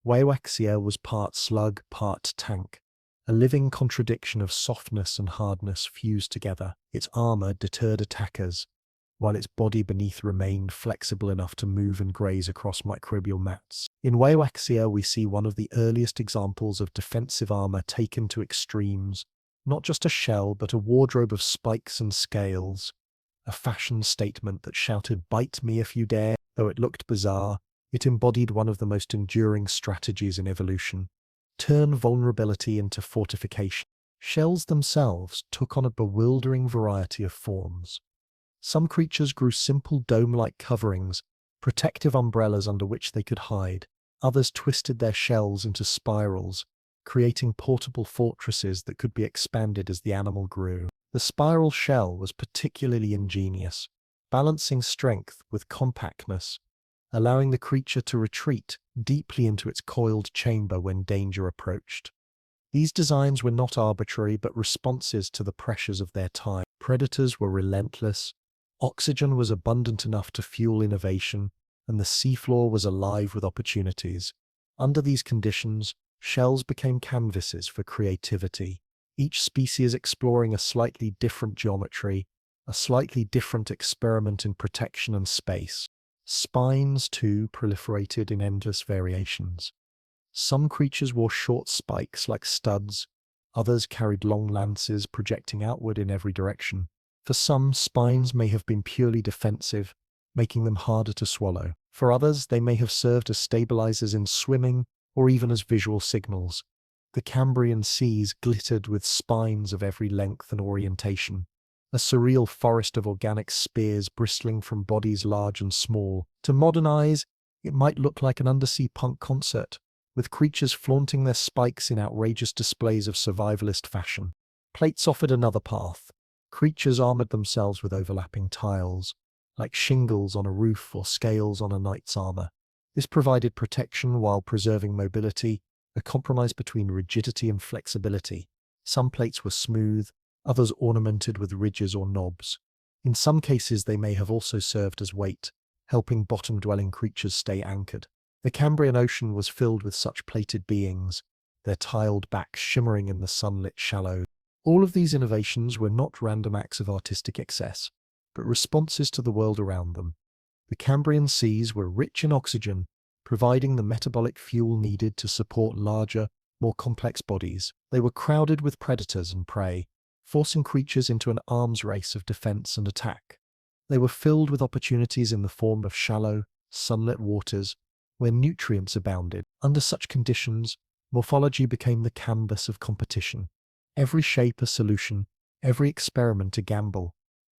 [SPEAKER 1] Waiwaxia was part slug, part tank, a living contradiction of softness and hardness fused together. Its armor deterred attackers, while its body beneath remained flexible enough to move and graze across microbial mats. In Waiwaxia, we see one of the earliest examples of defensive armor taken to extremes, not just a shell, but a wardrobe of spikes and scales, a fashion statement that shouted, "Bite me if you dare." Though it looked bizarre, it embodied one of the most enduring strategies in evolution: turn vulnerability into fortification. Shells themselves took on a bewildering variety of forms. Some creatures grew simple dome-like coverings, protective umbrellas under which they could hide. Others twisted their shells into spirals, creating portable fortresses that could be expanded as the animal grew. The spiral shell was particularly ingenious, balancing strength with compactness, allowing the creature to retreat deeply into its coiled chamber when danger approached. These designs were not arbitrary but responses to the pressures of their time. Predators were relentless, oxygen was abundant enough to fuel innovation, and the seafloor was alive with opportunities. Under these conditions, shells became canvases for creativity, each species exploring a slightly different geometry, a slightly different experiment in protection and space. Spines, too, proliferated in endless variations. Some creatures wore short spikes like studs, others carried long lances projecting outward in every direction. For some, spines may have been purely defensive, making them harder to swallow. For others, they may have served as stabilizers in swimming or even as visual signals. The Cambrian seas glittered with spines of every length and orientation, a surreal forest of organic spears bristling from bodies large and small. To modern eyes, it might look like an undersea punk concert, with creatures flaunting their spikes in outrageous displays of survivalist fashion. Plates offered another path. Creatures armored themselves with overlapping tiles, like shingles on a roof or scales on a knight's armor. This provided protection while preserving mobility, a compromise between rigidity and flexibility. Some plates were smooth, others ornamented with ridges or knobs. In some cases, they may have also served as weight, helping bottom-dwelling creatures stay anchored. The Cambrian Ocean was filled with such plated beings, their tiled backs shimmering in the sunlit shallows. All of these innovations were not random acts of artistic excess, but responses to the world around them. The Cambrian seas were rich in oxygen, providing the metabolic fuel needed to support larger, more complex bodies. They were crowded with predators and prey, forcing creatures into an arms race of defense and attack. They were filled with opportunities in the form of shallow, sunlit waters, where nutrients abounded. Under such conditions, morphology became the canvas of competition. Every shape a solution, every experiment a gamble.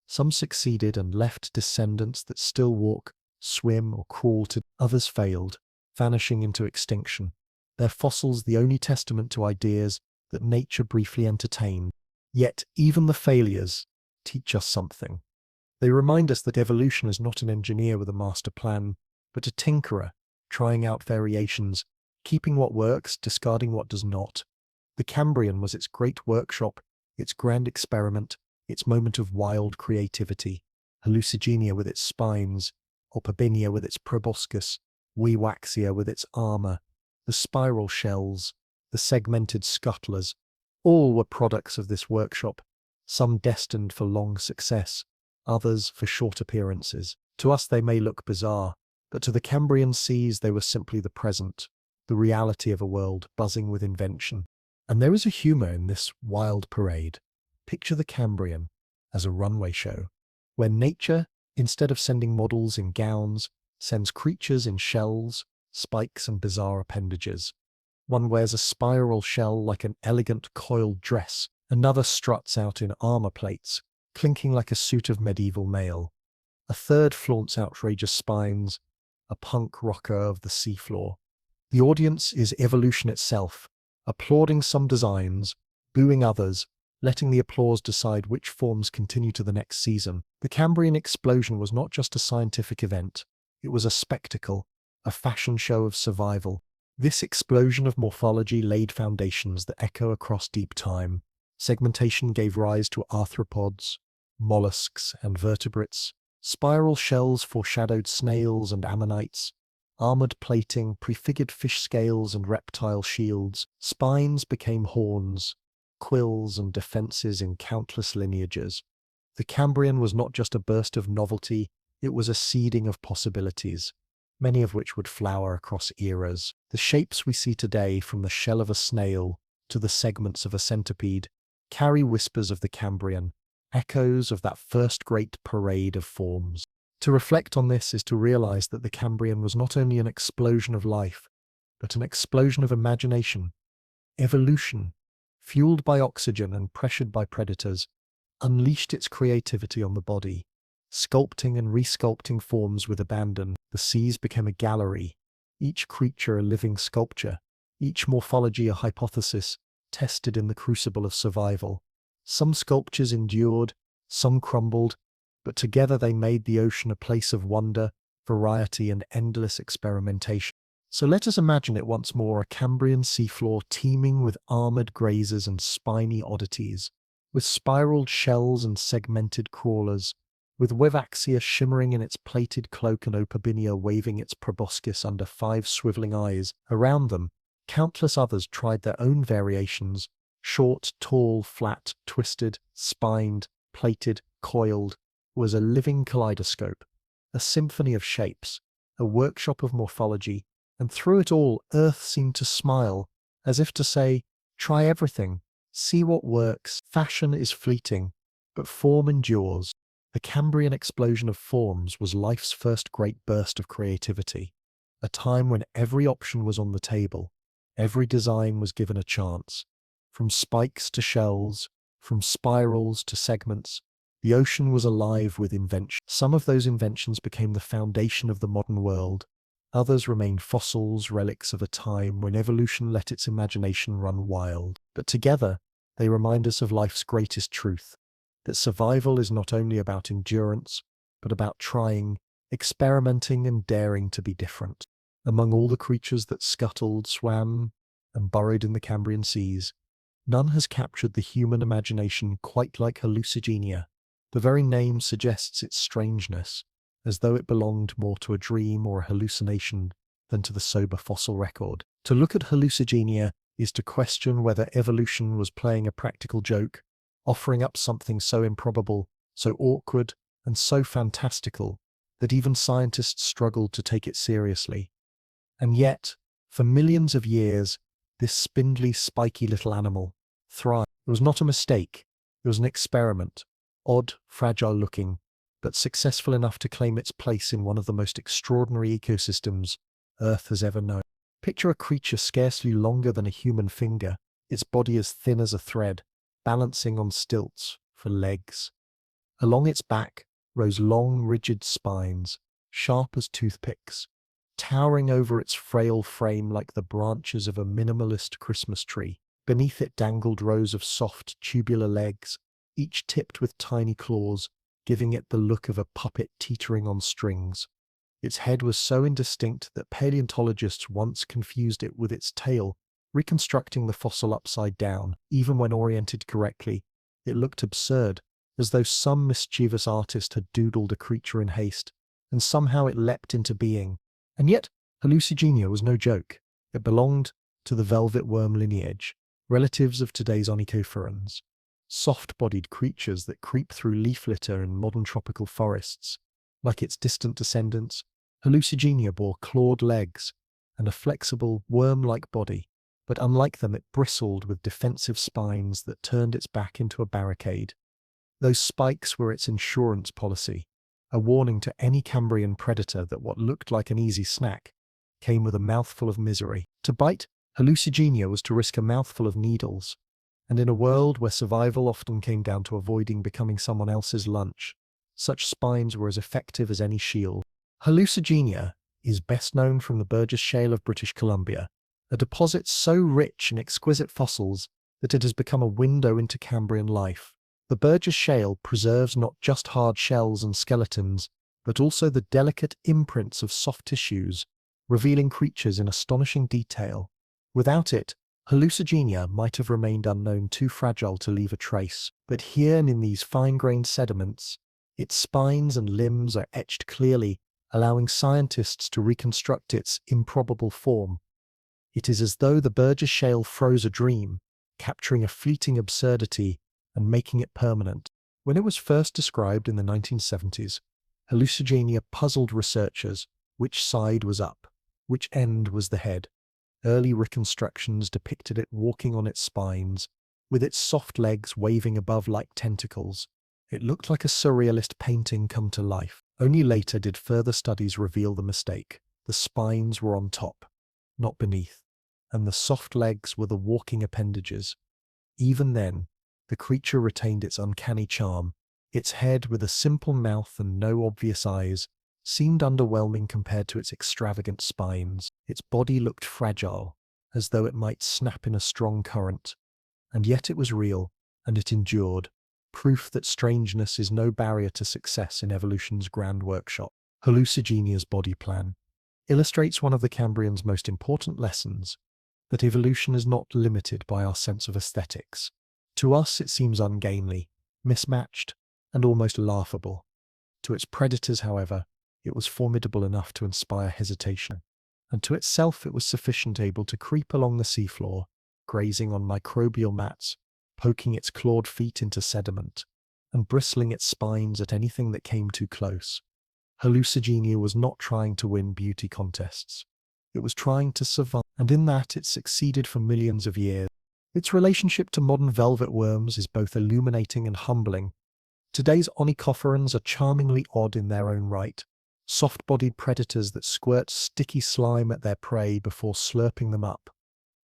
[SPEAKER 1] Some succeeded and left descendants that still walk, swim, or crawl to others failed, vanishing into extinction. Their fossils the only testament to ideas that nature briefly entertained. Yet even the failures teach us something. They remind us that evolution is not an engineer with a master plan, but a tinkerer, trying out variations, keeping what works, discarding what does not. The Cambrian was its great workshop, its grand experiment, its moment of wild creativity. Hallucigenia with its spines, Opabinia with its proboscis, Waiwaxia with its armor, the spiral shells, the segmented scuttlers, all were products of this workshop, some destined for long success, others for short appearances. To us they may look bizarre, but to the Cambrian seas they were simply the present, the reality of a world buzzing with invention. And there is a humor in this wild parade. Picture the Cambrian as a runway show, where nature, instead of sending models in gowns, sends creatures in shells, spikes, and bizarre appendages. One wears a spiral shell like an elegant coiled dress, another struts out in armor plates, clinking like a suit of medieval mail. A third flaunts outrageous spines, a punk rocker of the seafloor. The audience is evolution itself, applauding some designs, booing others, letting the applause decide which forms continue to the next season. The Cambrian Explosion was not just a scientific event, it was a spectacle, a fashion show of survival. This explosion of morphology laid foundations that echo across deep time, Segmentation gave rise to arthropods, mollusks, and vertebrates. Spiral shells foreshadowed snails and ammonites. Armored plating prefigured fish scales and reptile shields. Spines became horns, quills, and defenses in countless lineages. The Cambrian was not just a burst of novelty, it was a seeding of possibilities, many of which would flower across eras. The shapes we see today, from the shell of a snail to the segments of a centipede, carry whispers of the Cambrian, echoes of that first great parade of forms. To reflect on this is to realize that the Cambrian was not only an explosion of life, but an explosion of imagination. Evolution, fueled by oxygen and pressured by predators, unleashed its creativity on the body. Sculpting and resculpting forms with abandon, the seas became a gallery, each creature a living sculpture, each morphology a hypothesis, tested in the crucible of survival. Some sculptures endured, some crumbled, but together they made the ocean a place of wonder, variety, and endless experimentation. So let us imagine it once more, a Cambrian seafloor teeming with armored grazers and spiny oddities, with spiraled shells and segmented crawlers, with Wevaxia shimmering in its plated cloak and Opabinia waving its proboscis under 5 swiveling eyes. Around them, countless others tried their own variations: short, tall, flat, twisted, spined, plated, coiled. Was a living kaleidoscope, a symphony of shapes, a workshop of morphology, and through it all, Earth seemed to smile, as if to say, try everything, see what works. Fashion is fleeting, but form endures. The Cambrian explosion of forms was life's first great burst of creativity, a time when every option was on the table, every design was given a chance. From spikes to shells, from spirals to segments, the ocean was alive with invention. Some of those inventions became the foundation of the modern world. Others remained fossils, relics of a time when evolution let its imagination run wild. But together, they remind us of life's greatest truth, that survival is not only about endurance, but about trying, experimenting, and daring to be different. Among all the creatures that scuttled, swam, and burrowed in the Cambrian seas, none has captured the human imagination quite like Hallucigenia. The very name suggests its strangeness, as though it belonged more to a dream or a hallucination than to the sober fossil record. To look at Hallucigenia is to question whether evolution was playing a practical joke, offering up something so improbable, so awkward, and so fantastical that even scientists struggled to take it seriously. And yet, for millions of years, this spindly, spiky little animal thrived. It was not a mistake, it was an experiment, odd, fragile-looking, but successful enough to claim its place in one of the most extraordinary ecosystems Earth has ever known. Picture a creature scarcely longer than a human finger, its body as thin as a thread, balancing on stilts for legs. Along its back rose long, rigid spines, sharp as toothpicks, towering over its frail frame like the branches of a minimalist Christmas tree. Beneath it dangled rows of soft, tubular legs, each tipped with tiny claws, giving it the look of a puppet teetering on strings. Its head was so indistinct that paleontologists once confused it with its tail, reconstructing the fossil upside down. Even when oriented correctly, it looked absurd, as though some mischievous artist had doodled a creature in haste, and somehow it leapt into being. And yet, Hallucigenia was no joke. It belonged to the velvet worm lineage, relatives of today's onychophorans, soft-bodied creatures that creep through leaf litter in modern tropical forests. Like its distant descendants, Hallucigenia bore clawed legs and a flexible, worm-like body, but unlike them it bristled with defensive spines that turned its back into a barricade. Those spikes were its insurance policy, a warning to any Cambrian predator that what looked like an easy snack came with a mouthful of misery. To bite Hallucigenia was to risk a mouthful of needles, and in a world where survival often came down to avoiding becoming someone else's lunch, such spines were as effective as any shield. Hallucigenia is best known from the Burgess Shale of British Columbia, a deposit so rich in exquisite fossils that it has become a window into Cambrian life. The Burgess Shale preserves not just hard shells and skeletons, but also the delicate imprints of soft tissues, revealing creatures in astonishing detail. Without it, Hallucigenia might have remained unknown, too fragile to leave a trace, but here and in these fine-grained sediments, its spines and limbs are etched clearly, allowing scientists to reconstruct its improbable form. It is as though the Burgess Shale froze a dream, capturing a fleeting absurdity and making it permanent. When it was first described in the 1970s, Hallucigenia puzzled researchers. Which side was up? Which end was the head? Early reconstructions depicted it walking on its spines, with its soft legs waving above like tentacles. It looked like a surrealist painting come to life. Only later did further studies reveal the mistake. The spines were on top, not beneath, and the soft legs were the walking appendages. Even then, the creature retained its uncanny charm. Its head, with a simple mouth and no obvious eyes, seemed underwhelming compared to its extravagant spines. Its body looked fragile, as though it might snap in a strong current. And yet it was real, and it endured, proof that strangeness is no barrier to success in evolution's grand workshop. Hallucigenia's body plan illustrates one of the Cambrian's most important lessons, that evolution is not limited by our sense of aesthetics. To us it seems ungainly, mismatched, and almost laughable. To its predators, however, it was formidable enough to inspire hesitation, and to itself it was sufficient able to creep along the seafloor, grazing on microbial mats, poking its clawed feet into sediment, and bristling its spines at anything that came too close. Hallucigenia was not trying to win beauty contests. It was trying to survive, and in that it succeeded for millions of years. Its relationship to modern velvet worms is both illuminating and humbling. Today's onychophorans are charmingly odd in their own right, soft-bodied predators that squirt sticky slime at their prey before slurping them up.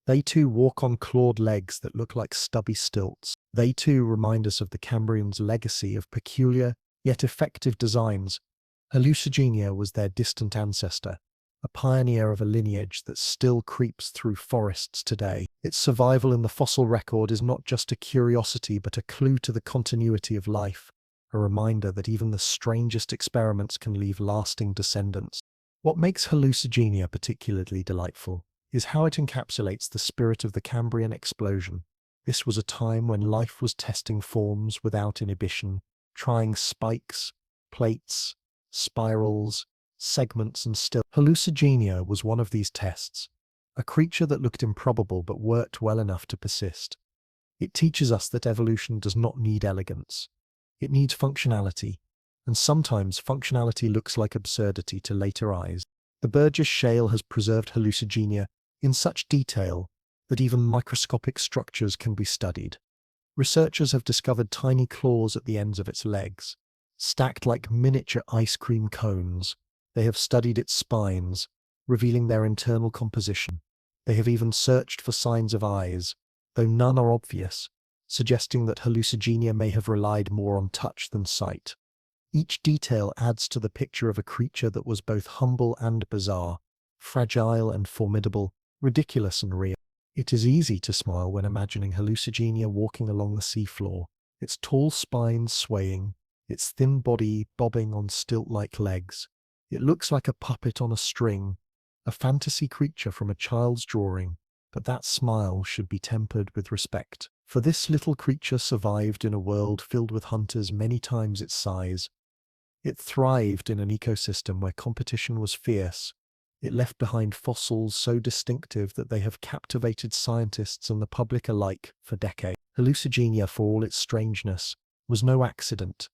[SPEAKER 1] They too walk on clawed legs that look like stubby stilts. They too remind us of the Cambrian's legacy of peculiar, yet effective designs. Hallucigenia was their distant ancestor, a pioneer of a lineage that still creeps through forests today. Its survival in the fossil record is not just a curiosity but a clue to the continuity of life, a reminder that even the strangest experiments can leave lasting descendants. What makes Hallucigenia particularly delightful is how it encapsulates the spirit of the Cambrian Explosion. This was a time when life was testing forms without inhibition, trying spikes, plates, spirals, segments, and still. Hallucigenia was one of these tests, a creature that looked improbable but worked well enough to persist. It teaches us that evolution does not need elegance. It needs functionality, and sometimes functionality looks like absurdity to later eyes. The Burgess Shale has preserved Hallucigenia in such detail that even microscopic structures can be studied. Researchers have discovered tiny claws at the ends of its legs, stacked like miniature ice cream cones. They have studied its spines, revealing their internal composition. They have even searched for signs of eyes, though none are obvious, suggesting that Hallucigenia may have relied more on touch than sight. Each detail adds to the picture of a creature that was both humble and bizarre, fragile and formidable, ridiculous and real. It is easy to smile when imagining Hallucigenia walking along the seafloor, its tall spines swaying, its thin body bobbing on stilt-like legs. It looks like a puppet on a string, a fantasy creature from a child's drawing, but that smile should be tempered with respect. For this little creature survived in a world filled with hunters many times its size. It thrived in an ecosystem where competition was fierce. It left behind fossils so distinctive that they have captivated scientists and the public alike for decades. Hallucigenia, for all its strangeness, was no accident.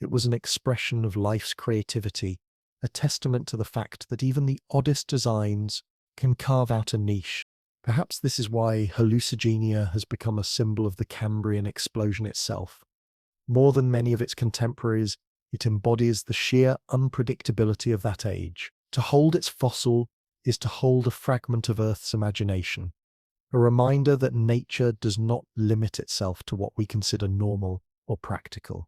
[SPEAKER 1] It was an expression of life's creativity, a testament to the fact that even the oddest designs can carve out a niche. Perhaps this is why Hallucigenia has become a symbol of the Cambrian Explosion itself. More than many of its contemporaries, it embodies the sheer unpredictability of that age. To hold its fossil is to hold a fragment of Earth's imagination, a reminder that nature does not limit itself to what we consider normal or practical.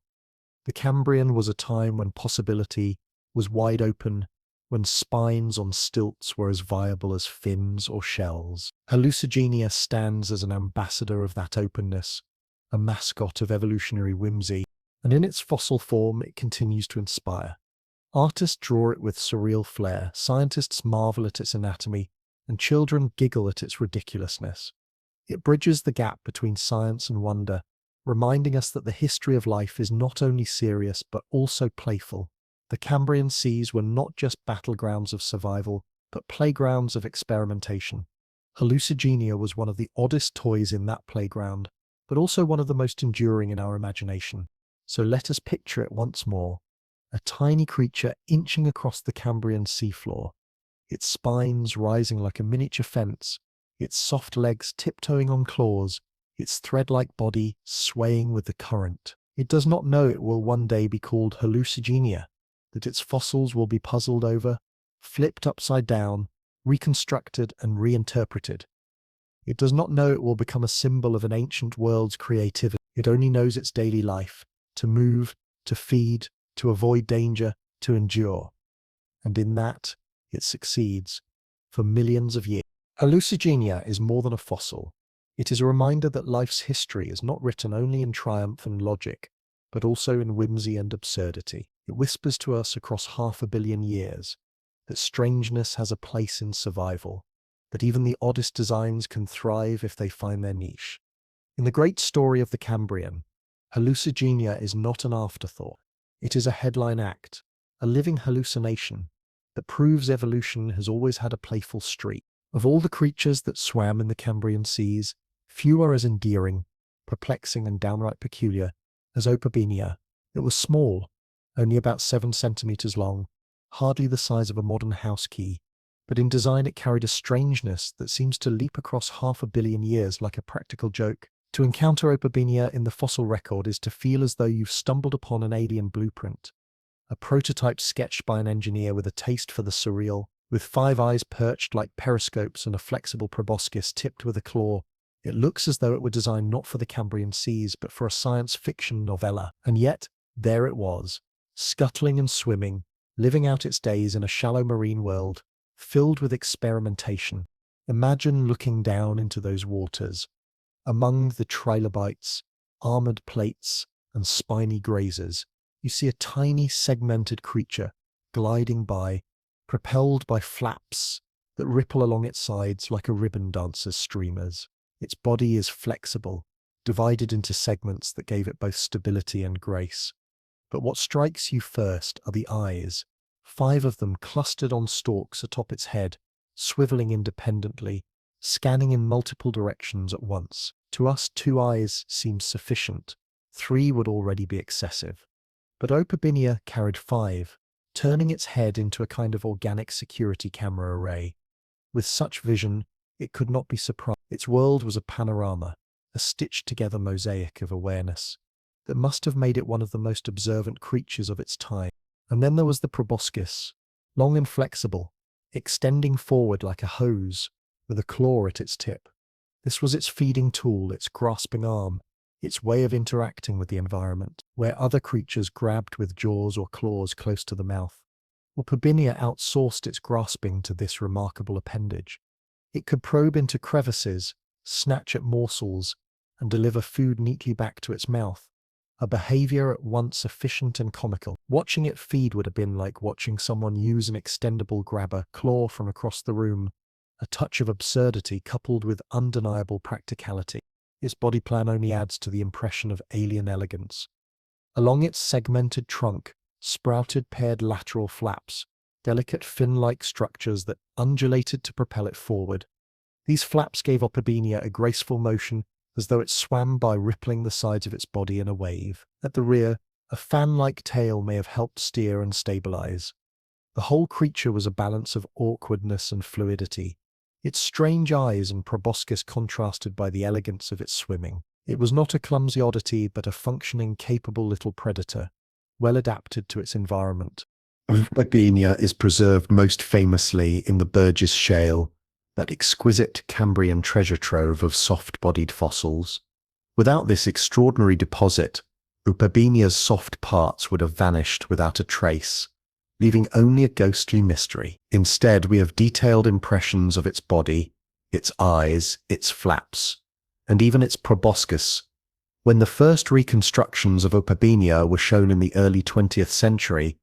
[SPEAKER 1] The Cambrian was a time when possibility was wide open, when spines on stilts were as viable as fins or shells. Hallucigenia stands as an ambassador of that openness, a mascot of evolutionary whimsy, and in its fossil form it continues to inspire. Artists draw it with surreal flair, scientists marvel at its anatomy, and children giggle at its ridiculousness. It bridges the gap between science and wonder, reminding us that the history of life is not only serious but also playful. The Cambrian seas were not just battlegrounds of survival, but playgrounds of experimentation. Hallucigenia was one of the oddest toys in that playground, but also one of the most enduring in our imagination. So let us picture it once more. A tiny creature inching across the Cambrian seafloor, its spines rising like a miniature fence, its soft legs tiptoeing on claws, its thread-like body swaying with the current. It does not know it will one day be called Hallucigenia, that its fossils will be puzzled over, flipped upside down, reconstructed and reinterpreted. It does not know it will become a symbol of an ancient world's creativity. It only knows its daily life, to move, to feed, to avoid danger, to endure. And in that, it succeeds, for millions of years. Hallucigenia is more than a fossil. It is a reminder that life's history is not written only in triumph and logic, but also in whimsy and absurdity. It whispers to us across 500 million years that strangeness has a place in survival, that even the oddest designs can thrive if they find their niche. In the great story of the Cambrian, Hallucigenia is not an afterthought. It is a headline act, a living hallucination that proves evolution has always had a playful streak. Of all the creatures that swam in the Cambrian seas, few are as endearing, perplexing and downright peculiar as Opabinia. It was small, only about 7 centimeters long, hardly the size of a modern house key, but in design it carried a strangeness that seems to leap across 500 million years like a practical joke. To encounter Opabinia in the fossil record is to feel as though you've stumbled upon an alien blueprint, a prototype sketched by an engineer with a taste for the surreal. With 5 eyes perched like periscopes and a flexible proboscis tipped with a claw, it looks as though it were designed not for the Cambrian seas but for a science fiction novella. And yet, there it was, scuttling and swimming, living out its days in a shallow marine world, filled with experimentation. Imagine looking down into those waters, among the trilobites, armored plates, and spiny grazers. You see a tiny segmented creature gliding by, propelled by flaps that ripple along its sides like a ribbon dancer's streamers. Its body is flexible, divided into segments that gave it both stability and grace. But what strikes you first are the eyes, 5 of them clustered on stalks atop its head, swiveling independently, scanning in multiple directions at once. To us, 2 eyes seems sufficient. 3 would already be excessive. But Opabinia carried 5, turning its head into a kind of organic security camera array. With such vision, it could not be surprised. Its world was a panorama, a stitched-together mosaic of awareness that must have made it one of the most observant creatures of its time. And then there was the proboscis, long and flexible, extending forward like a hose, with a claw at its tip. This was its feeding tool, its grasping arm, its way of interacting with the environment, where other creatures grabbed with jaws or claws close to the mouth. Opabinia outsourced its grasping to this remarkable appendage. It could probe into crevices, snatch at morsels, and deliver food neatly back to its mouth, a behavior at once efficient and comical. Watching it feed would have been like watching someone use an extendable grabber claw from across the room, a touch of absurdity coupled with undeniable practicality. Its body plan only adds to the impression of alien elegance. Along its segmented trunk sprouted paired lateral flaps, delicate fin-like structures that undulated to propel it forward. These flaps gave Opabinia a graceful motion, as though it swam by rippling the sides of its body in a wave. At the rear, a fan-like tail may have helped steer and stabilize. The whole creature was a balance of awkwardness and fluidity, its strange eyes and proboscis contrasted by the elegance of its swimming. It was not a clumsy oddity, but a functioning, capable little predator, well adapted to its environment. Opabinia is preserved most famously in the Burgess Shale, that exquisite Cambrian treasure trove of soft-bodied fossils. Without this extraordinary deposit, Opabinia's soft parts would have vanished without a trace, leaving only a ghostly mystery. Instead, we have detailed impressions of its body, its eyes, its flaps, and even its proboscis. When the first reconstructions of Opabinia were shown in the early 20th century,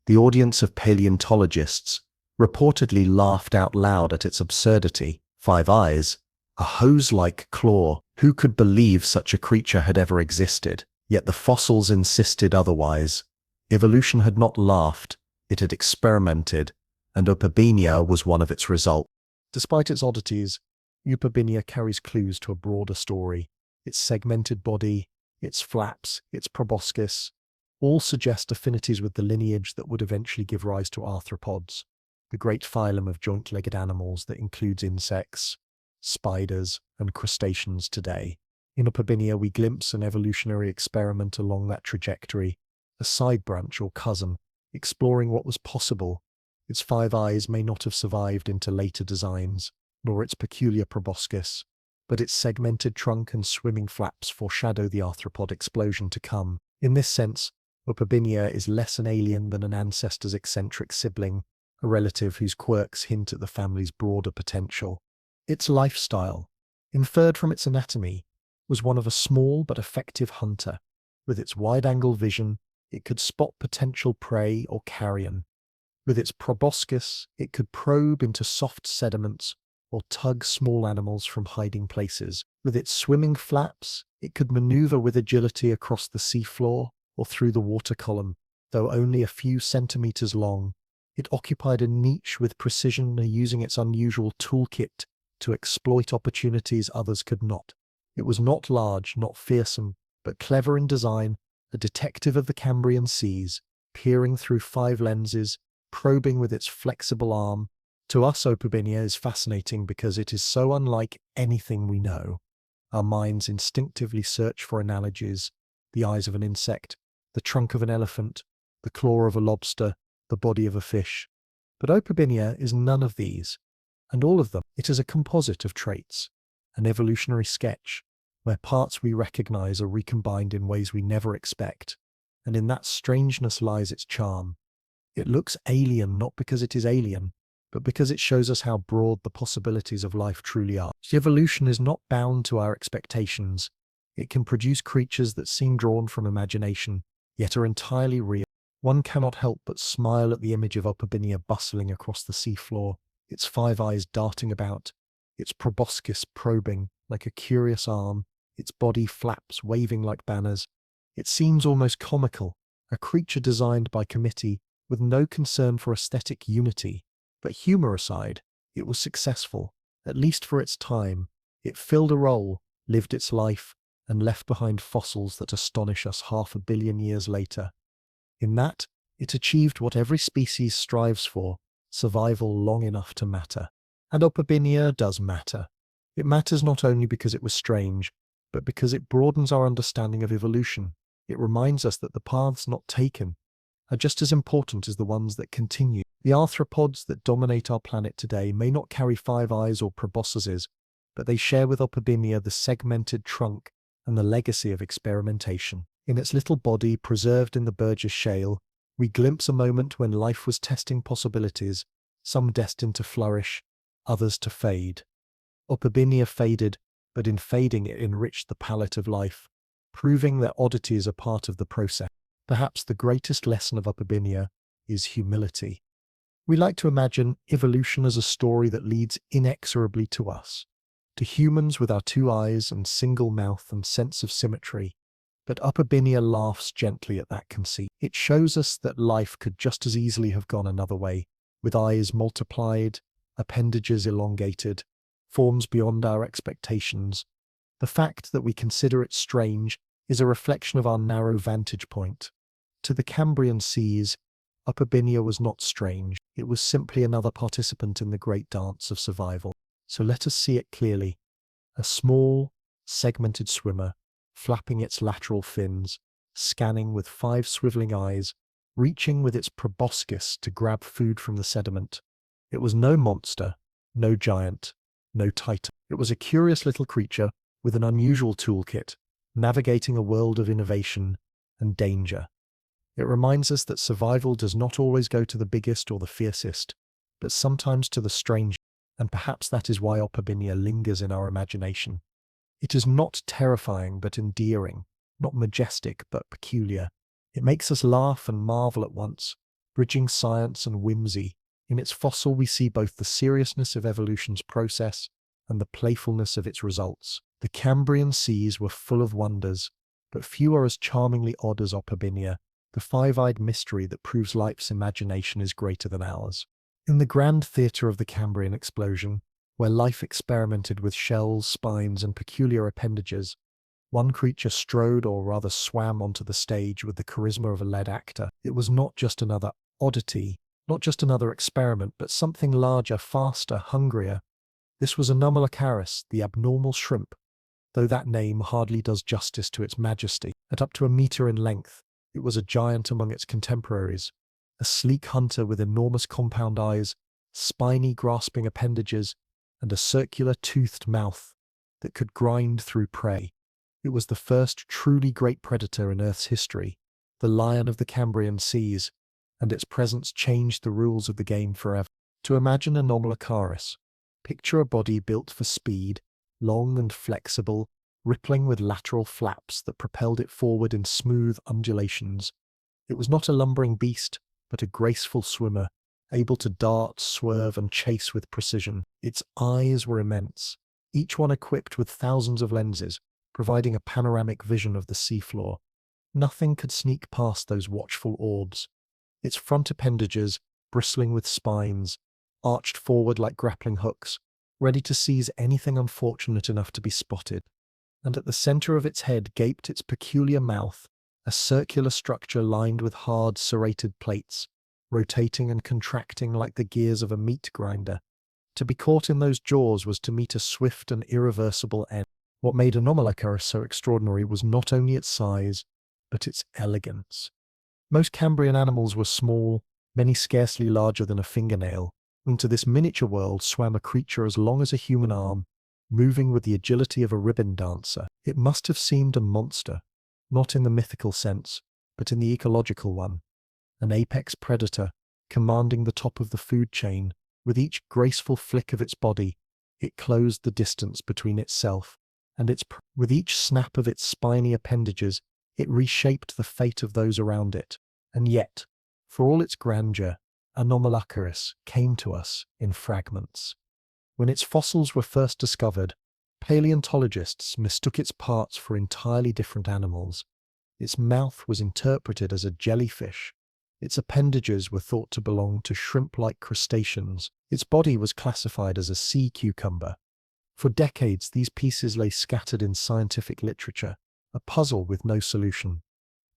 [SPEAKER 1] the audience of paleontologists reportedly laughed out loud at its absurdity. 5 eyes, A hose-like claw. Who could believe such a creature had ever existed? Yet the fossils insisted otherwise. Evolution had not laughed, it had experimented, and Opabinia was one of its results. Despite its oddities, Opabinia carries clues to a broader story. Its segmented body, its flaps, its proboscis, all suggest affinities with the lineage that would eventually give rise to arthropods, the great phylum of joint-legged animals that includes insects, spiders, and crustaceans today. In Opabinia, we glimpse an evolutionary experiment along that trajectory, a side branch or cousin, exploring what was possible. Its 5 eyes may not have survived into later designs, nor its peculiar proboscis, but its segmented trunk and swimming flaps foreshadow the arthropod explosion to come. In this sense, Opabinia is less an alien than an ancestor's eccentric sibling, a relative whose quirks hint at the family's broader potential. Its lifestyle, inferred from its anatomy, was one of a small but effective hunter. With its wide-angle vision, it could spot potential prey or carrion. With its proboscis, it could probe into soft sediments or tug small animals from hiding places. With its swimming flaps, it could maneuver with agility across the seafloor or through the water column. Though only a few centimeters long, it occupied a niche with precision, using its unusual toolkit to exploit opportunities others could not. It was not large, not fearsome, but clever in design, a detective of the Cambrian seas, peering through 5 lenses, probing with its flexible arm. To us, Opabinia is fascinating because it is so unlike anything we know. Our minds instinctively search for analogies: the eyes of an insect, the trunk of an elephant, the claw of a lobster, the body of a fish. But Opabinia is none of these, and all of them. It is a composite of traits, an evolutionary sketch, where parts we recognize are recombined in ways we never expect, and in that strangeness lies its charm. It looks alien not because it is alien, but because it shows us how broad the possibilities of life truly are. Evolution is not bound to our expectations. It can produce creatures that seem drawn from imagination, yet are entirely real. One cannot help but smile at the image of Opabinia bustling across the seafloor, its 5 eyes darting about, its proboscis probing like a curious arm, its body flaps waving like banners. It seems almost comical, a creature designed by committee with no concern for aesthetic unity. But humor aside, it was successful, at least for its time. It filled a role, lived its life, and left behind fossils that astonish us 500 million years later. In that, it achieved what every species strives for: survival long enough to matter. And Opabinia does matter. It matters not only because it was strange, but because it broadens our understanding of evolution. It reminds us that the paths not taken are just as important as the ones that continue. The arthropods that dominate our planet today may not carry 5 eyes or proboscises, but they share with Opabinia the segmented trunk and the legacy of experimentation. In its little body, preserved in the Burgess Shale, we glimpse a moment when life was testing possibilities, some destined to flourish, others to fade. Opabinia faded, but in fading it enriched the palette of life, proving that oddities are part of the process. Perhaps the greatest lesson of Opabinia is humility. We like to imagine evolution as a story that leads inexorably to us, to humans with our 2 eyes and single mouth and sense of symmetry. But Opabinia laughs gently at that conceit. It shows us that life could just as easily have gone another way, with eyes multiplied, appendages elongated, forms beyond our expectations. The fact that we consider it strange is a reflection of our narrow vantage point. To the Cambrian seas, Opabinia was not strange. It was simply another participant in the great dance of survival. So let us see it clearly. A small, segmented swimmer, flapping its lateral fins, scanning with 5 swiveling eyes, reaching with its proboscis to grab food from the sediment. It was no monster, no giant, no titan. It was a curious little creature with an unusual toolkit, navigating a world of innovation and danger. It reminds us that survival does not always go to the biggest or the fiercest, but sometimes to the strange, and perhaps that is why Opabinia lingers in our imagination. It is not terrifying but endearing, not majestic but peculiar. It makes us laugh and marvel at once, bridging science and whimsy. In its fossil we see both the seriousness of evolution's process and the playfulness of its results. The Cambrian seas were full of wonders, but few are as charmingly odd as Opabinia, the five-eyed mystery that proves life's imagination is greater than ours. In the grand theatre of the Cambrian Explosion, where life experimented with shells, spines, and peculiar appendages, one creature strode, or rather swam, onto the stage with the charisma of a lead actor. It was not just another oddity, not just another experiment, but something larger, faster, hungrier. This was Anomalocaris, the abnormal shrimp, though that name hardly does justice to its majesty. At up to a meter in length, it was a giant among its contemporaries, a sleek hunter with enormous compound eyes, spiny grasping appendages, and a circular toothed mouth that could grind through prey. It was the first truly great predator in Earth's history, the lion of the Cambrian seas, and its presence changed the rules of the game forever. To imagine Anomalocaris, picture a body built for speed, long and flexible, rippling with lateral flaps that propelled it forward in smooth undulations. It was not a lumbering beast, but a graceful swimmer, able to dart, swerve, and chase with precision. Its eyes were immense, each one equipped with thousands of lenses, providing a panoramic vision of the seafloor. Nothing could sneak past those watchful orbs. Its front appendages, bristling with spines, arched forward like grappling hooks, ready to seize anything unfortunate enough to be spotted. And at the center of its head gaped its peculiar mouth, a circular structure lined with hard serrated plates, rotating and contracting like the gears of a meat grinder. To be caught in those jaws was to meet a swift and irreversible end. What made Anomalocaris so extraordinary was not only its size, but its elegance. Most Cambrian animals were small, many scarcely larger than a fingernail. Into this miniature world swam a creature as long as a human arm, moving with the agility of a ribbon dancer. It must have seemed a monster, not in the mythical sense, but in the ecological one. An apex predator, commanding the top of the food chain. With each graceful flick of its body, it closed the distance between itself and its prey. With each snap of its spiny appendages, it reshaped the fate of those around it. And yet, for all its grandeur, Anomalocaris came to us in fragments. When its fossils were first discovered, paleontologists mistook its parts for entirely different animals. Its mouth was interpreted as a jellyfish. Its appendages were thought to belong to shrimp-like crustaceans. Its body was classified as a sea cucumber. For decades, these pieces lay scattered in scientific literature, a puzzle with no solution.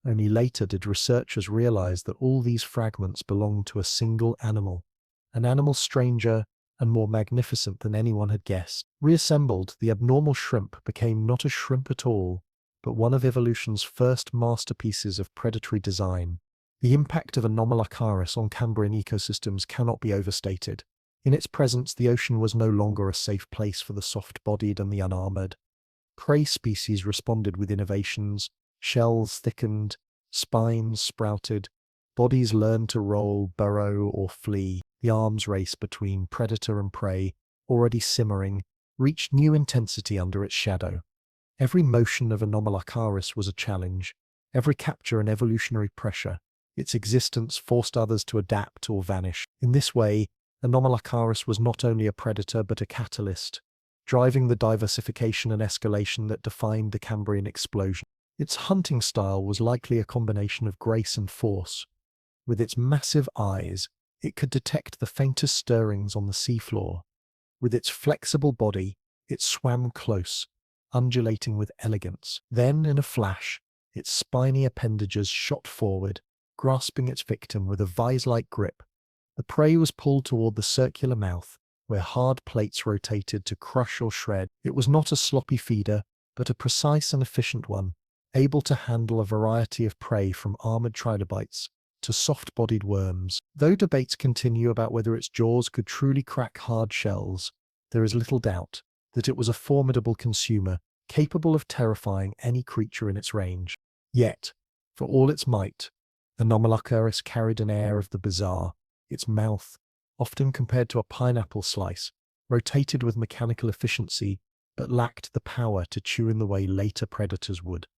[SPEAKER 1] Only later did researchers realize that all these fragments belonged to a single animal, an animal stranger and more magnificent than anyone had guessed. Reassembled, the abnormal shrimp became not a shrimp at all, but one of evolution's first masterpieces of predatory design. The impact of Anomalocaris on Cambrian ecosystems cannot be overstated. In its presence, the ocean was no longer a safe place for the soft-bodied and the unarmored. Prey species responded with innovations. Shells thickened, spines sprouted, bodies learned to roll, burrow, or flee. The arms race between predator and prey, already simmering, reached new intensity under its shadow. Every motion of Anomalocaris was a challenge, every capture an evolutionary pressure. Its existence forced others to adapt or vanish. In this way, Anomalocaris was not only a predator but a catalyst, driving the diversification and escalation that defined the Cambrian Explosion. Its hunting style was likely a combination of grace and force. With its massive eyes, it could detect the faintest stirrings on the seafloor. With its flexible body, it swam close, undulating with elegance. Then, in a flash, its spiny appendages shot forward, grasping its victim with a vise-like grip. The prey was pulled toward the circular mouth, where hard plates rotated to crush or shred. It was not a sloppy feeder, but a precise and efficient one, able to handle a variety of prey from armored trilobites to soft-bodied worms. Though debates continue about whether its jaws could truly crack hard shells, there is little doubt that it was a formidable consumer, capable of terrifying any creature in its range. Yet, for all its might, Anomalocaris carried an air of the bizarre. Its mouth, often compared to a pineapple slice, rotated with mechanical efficiency, but lacked the power to chew in the way later predators would.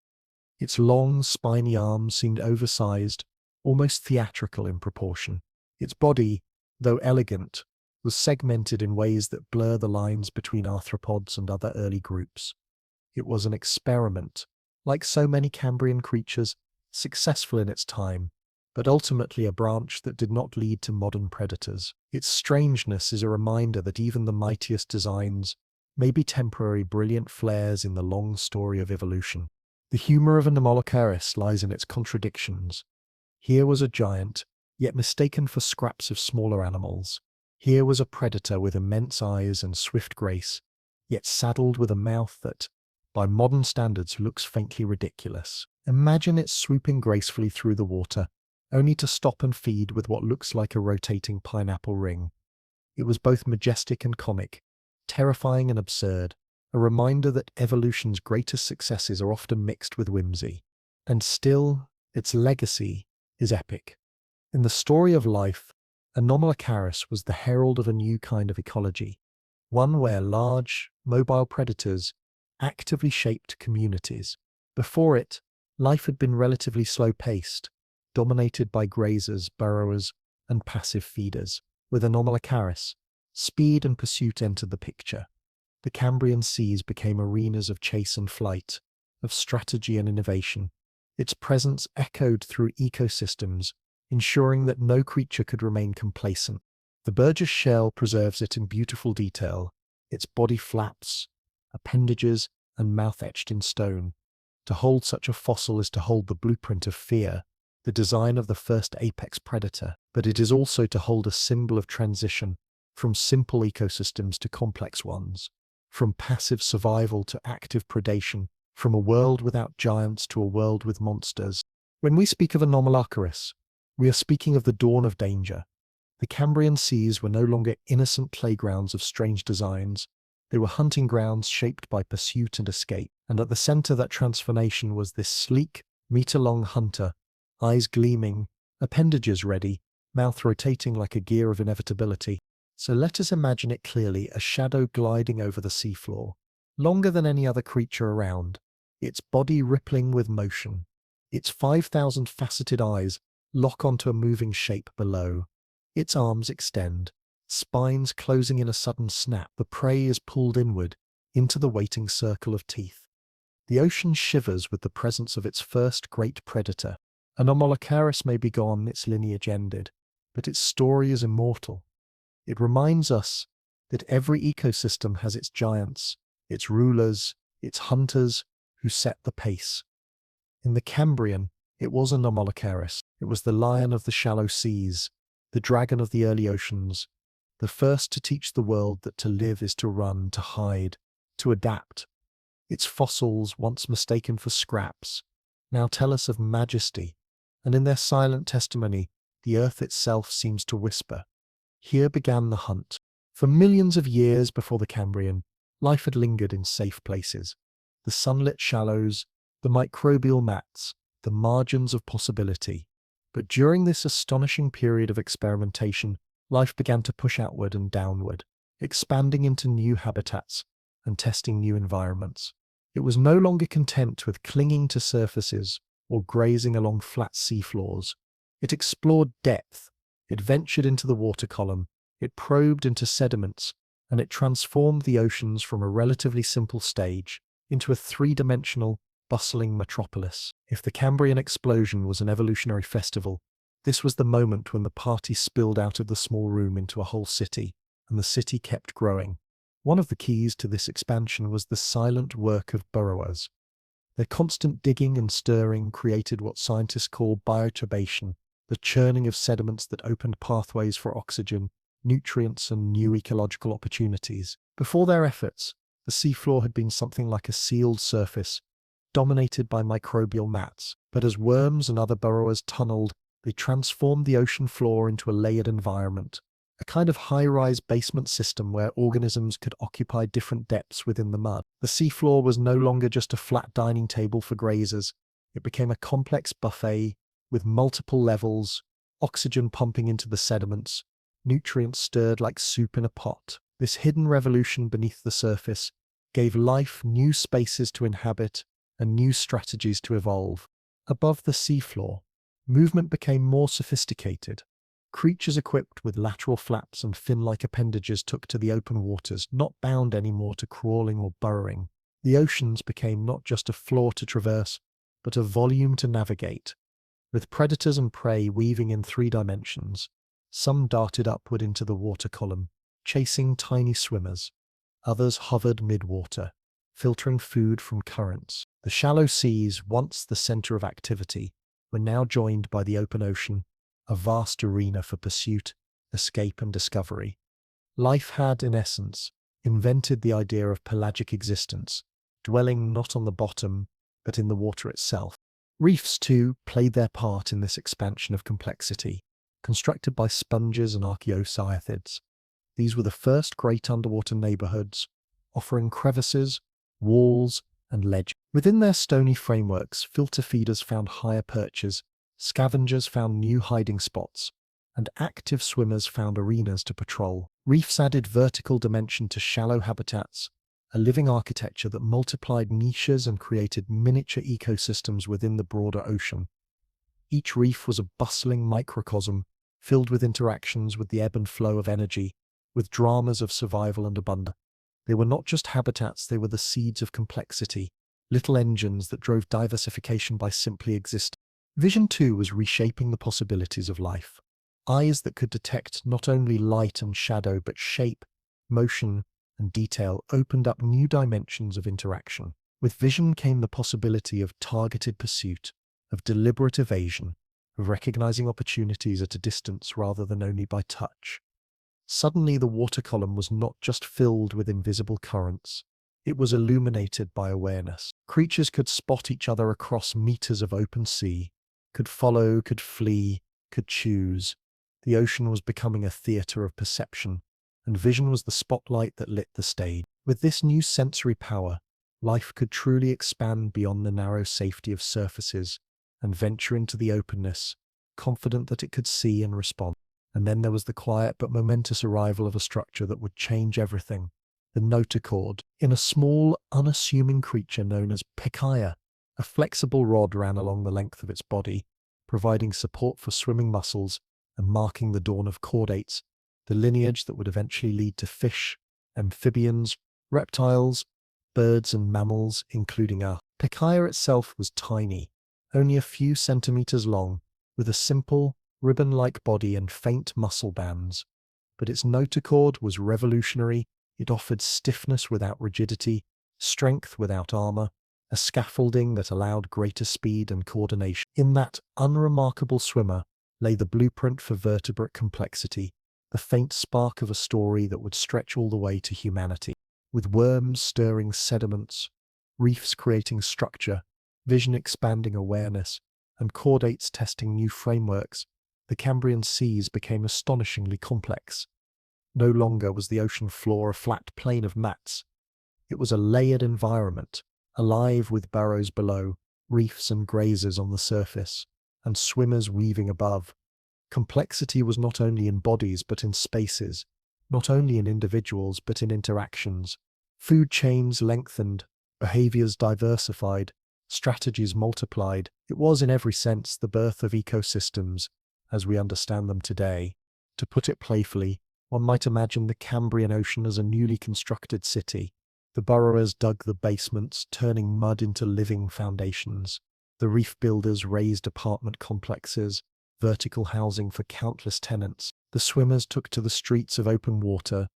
[SPEAKER 1] Its long, spiny arms seemed oversized, almost theatrical in proportion. Its body, though elegant, was segmented in ways that blur the lines between arthropods and other early groups. It was an experiment, like so many Cambrian creatures, successful in its time, but ultimately a branch that did not lead to modern predators. Its strangeness is a reminder that even the mightiest designs may be temporary brilliant flares in the long story of evolution. The humor of Anomalocaris lies in its contradictions. Here was a giant, yet mistaken for scraps of smaller animals. Here was a predator with immense eyes and swift grace, yet saddled with a mouth that, by modern standards, looks faintly ridiculous. Imagine it swooping gracefully through the water, only to stop and feed with what looks like a rotating pineapple ring. It was both majestic and comic, terrifying and absurd, a reminder that evolution's greatest successes are often mixed with whimsy. And still, its legacy is epic. In the story of life, Anomalocaris was the herald of a new kind of ecology, one where large, mobile predators actively shaped communities. Before it, life had been relatively slow-paced, dominated by grazers, burrowers, and passive feeders. With Anomalocaris, speed and pursuit entered the picture. The Cambrian seas became arenas of chase and flight, of strategy and innovation. Its presence echoed through ecosystems, ensuring that no creature could remain complacent. The Burgess shell preserves it in beautiful detail, its body flaps, appendages, and mouth etched in stone. To hold such a fossil is to hold the blueprint of fear, the design of the first apex predator, but it is also to hold a symbol of transition from simple ecosystems to complex ones, from passive survival to active predation, from a world without giants to a world with monsters. When we speak of Anomalocaris, we are speaking of the dawn of danger. The Cambrian seas were no longer innocent playgrounds of strange designs. They were hunting grounds shaped by pursuit and escape, and at the center of that transformation was this sleek, meter-long hunter, eyes gleaming, appendages ready, mouth rotating like a gear of inevitability. So let us imagine it clearly, a shadow gliding over the seafloor, longer than any other creature around, its body rippling with motion. Its 5,000 faceted eyes lock onto a moving shape below. Its arms extend, spines closing in a sudden snap. The prey is pulled inward, into the waiting circle of teeth. The ocean shivers with the presence of its first great predator. Anomalocaris may be gone, its lineage ended, but its story is immortal. It reminds us that every ecosystem has its giants, its rulers, its hunters who set the pace. In the Cambrian, it was Anomalocaris. It was the lion of the shallow seas, the dragon of the early oceans, the first to teach the world that to live is to run, to hide, to adapt. Its fossils, once mistaken for scraps, now tell us of majesty, and in their silent testimony, the earth itself seems to whisper. Here began the hunt. For millions of years before the Cambrian, life had lingered in safe places. The sunlit shallows, the microbial mats, the margins of possibility. But during this astonishing period of experimentation, life began to push outward and downward, expanding into new habitats and testing new environments. It was no longer content with clinging to surfaces or grazing along flat seafloors. It explored depth. It ventured into the water column, it probed into sediments, and it transformed the oceans from a relatively simple stage into a three-dimensional, bustling metropolis. If the Cambrian Explosion was an evolutionary festival, this was the moment when the party spilled out of the small room into a whole city, and the city kept growing. One of the keys to this expansion was the silent work of burrowers. Their constant digging and stirring created what scientists call bioturbation, the churning of sediments that opened pathways for oxygen, nutrients, and new ecological opportunities. Before their efforts, the seafloor had been something like a sealed surface, dominated by microbial mats. But as worms and other burrowers tunneled, they transformed the ocean floor into a layered environment, a kind of high-rise basement system where organisms could occupy different depths within the mud. The seafloor was no longer just a flat dining table for grazers. It became a complex buffet with multiple levels, oxygen pumping into the sediments, nutrients stirred like soup in a pot. This hidden revolution beneath the surface gave life new spaces to inhabit and new strategies to evolve. Above the seafloor, movement became more sophisticated. Creatures equipped with lateral flaps and fin-like appendages took to the open waters, not bound anymore to crawling or burrowing. The oceans became not just a floor to traverse, but a volume to navigate. With predators and prey weaving in 3 dimensions, some darted upward into the water column, chasing tiny swimmers. Others hovered mid-water, filtering food from currents. The shallow seas, once the center of activity, were now joined by the open ocean, a vast arena for pursuit, escape, and discovery. Life had, in essence, invented the idea of pelagic existence, dwelling not on the bottom, but in the water itself. Reefs, too, played their part in this expansion of complexity, constructed by sponges and archaeocyathids. These were the first great underwater neighborhoods, offering crevices, walls, and ledge. Within their stony frameworks, filter feeders found higher perches, scavengers found new hiding spots, and active swimmers found arenas to patrol. Reefs added vertical dimension to shallow habitats, a living architecture that multiplied niches and created miniature ecosystems within the broader ocean. Each reef was a bustling microcosm, filled with interactions with the ebb and flow of energy, with dramas of survival and abundance. They were not just habitats, they were the seeds of complexity, little engines that drove diversification by simply existing. Vision, too, was reshaping the possibilities of life. Eyes that could detect not only light and shadow, but shape, motion, and detail opened up new dimensions of interaction. With vision came the possibility of targeted pursuit, of deliberate evasion, of recognizing opportunities at a distance rather than only by touch. Suddenly, the water column was not just filled with invisible currents, it was illuminated by awareness. Creatures could spot each other across meters of open sea, could follow, could flee, could choose. The ocean was becoming a theater of perception, and vision was the spotlight that lit the stage. With this new sensory power, life could truly expand beyond the narrow safety of surfaces and venture into the openness, confident that it could see and respond. And then there was the quiet but momentous arrival of a structure that would change everything. The notochord, in a small, unassuming creature known as pikaia. A flexible rod ran along the length of its body, providing support for swimming muscles and marking the dawn of chordates, the lineage that would eventually lead to fish, amphibians, reptiles, birds and mammals, including us. Pikaia itself was tiny, only a few centimeters long, with a simple, ribbon-like body and faint muscle bands. But its notochord was revolutionary. It offered stiffness without rigidity, strength without armor, a scaffolding that allowed greater speed and coordination. In that unremarkable swimmer lay the blueprint for vertebrate complexity, the faint spark of a story that would stretch all the way to humanity. With worms stirring sediments, reefs creating structure, vision expanding awareness, and chordates testing new frameworks, the Cambrian seas became astonishingly complex. No longer was the ocean floor a flat plain of mats. It was a layered environment, alive with burrows below, reefs and grazers on the surface, and swimmers weaving above. Complexity was not only in bodies but in spaces, not only in individuals but in interactions. Food chains lengthened, behaviors diversified, strategies multiplied. It was in every sense the birth of ecosystems as we understand them today. To put it playfully, one might imagine the Cambrian Ocean as a newly constructed city. The burrowers dug the basements, turning mud into living foundations. The reef builders raised apartment complexes, vertical housing for countless tenants. The swimmers took to the streets of open water,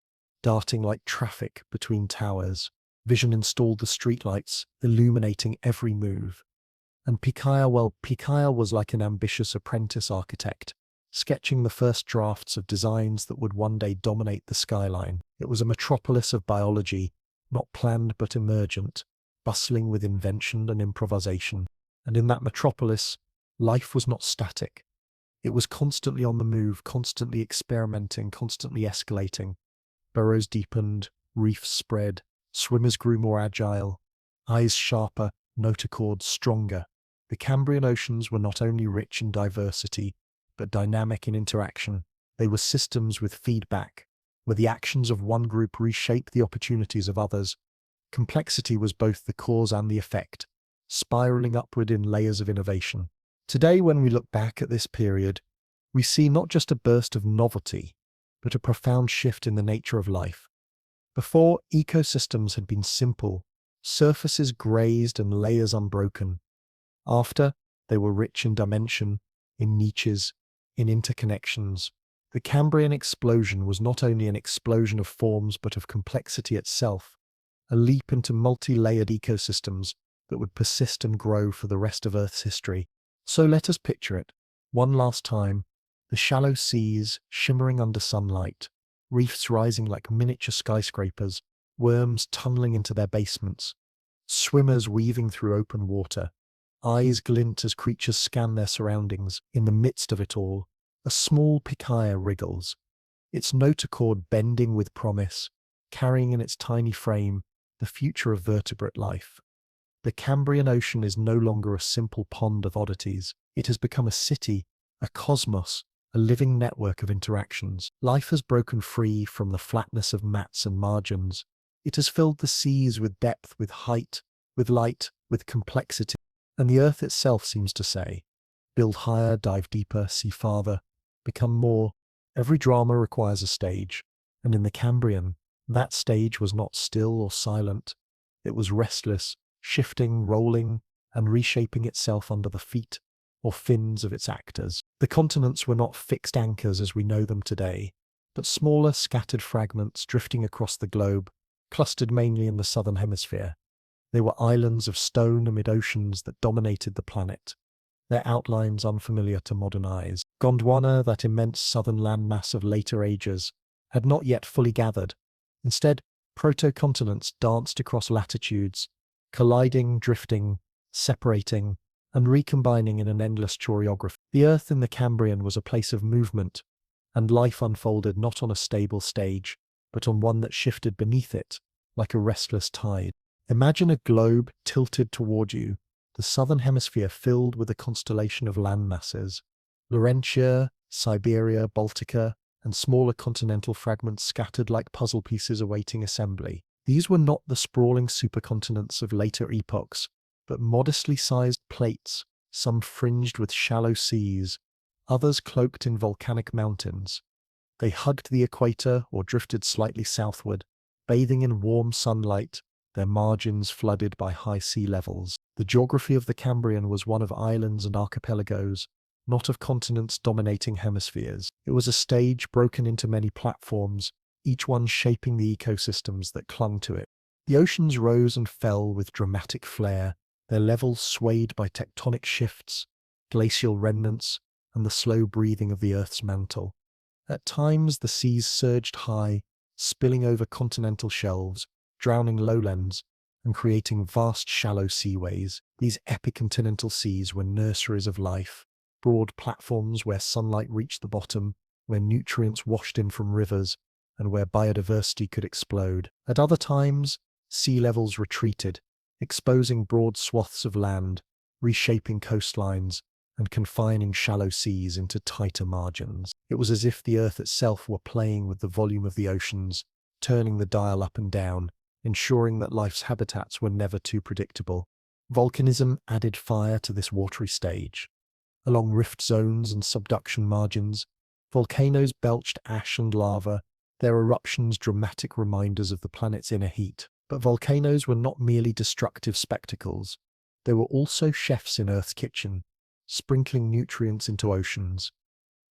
[SPEAKER 1] darting like traffic between towers. Vision installed the streetlights, illuminating every move. And Pikaia was like an ambitious apprentice architect, sketching the first drafts of designs that would one day dominate the skyline. It was a metropolis of biology, not planned but emergent, bustling with invention and improvisation. And in that metropolis, life was not static. It was constantly on the move, constantly experimenting, constantly escalating. Burrows deepened, reefs spread, swimmers grew more agile, eyes sharper, notochords stronger. The Cambrian oceans were not only rich in diversity, but dynamic in interaction. They were systems with feedback, where the actions of one group reshaped the opportunities of others. Complexity was both the cause and the effect, spiraling upward in layers of innovation. Today, when we look back at this period, we see not just a burst of novelty, but a profound shift in the nature of life. Before, ecosystems had been simple, surfaces grazed and layers unbroken. After, they were rich in dimension, in niches, in interconnections. The Cambrian explosion was not only an explosion of forms but of complexity itself, a leap into multi-layered ecosystems that would persist and grow for the rest of Earth's history. So let us picture it, one last time, the shallow seas shimmering under sunlight, reefs rising like miniature skyscrapers, worms tunneling into their basements, swimmers weaving through open water. Eyes glint as creatures scan their surroundings. In the midst of it all, a small picaya wriggles, its notochord bending with promise, carrying in its tiny frame the future of vertebrate life. The Cambrian Ocean is no longer a simple pond of oddities. It has become a city, a cosmos, a living network of interactions. Life has broken free from the flatness of mats and margins. It has filled the seas with depth, with height, with light, with complexity. And the Earth itself seems to say, build higher, dive deeper, see farther, become more. Every drama requires a stage, and in the Cambrian, that stage was not still or silent. It was restless, shifting, rolling, and reshaping itself under the feet or fins of its actors. The continents were not fixed anchors as we know them today, but smaller, scattered fragments drifting across the globe, clustered mainly in the southern hemisphere. They were islands of stone amid oceans that dominated the planet, their outlines unfamiliar to modern eyes. Gondwana, that immense southern landmass of later ages, had not yet fully gathered. Instead, proto-continents danced across latitudes, colliding, drifting, separating, and recombining in an endless choreography. The Earth in the Cambrian was a place of movement, and life unfolded not on a stable stage, but on one that shifted beneath it, like a restless tide. Imagine a globe tilted toward you, the southern hemisphere filled with a constellation of landmasses. Laurentia, Siberia, Baltica, and smaller continental fragments scattered like puzzle pieces awaiting assembly. These were not the sprawling supercontinents of later epochs, but modestly sized plates, some fringed with shallow seas, others cloaked in volcanic mountains. They hugged the equator or drifted slightly southward, bathing in warm sunlight, their margins flooded by high sea levels. The geography of the Cambrian was one of islands and archipelagos, not of continents dominating hemispheres. It was a stage broken into many platforms, each one shaping the ecosystems that clung to it. The oceans rose and fell with dramatic flair, their levels swayed by tectonic shifts, glacial remnants, and the slow breathing of the Earth's mantle. At times the seas surged high, spilling over continental shelves, drowning lowlands, and creating vast shallow seaways. These epicontinental seas were nurseries of life, broad platforms where sunlight reached the bottom, where nutrients washed in from rivers, and where biodiversity could explode. At other times, sea levels retreated, exposing broad swaths of land, reshaping coastlines, and confining shallow seas into tighter margins. It was as if the Earth itself were playing with the volume of the oceans, turning the dial up and down, ensuring that life's habitats were never too predictable. Volcanism added fire to this watery stage. Along rift zones and subduction margins, volcanoes belched ash and lava, their eruptions dramatic reminders of the planet's inner heat. But volcanoes were not merely destructive spectacles. They were also chefs in Earth's kitchen, sprinkling nutrients into oceans.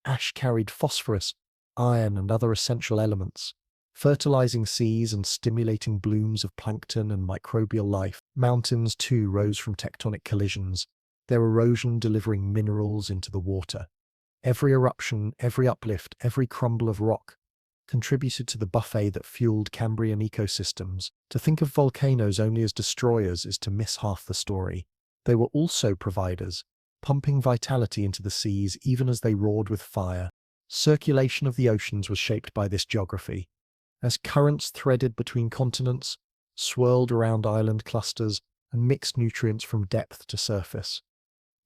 [SPEAKER 1] Ash carried phosphorus, iron, and other essential elements, fertilizing seas and stimulating blooms of plankton and microbial life. Mountains, too, rose from tectonic collisions, their erosion delivering minerals into the water. Every eruption, every uplift, every crumble of rock contributed to the buffet that fueled Cambrian ecosystems. To think of volcanoes only as destroyers is to miss half the story. They were also providers, pumping vitality into the seas even as they roared with fire. Circulation of the oceans was shaped by this geography. As currents threaded between continents, swirled around island clusters, and mixed nutrients from depth to surface.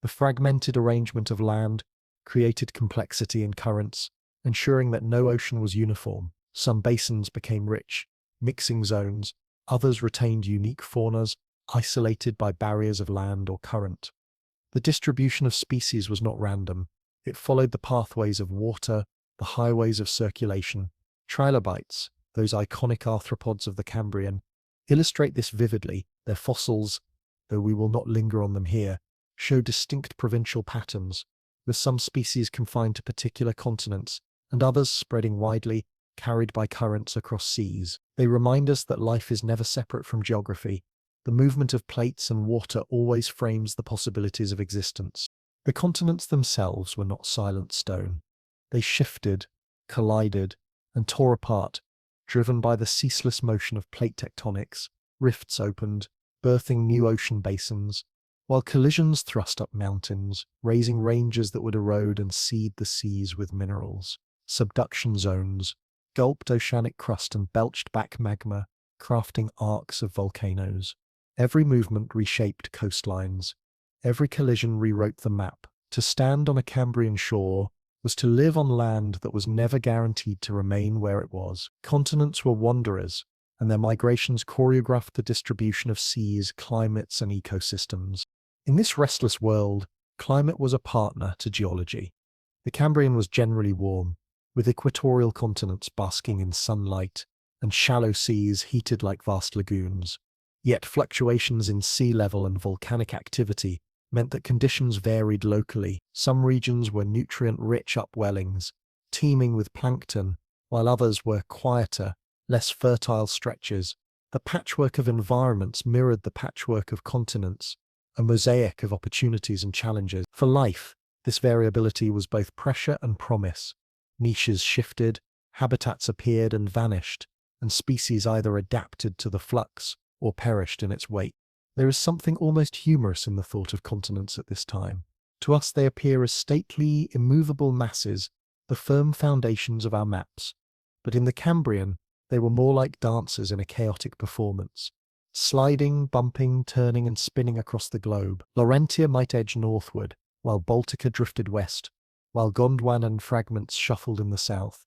[SPEAKER 1] The fragmented arrangement of land created complexity in currents, ensuring that no ocean was uniform. Some basins became rich, mixing zones, others retained unique faunas, isolated by barriers of land or current. The distribution of species was not random. It followed the pathways of water, the highways of circulation. Trilobites, those iconic arthropods of the Cambrian, illustrate this vividly. Their fossils, though we will not linger on them here, show distinct provincial patterns, with some species confined to particular continents and others spreading widely, carried by currents across seas. They remind us that life is never separate from geography. The movement of plates and water always frames the possibilities of existence. The continents themselves were not silent stone. They shifted, collided, and tore apart, driven by the ceaseless motion of plate tectonics. Rifts opened, birthing new ocean basins, while collisions thrust up mountains, raising ranges that would erode and seed the seas with minerals. Subduction zones gulped oceanic crust and belched back magma, crafting arcs of volcanoes. Every movement reshaped coastlines. Every collision rewrote the map. To stand on a Cambrian shore was to live on land that was never guaranteed to remain where it was. Continents were wanderers, and their migrations choreographed the distribution of seas, climates, and ecosystems. In this restless world, climate was a partner to geology. The Cambrian was generally warm, with equatorial continents basking in sunlight and shallow seas heated like vast lagoons. Yet fluctuations in sea level and volcanic activity meant that conditions varied locally. Some regions were nutrient-rich upwellings, teeming with plankton, while others were quieter, less fertile stretches. The patchwork of environments mirrored the patchwork of continents, a mosaic of opportunities and challenges. For life, this variability was both pressure and promise. Niches shifted, habitats appeared and vanished, and species either adapted to the flux or perished in its wake. There is something almost humorous in the thought of continents at this time. To us they appear as stately, immovable masses, the firm foundations of our maps. But in the Cambrian, they were more like dancers in a chaotic performance, sliding, bumping, turning and spinning across the globe. Laurentia might edge northward, while Baltica drifted west, while Gondwanan fragments shuffled in the south.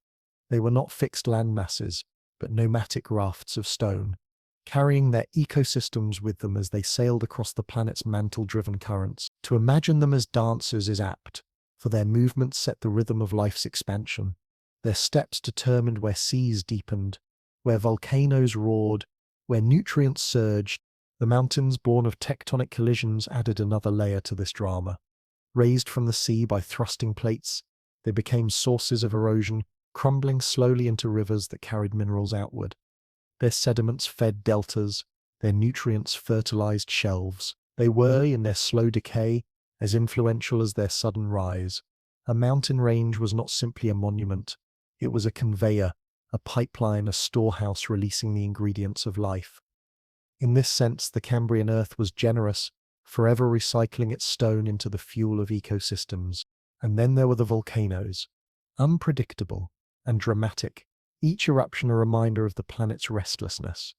[SPEAKER 1] They were not fixed landmasses, but nomadic rafts of stone, carrying their ecosystems with them as they sailed across the planet's mantle-driven currents. To imagine them as dancers is apt, for their movements set the rhythm of life's expansion. Their steps determined where seas deepened, where volcanoes roared, where nutrients surged. The mountains born of tectonic collisions added another layer to this drama. Raised from the sea by thrusting plates, they became sources of erosion, crumbling slowly into rivers that carried minerals outward. Their sediments fed deltas, their nutrients fertilized shelves. They were, in their slow decay, as influential as their sudden rise. A mountain range was not simply a monument, it was a conveyor, a pipeline, a storehouse releasing the ingredients of life. In this sense, the Cambrian earth was generous, forever recycling its stone into the fuel of ecosystems. And then there were the volcanoes, unpredictable and dramatic, each eruption a reminder of the planet's restlessness.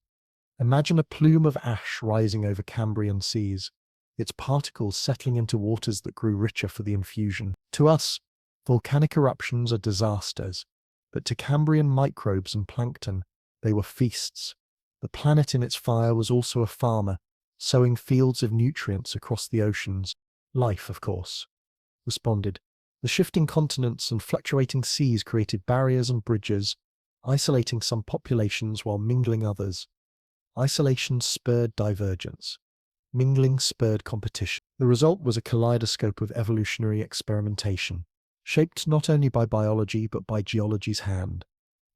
[SPEAKER 1] Imagine a plume of ash rising over Cambrian seas, its particles settling into waters that grew richer for the infusion. To us, volcanic eruptions are disasters, but to Cambrian microbes and plankton, they were feasts. The planet in its fire was also a farmer, sowing fields of nutrients across the oceans. Life, of course, responded. The shifting continents and fluctuating seas created barriers and bridges, isolating some populations while mingling others. Isolation spurred divergence. Mingling spurred competition. The result was a kaleidoscope of evolutionary experimentation, shaped not only by biology but by geology's hand.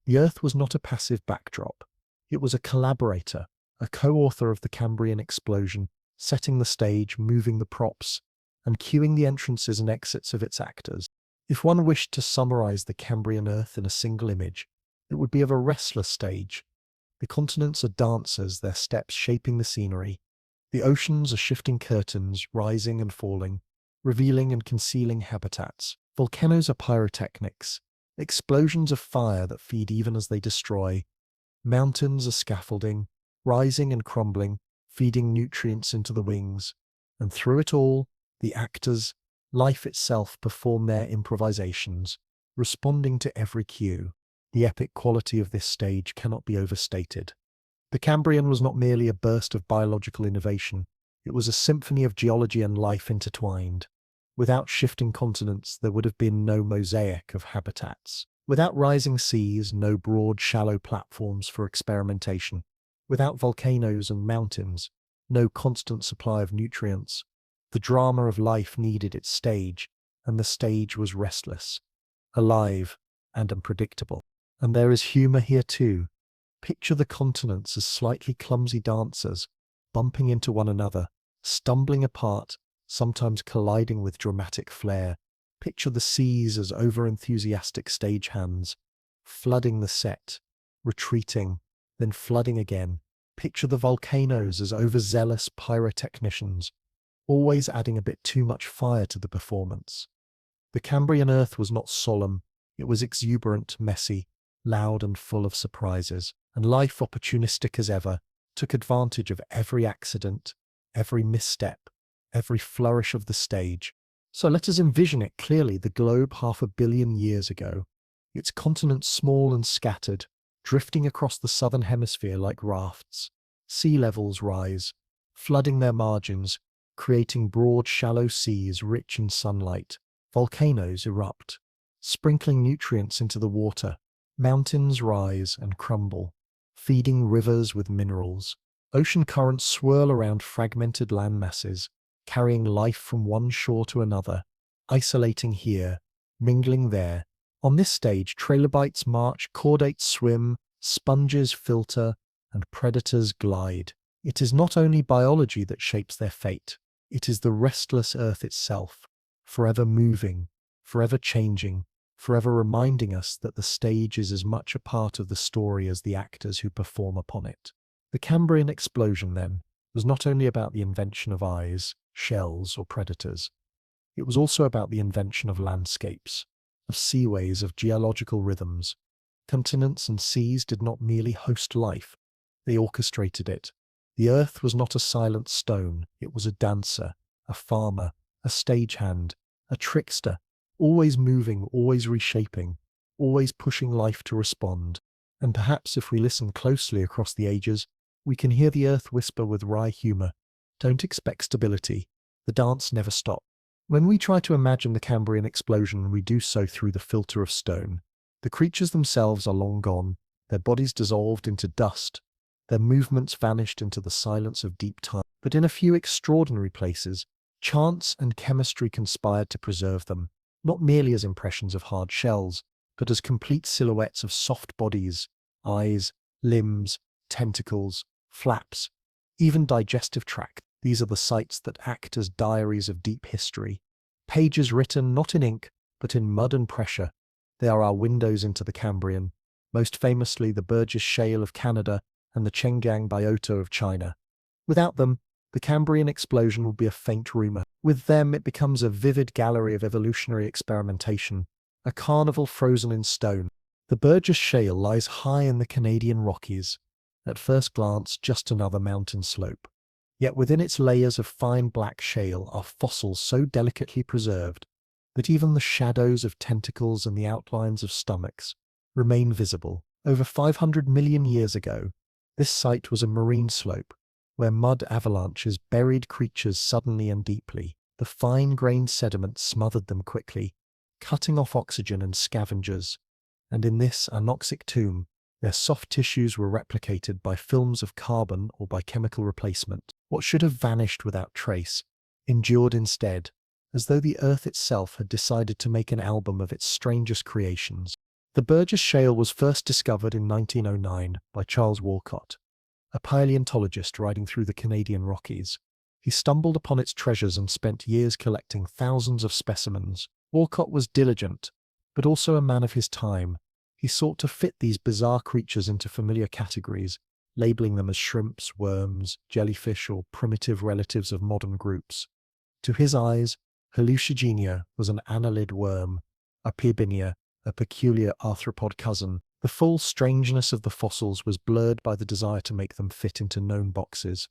[SPEAKER 1] The Earth was not a passive backdrop. It was a collaborator, a co-author of the Cambrian Explosion, setting the stage, moving the props, and cueing the entrances and exits of its actors. If one wished to summarize the Cambrian Earth in a single image, it would be of a restless stage. The continents are dancers, their steps shaping the scenery. The oceans are shifting curtains, rising and falling, revealing and concealing habitats. Volcanoes are pyrotechnics, explosions of fire that feed even as they destroy. Mountains are scaffolding, rising and crumbling, feeding nutrients into the wings. And through it all, the actors, life itself, perform their improvisations, responding to every cue. The epic quality of this stage cannot be overstated. The Cambrian was not merely a burst of biological innovation, it was a symphony of geology and life intertwined. Without shifting continents, there would have been no mosaic of habitats. Without rising seas, no broad, shallow platforms for experimentation. Without volcanoes and mountains, no constant supply of nutrients. The drama of life needed its stage, and the stage was restless, alive, and unpredictable. And there is humour here too. Picture the continents as slightly clumsy dancers, bumping into one another, stumbling apart, sometimes colliding with dramatic flair. Picture the seas as over-enthusiastic stagehands, flooding the set, retreating, then flooding again. Picture the volcanoes as overzealous pyrotechnicians, always adding a bit too much fire to the performance. The Cambrian earth was not solemn, it was exuberant, messy, loud and full of surprises, and life, opportunistic as ever, took advantage of every accident, every misstep, every flourish of the stage. So let us envision it clearly: the globe 500 million years ago, its continents small and scattered, drifting across the southern hemisphere like rafts. Sea levels rise, flooding their margins, creating broad, shallow seas rich in sunlight. Volcanoes erupt, sprinkling nutrients into the water. Mountains rise and crumble, feeding rivers with minerals. Ocean currents swirl around fragmented landmasses, carrying life from one shore to another, isolating here, mingling there. On this stage, trilobites march, chordates swim, sponges filter, and predators glide. It is not only biology that shapes their fate, it is the restless earth itself, forever moving, forever changing, forever reminding us that the stage is as much a part of the story as the actors who perform upon it. The Cambrian Explosion, then, was not only about the invention of eyes, shells, or predators. It was also about the invention of landscapes, of seaways, of geological rhythms. Continents and seas did not merely host life, they orchestrated it. The earth was not a silent stone, it was a dancer, a farmer, a stagehand, a trickster, always moving, always reshaping, always pushing life to respond. And perhaps if we listen closely across the ages, we can hear the earth whisper with wry humour, "Don't expect stability, the dance never stops." When we try to imagine the Cambrian explosion, we do so through the filter of stone. The creatures themselves are long gone, their bodies dissolved into dust, their movements vanished into the silence of deep time. But in a few extraordinary places, chance and chemistry conspired to preserve them, not merely as impressions of hard shells, but as complete silhouettes of soft bodies, eyes, limbs, tentacles, flaps, even digestive tract. These are the sites that act as diaries of deep history. Pages written not in ink, but in mud and pressure. They are our windows into the Cambrian, most famously the Burgess Shale of Canada and the Chenggang Biota of China. Without them, the Cambrian explosion will be a faint rumour. With them, it becomes a vivid gallery of evolutionary experimentation, a carnival frozen in stone. The Burgess Shale lies high in the Canadian Rockies, at first glance just another mountain slope. Yet within its layers of fine black shale are fossils so delicately preserved that even the shadows of tentacles and the outlines of stomachs remain visible. Over 500 million years ago, this site was a marine slope, where mud avalanches buried creatures suddenly and deeply. The fine-grained sediment smothered them quickly, cutting off oxygen and scavengers, and in this anoxic tomb, their soft tissues were replicated by films of carbon or by chemical replacement. What should have vanished without trace endured instead, as though the earth itself had decided to make an album of its strangest creations. The Burgess Shale was first discovered in 1909 by Charles Walcott, a paleontologist riding through the Canadian Rockies. He stumbled upon its treasures and spent years collecting thousands of specimens. Walcott was diligent, but also a man of his time. He sought to fit these bizarre creatures into familiar categories, labeling them as shrimps, worms, jellyfish, or primitive relatives of modern groups. To his eyes, Hallucigenia was an annelid worm, Opabinia, a peculiar arthropod cousin. The full strangeness of the fossils was blurred by the desire to make them fit into known boxes.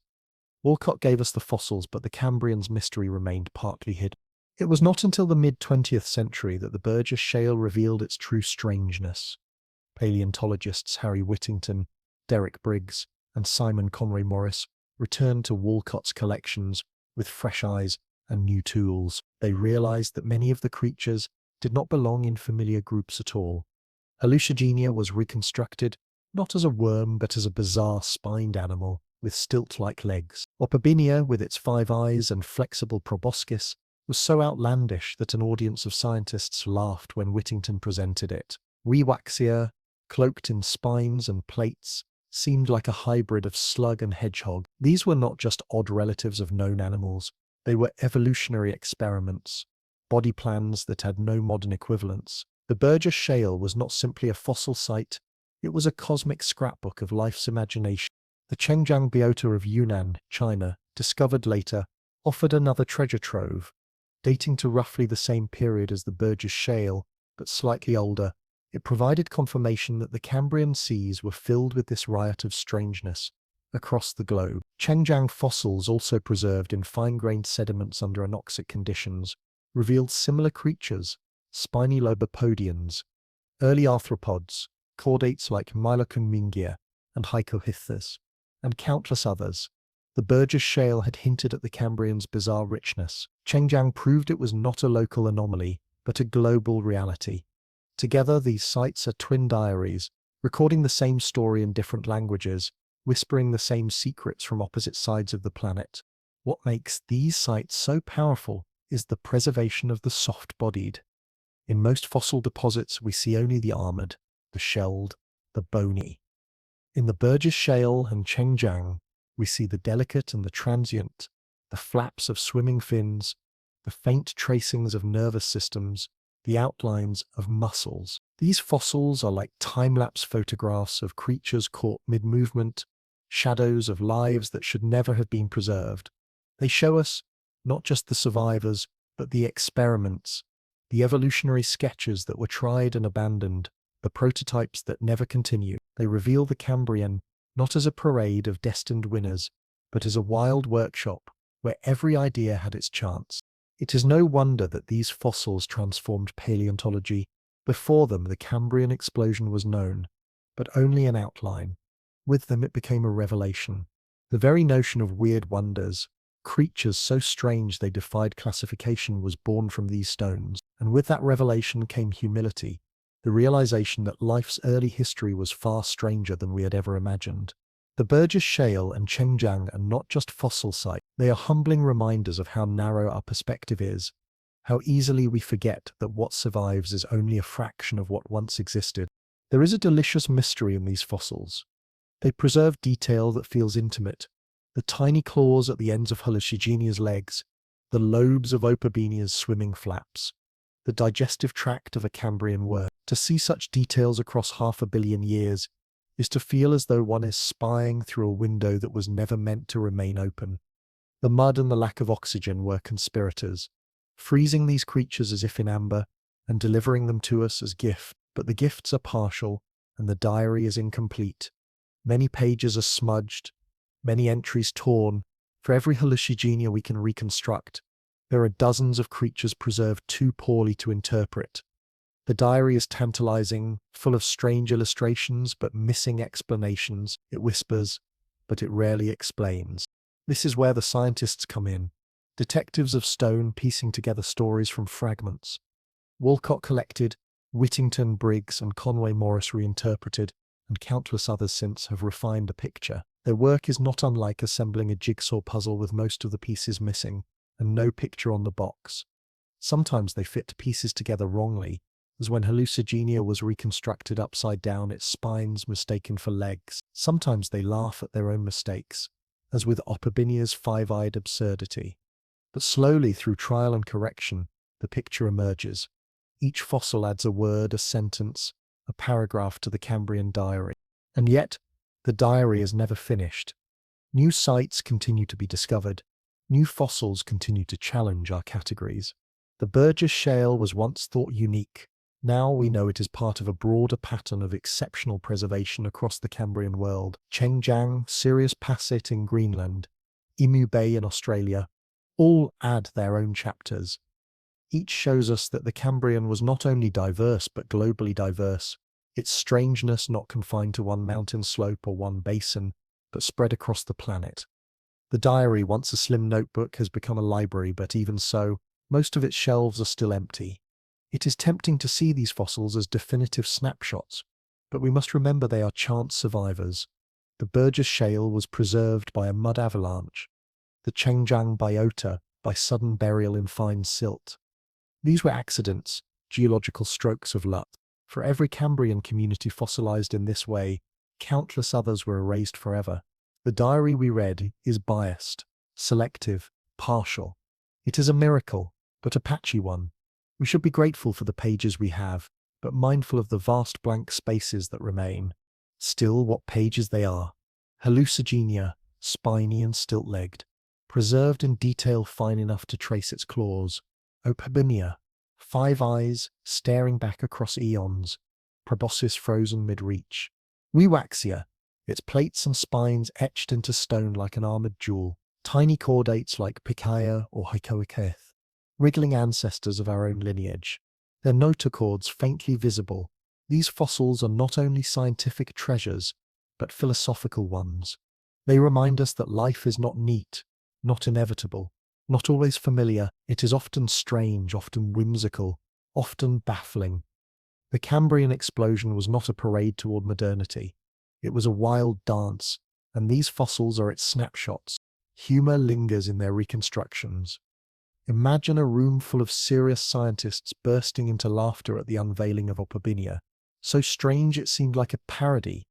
[SPEAKER 1] Walcott gave us the fossils, but the Cambrian's mystery remained partly hidden. It was not until the mid-20th century that the Burgess Shale revealed its true strangeness. Paleontologists Harry Whittington, Derek Briggs, and Simon Conroy Morris returned to Walcott's collections with fresh eyes, and new tools. They realized that many of the creatures did not belong in familiar groups at all. Hallucigenia was reconstructed not as a worm but as a bizarre spined animal with stilt-like legs. Opabinia, with its 5 eyes and flexible proboscis, was so outlandish that an audience of scientists laughed when Whittington presented it. Rewaxia, cloaked in spines and plates, seemed like a hybrid of slug and hedgehog. These were not just odd relatives of known animals, they were evolutionary experiments, body plans that had no modern equivalents. The Burgess Shale was not simply a fossil site, it was a cosmic scrapbook of life's imagination. The Chengjiang Biota of Yunnan, China, discovered later, offered another treasure trove, dating to roughly the same period as the Burgess Shale, but slightly older. It provided confirmation that the Cambrian seas were filled with this riot of strangeness across the globe. Chengjiang fossils, also preserved in fine-grained sediments under anoxic conditions, revealed similar creatures, spiny lobopodians, early arthropods, chordates like Mylocommingia and Hycohythus, and countless others. The Burgess Shale had hinted at the Cambrian's bizarre richness. Chengjiang proved it was not a local anomaly, but a global reality. Together, these sites are twin diaries, recording the same story in different languages, whispering the same secrets from opposite sides of the planet. What makes these sites so powerful is the preservation of the soft-bodied. In most fossil deposits, we see only the armored, the shelled, the bony. In the Burgess Shale and Chengjiang, we see the delicate and the transient, the flaps of swimming fins, the faint tracings of nervous systems, the outlines of muscles. These fossils are like time-lapse photographs of creatures caught mid-movement, shadows of lives that should never have been preserved. They show us not just the survivors, but the experiments, the evolutionary sketches that were tried and abandoned, the prototypes that never continued. They reveal the Cambrian not as a parade of destined winners, but as a wild workshop where every idea had its chance. It is no wonder that these fossils transformed paleontology. Before them, the Cambrian explosion was known, but only an outline. With them, it became a revelation. The very notion of weird wonders, creatures so strange they defied classification, was born from these stones. And with that revelation came humility, the realization that life's early history was far stranger than we had ever imagined. The Burgess Shale and Chengjiang are not just fossil sites, they are humbling reminders of how narrow our perspective is, how easily we forget that what survives is only a fraction of what once existed. There is a delicious mystery in these fossils. They preserve detail that feels intimate, the tiny claws at the ends of Hallucigenia's legs, the lobes of Opabinia's swimming flaps, the digestive tract of a Cambrian worm. To see such details across 500 million years is to feel as though one is spying through a window that was never meant to remain open. The mud and the lack of oxygen were conspirators, freezing these creatures as if in amber and delivering them to us as gifts. But the gifts are partial and the diary is incomplete. Many pages are smudged, many entries torn. For every Hallucigenia we can reconstruct, there are dozens of creatures preserved too poorly to interpret. The diary is tantalizing, full of strange illustrations but missing explanations. It whispers, but it rarely explains. This is where the scientists come in, detectives of stone piecing together stories from fragments. Walcott collected, Whittington, Briggs, and Conway Morris reinterpreted, and countless others since have refined a picture. Their work is not unlike assembling a jigsaw puzzle with most of the pieces missing, and no picture on the box. Sometimes they fit pieces together wrongly, as when Hallucigenia was reconstructed upside down, its spines mistaken for legs. Sometimes they laugh at their own mistakes, as with Opabinia's 5-eyed absurdity. But slowly, through trial and correction, the picture emerges. Each fossil adds a word, a sentence, a paragraph to the Cambrian diary. And yet, the diary is never finished. New sites continue to be discovered. New fossils continue to challenge our categories. The Burgess Shale was once thought unique. Now we know it is part of a broader pattern of exceptional preservation across the Cambrian world. Chengjiang, Sirius Passet in Greenland, Emu Bay in Australia, all add their own chapters. Each shows us that the Cambrian was not only diverse but globally diverse, its strangeness not confined to one mountain slope or one basin, but spread across the planet. The diary, once a slim notebook, has become a library, but even so, most of its shelves are still empty. It is tempting to see these fossils as definitive snapshots, but we must remember they are chance survivors. The Burgess Shale was preserved by a mud avalanche, the Chengjiang biota by sudden burial in fine silt. These were accidents, geological strokes of luck. For every Cambrian community fossilized in this way, countless others were erased forever. The diary we read is biased, selective, partial. It is a miracle, but a patchy one. We should be grateful for the pages we have, but mindful of the vast blank spaces that remain. Still, what pages they are. Hallucigenia, spiny and stilt-legged, preserved in detail fine enough to trace its claws. Opabinia, 5 eyes staring back across eons, proboscis frozen mid-reach. Wiwaxia, its plates and spines etched into stone like an armored jewel. Tiny chordates like Pikaia or Hycoiceth, wriggling ancestors of our own lineage. Their notochords faintly visible. These fossils are not only scientific treasures, but philosophical ones. They remind us that life is not neat, not inevitable, not always familiar. It is often strange, often whimsical, often baffling. The Cambrian explosion was not a parade toward modernity. It was a wild dance, and these fossils are its snapshots. Humor lingers in their reconstructions. Imagine a room full of serious scientists bursting into laughter at the unveiling of Opabinia. So strange it seemed like a parody.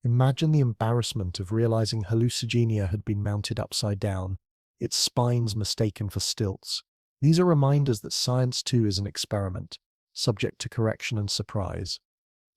[SPEAKER 1] Imagine the embarrassment of realizing Hallucigenia had been mounted upside down, its spines mistaken for stilts. These are reminders that science too is an experiment, subject to correction and surprise.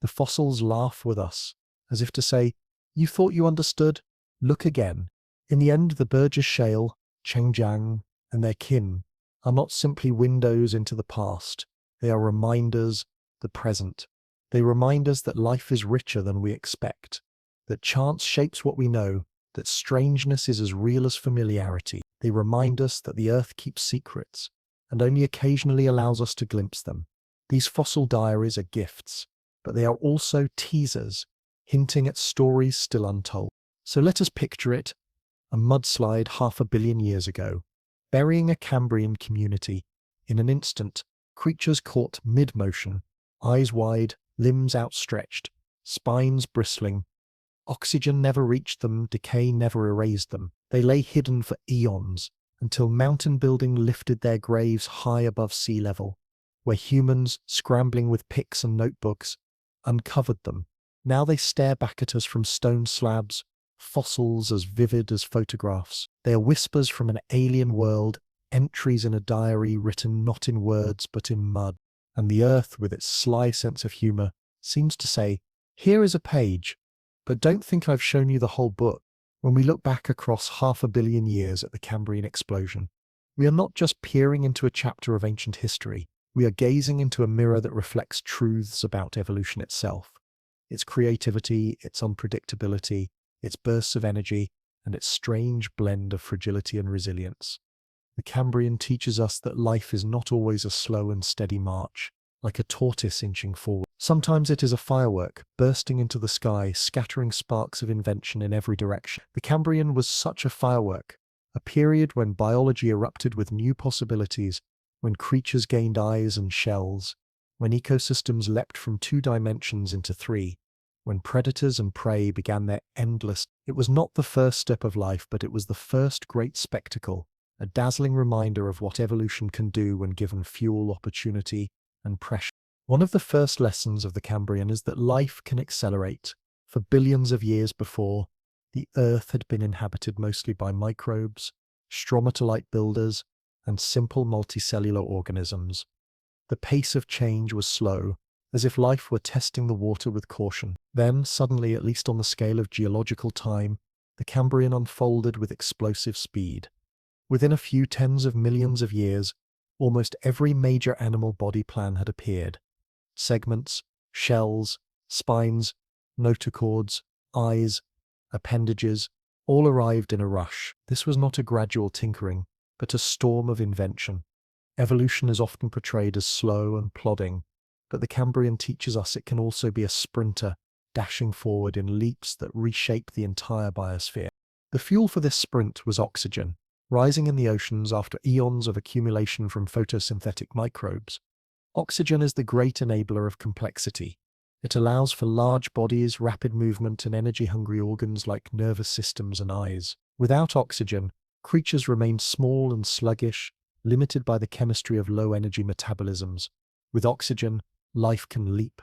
[SPEAKER 1] The fossils laugh with us, as if to say, "You thought you understood? Look again." In the end, the Burgess Shale, Chengjiang, and their kin are not simply windows into the past. They are reminders, the present. They remind us that life is richer than we expect, that chance shapes what we know, that strangeness is as real as familiarity. They remind us that the earth keeps secrets, and only occasionally allows us to glimpse them. These fossil diaries are gifts, but they are also teasers, hinting at stories still untold. So let us picture it. A mudslide 500 million years ago, burying a Cambrian community. In an instant, creatures caught mid-motion, eyes wide, limbs outstretched, spines bristling. Oxygen never reached them, decay never erased them. They lay hidden for eons, until mountain building lifted their graves high above sea level, where humans, scrambling with picks and notebooks, uncovered them. Now they stare back at us from stone slabs, fossils as vivid as photographs. They are whispers from an alien world, entries in a diary written not in words but in mud. And the earth, with its sly sense of humor, seems to say, "Here is a page, but don't think I've shown you the whole book." When we look back across 500 million years at the Cambrian explosion, we are not just peering into a chapter of ancient history. We are gazing into a mirror that reflects truths about evolution itself. Its creativity, its unpredictability, its bursts of energy, and its strange blend of fragility and resilience. The Cambrian teaches us that life is not always a slow and steady march, like a tortoise inching forward. Sometimes it is a firework, bursting into the sky, scattering sparks of invention in every direction. The Cambrian was such a firework, a period when biology erupted with new possibilities, when creatures gained eyes and shells, when ecosystems leapt from 2 dimensions into 3, when predators and prey began their endless. It was not the first step of life, but it was the first great spectacle, a dazzling reminder of what evolution can do when given fuel, opportunity, and pressure. One of the first lessons of the Cambrian is that life can accelerate. For billions of years before, the Earth had been inhabited mostly by microbes, stromatolite builders, and simple multicellular organisms. The pace of change was slow, as if life were testing the water with caution. Then, suddenly, at least on the scale of geological time, the Cambrian unfolded with explosive speed. Within a few tens of millions of years, almost every major animal body plan had appeared. Segments, shells, spines, notochords, eyes, appendages, all arrived in a rush. This was not a gradual tinkering, but a storm of invention. Evolution is often portrayed as slow and plodding, but the Cambrian teaches us it can also be a sprinter, dashing forward in leaps that reshape the entire biosphere. The fuel for this sprint was oxygen, rising in the oceans after eons of accumulation from photosynthetic microbes. Oxygen is the great enabler of complexity. It allows for large bodies, rapid movement, and energy-hungry organs like nervous systems and eyes. Without oxygen, creatures remain small and sluggish, limited by the chemistry of low-energy metabolisms. With oxygen, life can leap.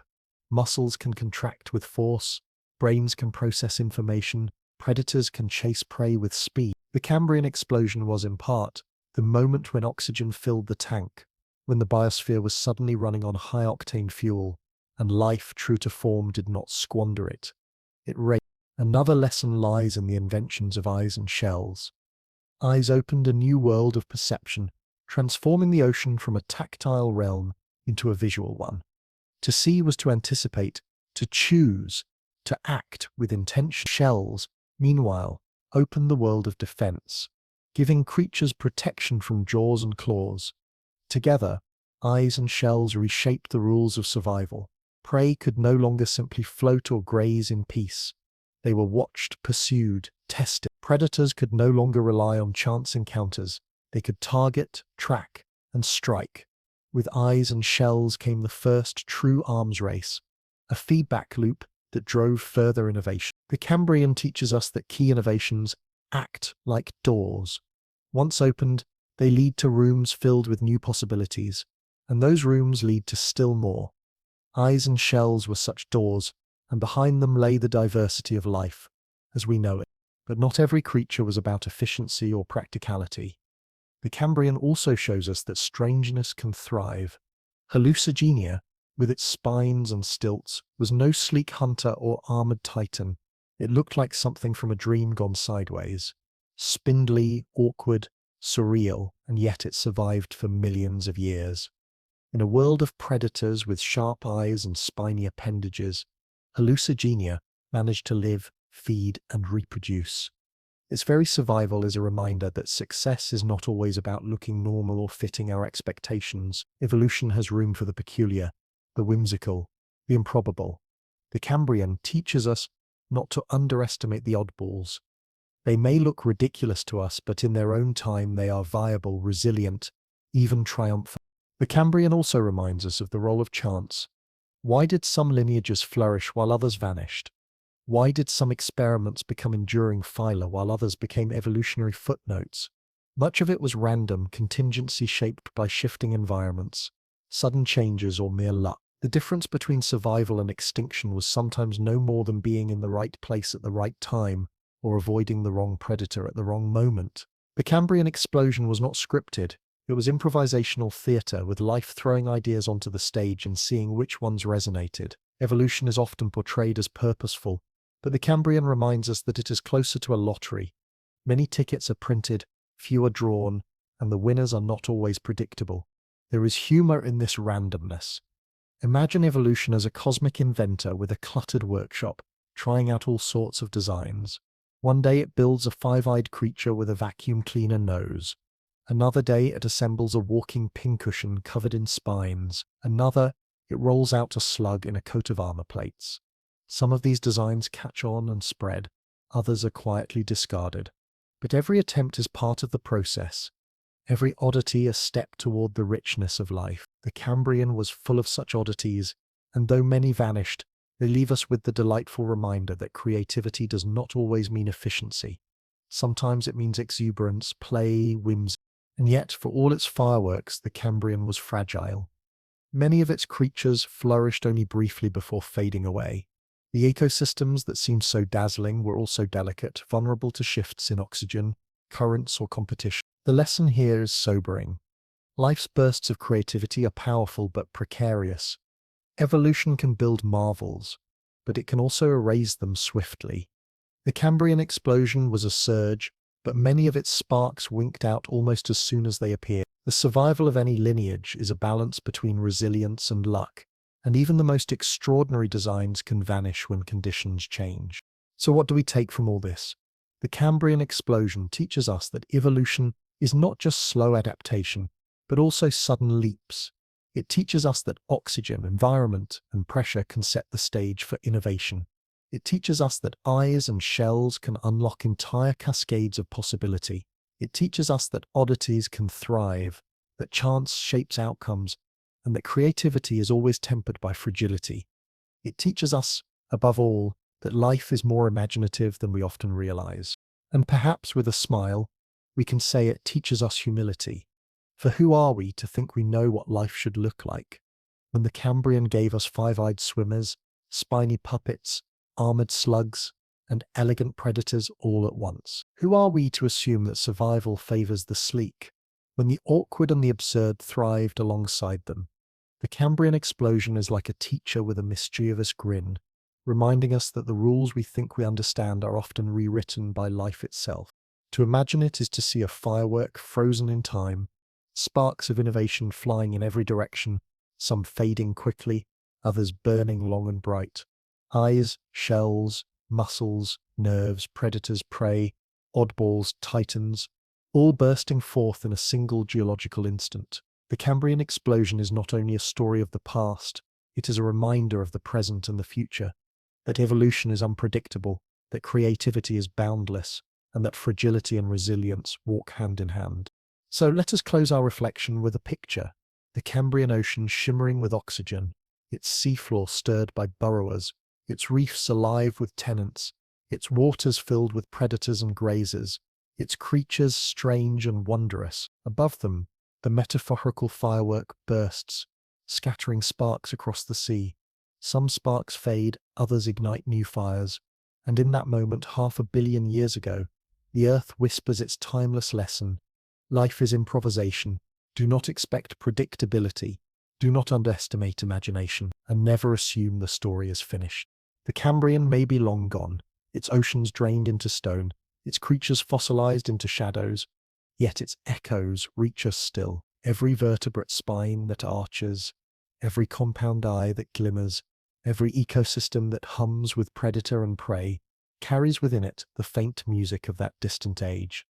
[SPEAKER 1] Muscles can contract with force, brains can process information, predators can chase prey with speed. The Cambrian explosion was, in part, the moment when oxygen filled the tank, when the biosphere was suddenly running on high-octane fuel, and life, true to form, did not squander it. It raged. Another lesson lies in the inventions of eyes and shells. Eyes opened a new world of perception, transforming the ocean from a tactile realm into a visual one. To see was to anticipate, to choose, to act with intention. Shells, meanwhile, opened the world of defense, giving creatures protection from jaws and claws. Together, eyes and shells reshaped the rules of survival. Prey could no longer simply float or graze in peace. They were watched, pursued, tested. Predators could no longer rely on chance encounters. They could target, track, and strike. With eyes and shells came the first true arms race, a feedback loop that drove further innovation. The Cambrian teaches us that key innovations act like doors. Once opened, they lead to rooms filled with new possibilities, and those rooms lead to still more. Eyes and shells were such doors, and behind them lay the diversity of life, as we know it. But not every creature was about efficiency or practicality. The Cambrian also shows us that strangeness can thrive. Hallucigenia, with its spines and stilts, was no sleek hunter or armored titan. It looked like something from a dream gone sideways. Spindly, awkward, surreal, and yet it survived for millions of years. In a world of predators with sharp eyes and spiny appendages, Hallucigenia managed to live, feed, and reproduce. Its very survival is a reminder that success is not always about looking normal or fitting our expectations. Evolution has room for the peculiar, the whimsical, the improbable. The Cambrian teaches us not to underestimate the oddballs. They may look ridiculous to us, but in their own time they are viable, resilient, even triumphant. The Cambrian also reminds us of the role of chance. Why did some lineages flourish while others vanished? Why did some experiments become enduring phyla while others became evolutionary footnotes? Much of it was random, contingency shaped by shifting environments, sudden changes, or mere luck. The difference between survival and extinction was sometimes no more than being in the right place at the right time, or avoiding the wrong predator at the wrong moment. The Cambrian explosion was not scripted. It was improvisational theatre, with life throwing ideas onto the stage and seeing which ones resonated. Evolution is often portrayed as purposeful, but the Cambrian reminds us that it is closer to a lottery. Many tickets are printed, few are drawn, and the winners are not always predictable. There is humour in this randomness. Imagine evolution as a cosmic inventor with a cluttered workshop, trying out all sorts of designs. One day it builds a five-eyed creature with a vacuum cleaner nose. Another day it assembles a walking pincushion covered in spines. Another, it rolls out a slug in a coat of armor plates. Some of these designs catch on and spread, others are quietly discarded. But every attempt is part of the process, every oddity a step toward the richness of life. The Cambrian was full of such oddities, and though many vanished, they leave us with the delightful reminder that creativity does not always mean efficiency. Sometimes it means exuberance, play, whimsy. And yet, for all its fireworks, the Cambrian was fragile. Many of its creatures flourished only briefly before fading away. The ecosystems that seemed so dazzling were also delicate, vulnerable to shifts in oxygen, currents, or competition. The lesson here is sobering. Life's bursts of creativity are powerful but precarious. Evolution can build marvels, but it can also erase them swiftly. The Cambrian explosion was a surge, but many of its sparks winked out almost as soon as they appeared. The survival of any lineage is a balance between resilience and luck, and even the most extraordinary designs can vanish when conditions change. So what do we take from all this? The Cambrian explosion teaches us that evolution is not just slow adaptation, but also sudden leaps. It teaches us that oxygen, environment, and pressure can set the stage for innovation. It teaches us that eyes and shells can unlock entire cascades of possibility. It teaches us that oddities can thrive, that chance shapes outcomes, and that creativity is always tempered by fragility. It teaches us, above all, that life is more imaginative than we often realize. And perhaps with a smile, we can say it teaches us humility. For who are we to think we know what life should look like? When the Cambrian gave us five-eyed swimmers, spiny puppets, armored slugs, and elegant predators all at once, who are we to assume that survival favors the sleek, when the awkward and the absurd thrived alongside them? The Cambrian explosion is like a teacher with a mischievous grin, reminding us that the rules we think we understand are often rewritten by life itself. To imagine it is to see a firework frozen in time, sparks of innovation flying in every direction, some fading quickly, others burning long and bright. Eyes, shells, muscles, nerves, predators, prey, oddballs, titans, all bursting forth in a single geological instant. The Cambrian explosion is not only a story of the past, it is a reminder of the present and the future, that evolution is unpredictable, that creativity is boundless, and that fragility and resilience walk hand in hand. So let us close our reflection with a picture: the Cambrian Ocean shimmering with oxygen, its seafloor stirred by burrowers, its reefs alive with tenants, its waters filled with predators and grazers, its creatures strange and wondrous. Above them, the metaphorical firework bursts, scattering sparks across the sea. Some sparks fade, others ignite new fires, and in that moment 500 million years ago, the earth whispers its timeless lesson: life is improvisation. Do not expect predictability. Do not underestimate imagination, and never assume the story is finished. The Cambrian may be long gone, its oceans drained into stone, its creatures fossilized into shadows, yet its echoes reach us still. Every vertebrate spine that arches, every compound eye that glimmers, every ecosystem that hums with predator and prey, carries within it the faint music of that distant age.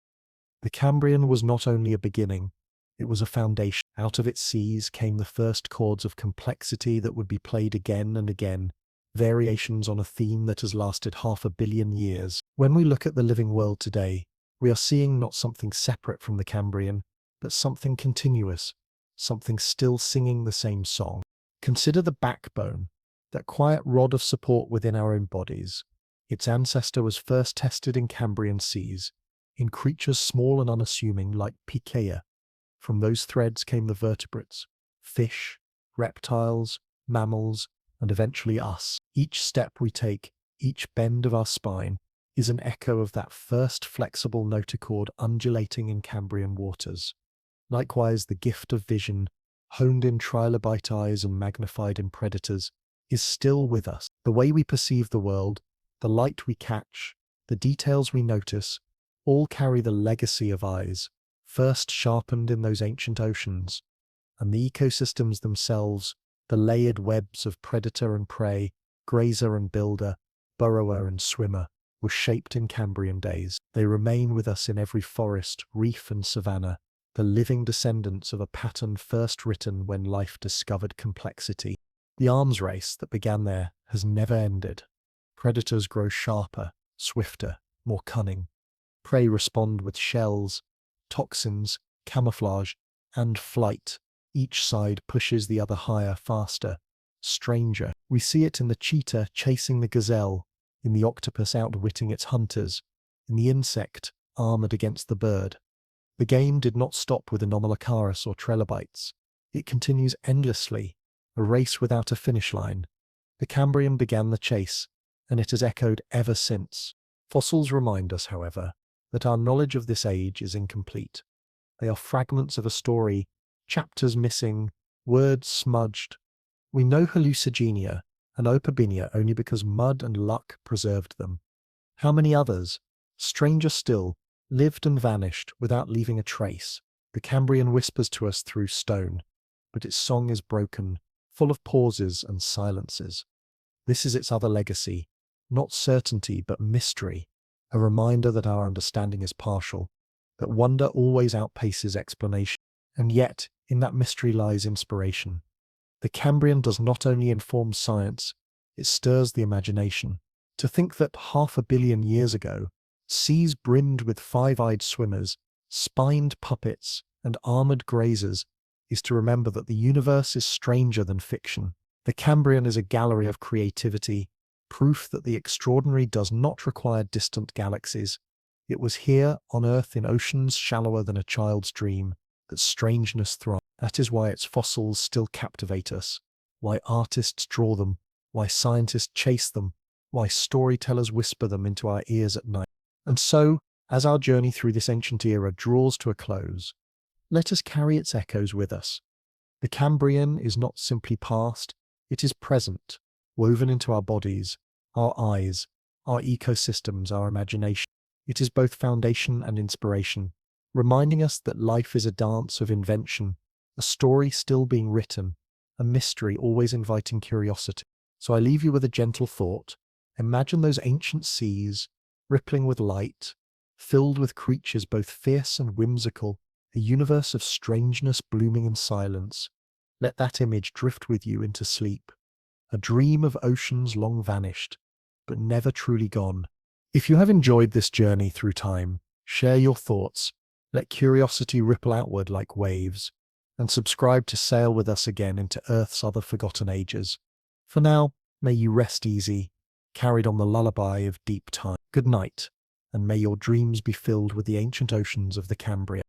[SPEAKER 1] The Cambrian was not only a beginning, it was a foundation. Out of its seas came the first chords of complexity that would be played again and again, variations on a theme that has lasted 500 million years. When we look at the living world today, we are seeing not something separate from the Cambrian, but something continuous, something still singing the same song. Consider the backbone, that quiet rod of support within our own bodies. Its ancestor was first tested in Cambrian seas, in creatures small and unassuming like Picaea. From those threads came the vertebrates, fish, reptiles, mammals, and eventually us. Each step we take, each bend of our spine, is an echo of that first flexible notochord undulating in Cambrian waters. Likewise, the gift of vision, honed in trilobite eyes and magnified in predators, is still with us. The way we perceive the world, the light we catch, the details we notice, all carry the legacy of eyes, first sharpened in those ancient oceans, and the ecosystems themselves, the layered webs of predator and prey, grazer and builder, burrower and swimmer, were shaped in Cambrian days. They remain with us in every forest, reef and savanna, the living descendants of a pattern first written when life discovered complexity. The arms race that began there has never ended. Predators grow sharper, swifter, more cunning. Prey respond with shells, toxins, camouflage, and flight. Each side pushes the other higher, faster, stranger. We see it in the cheetah chasing the gazelle, in the octopus outwitting its hunters, in the insect armored against the bird. The game did not stop with Anomalocaris or Trilobites. It continues endlessly, a race without a finish line. The Cambrian began the chase, and it has echoed ever since. Fossils remind us, however, that our knowledge of this age is incomplete. They are fragments of a story, chapters missing, words smudged. We know Hallucigenia and Opabinia only because mud and luck preserved them. How many others, stranger still, lived and vanished without leaving a trace? The Cambrian whispers to us through stone, but its song is broken, full of pauses and silences. This is its other legacy, not certainty but mystery, a reminder that our understanding is partial, that wonder always outpaces explanation. And yet, in that mystery lies inspiration. The Cambrian does not only inform science, it stirs the imagination. To think that 500 million years ago, seas brimmed with five-eyed swimmers, spined puppets, and armored grazers is to remember that the universe is stranger than fiction. The Cambrian is a gallery of creativity, proof that the extraordinary does not require distant galaxies. It was here, on Earth, in oceans shallower than a child's dream, that strangeness thrived. That is why its fossils still captivate us, why artists draw them, why scientists chase them, why storytellers whisper them into our ears at night. And so, as our journey through this ancient era draws to a close, let us carry its echoes with us. The Cambrian is not simply past, it is present, woven into our bodies, our eyes, our ecosystems, our imagination. It is both foundation and inspiration, reminding us that life is a dance of invention, a story still being written, a mystery always inviting curiosity. So I leave you with a gentle thought. Imagine those ancient seas, rippling with light, filled with creatures both fierce and whimsical, a universe of strangeness blooming in silence. Let that image drift with you into sleep, a dream of oceans long vanished, but never truly gone. If you have enjoyed this journey through time, share your thoughts, let curiosity ripple outward like waves, and subscribe to sail with us again into Earth's other forgotten ages. For now, may you rest easy, carried on the lullaby of deep time. Good night, and may your dreams be filled with the ancient oceans of the Cambrian.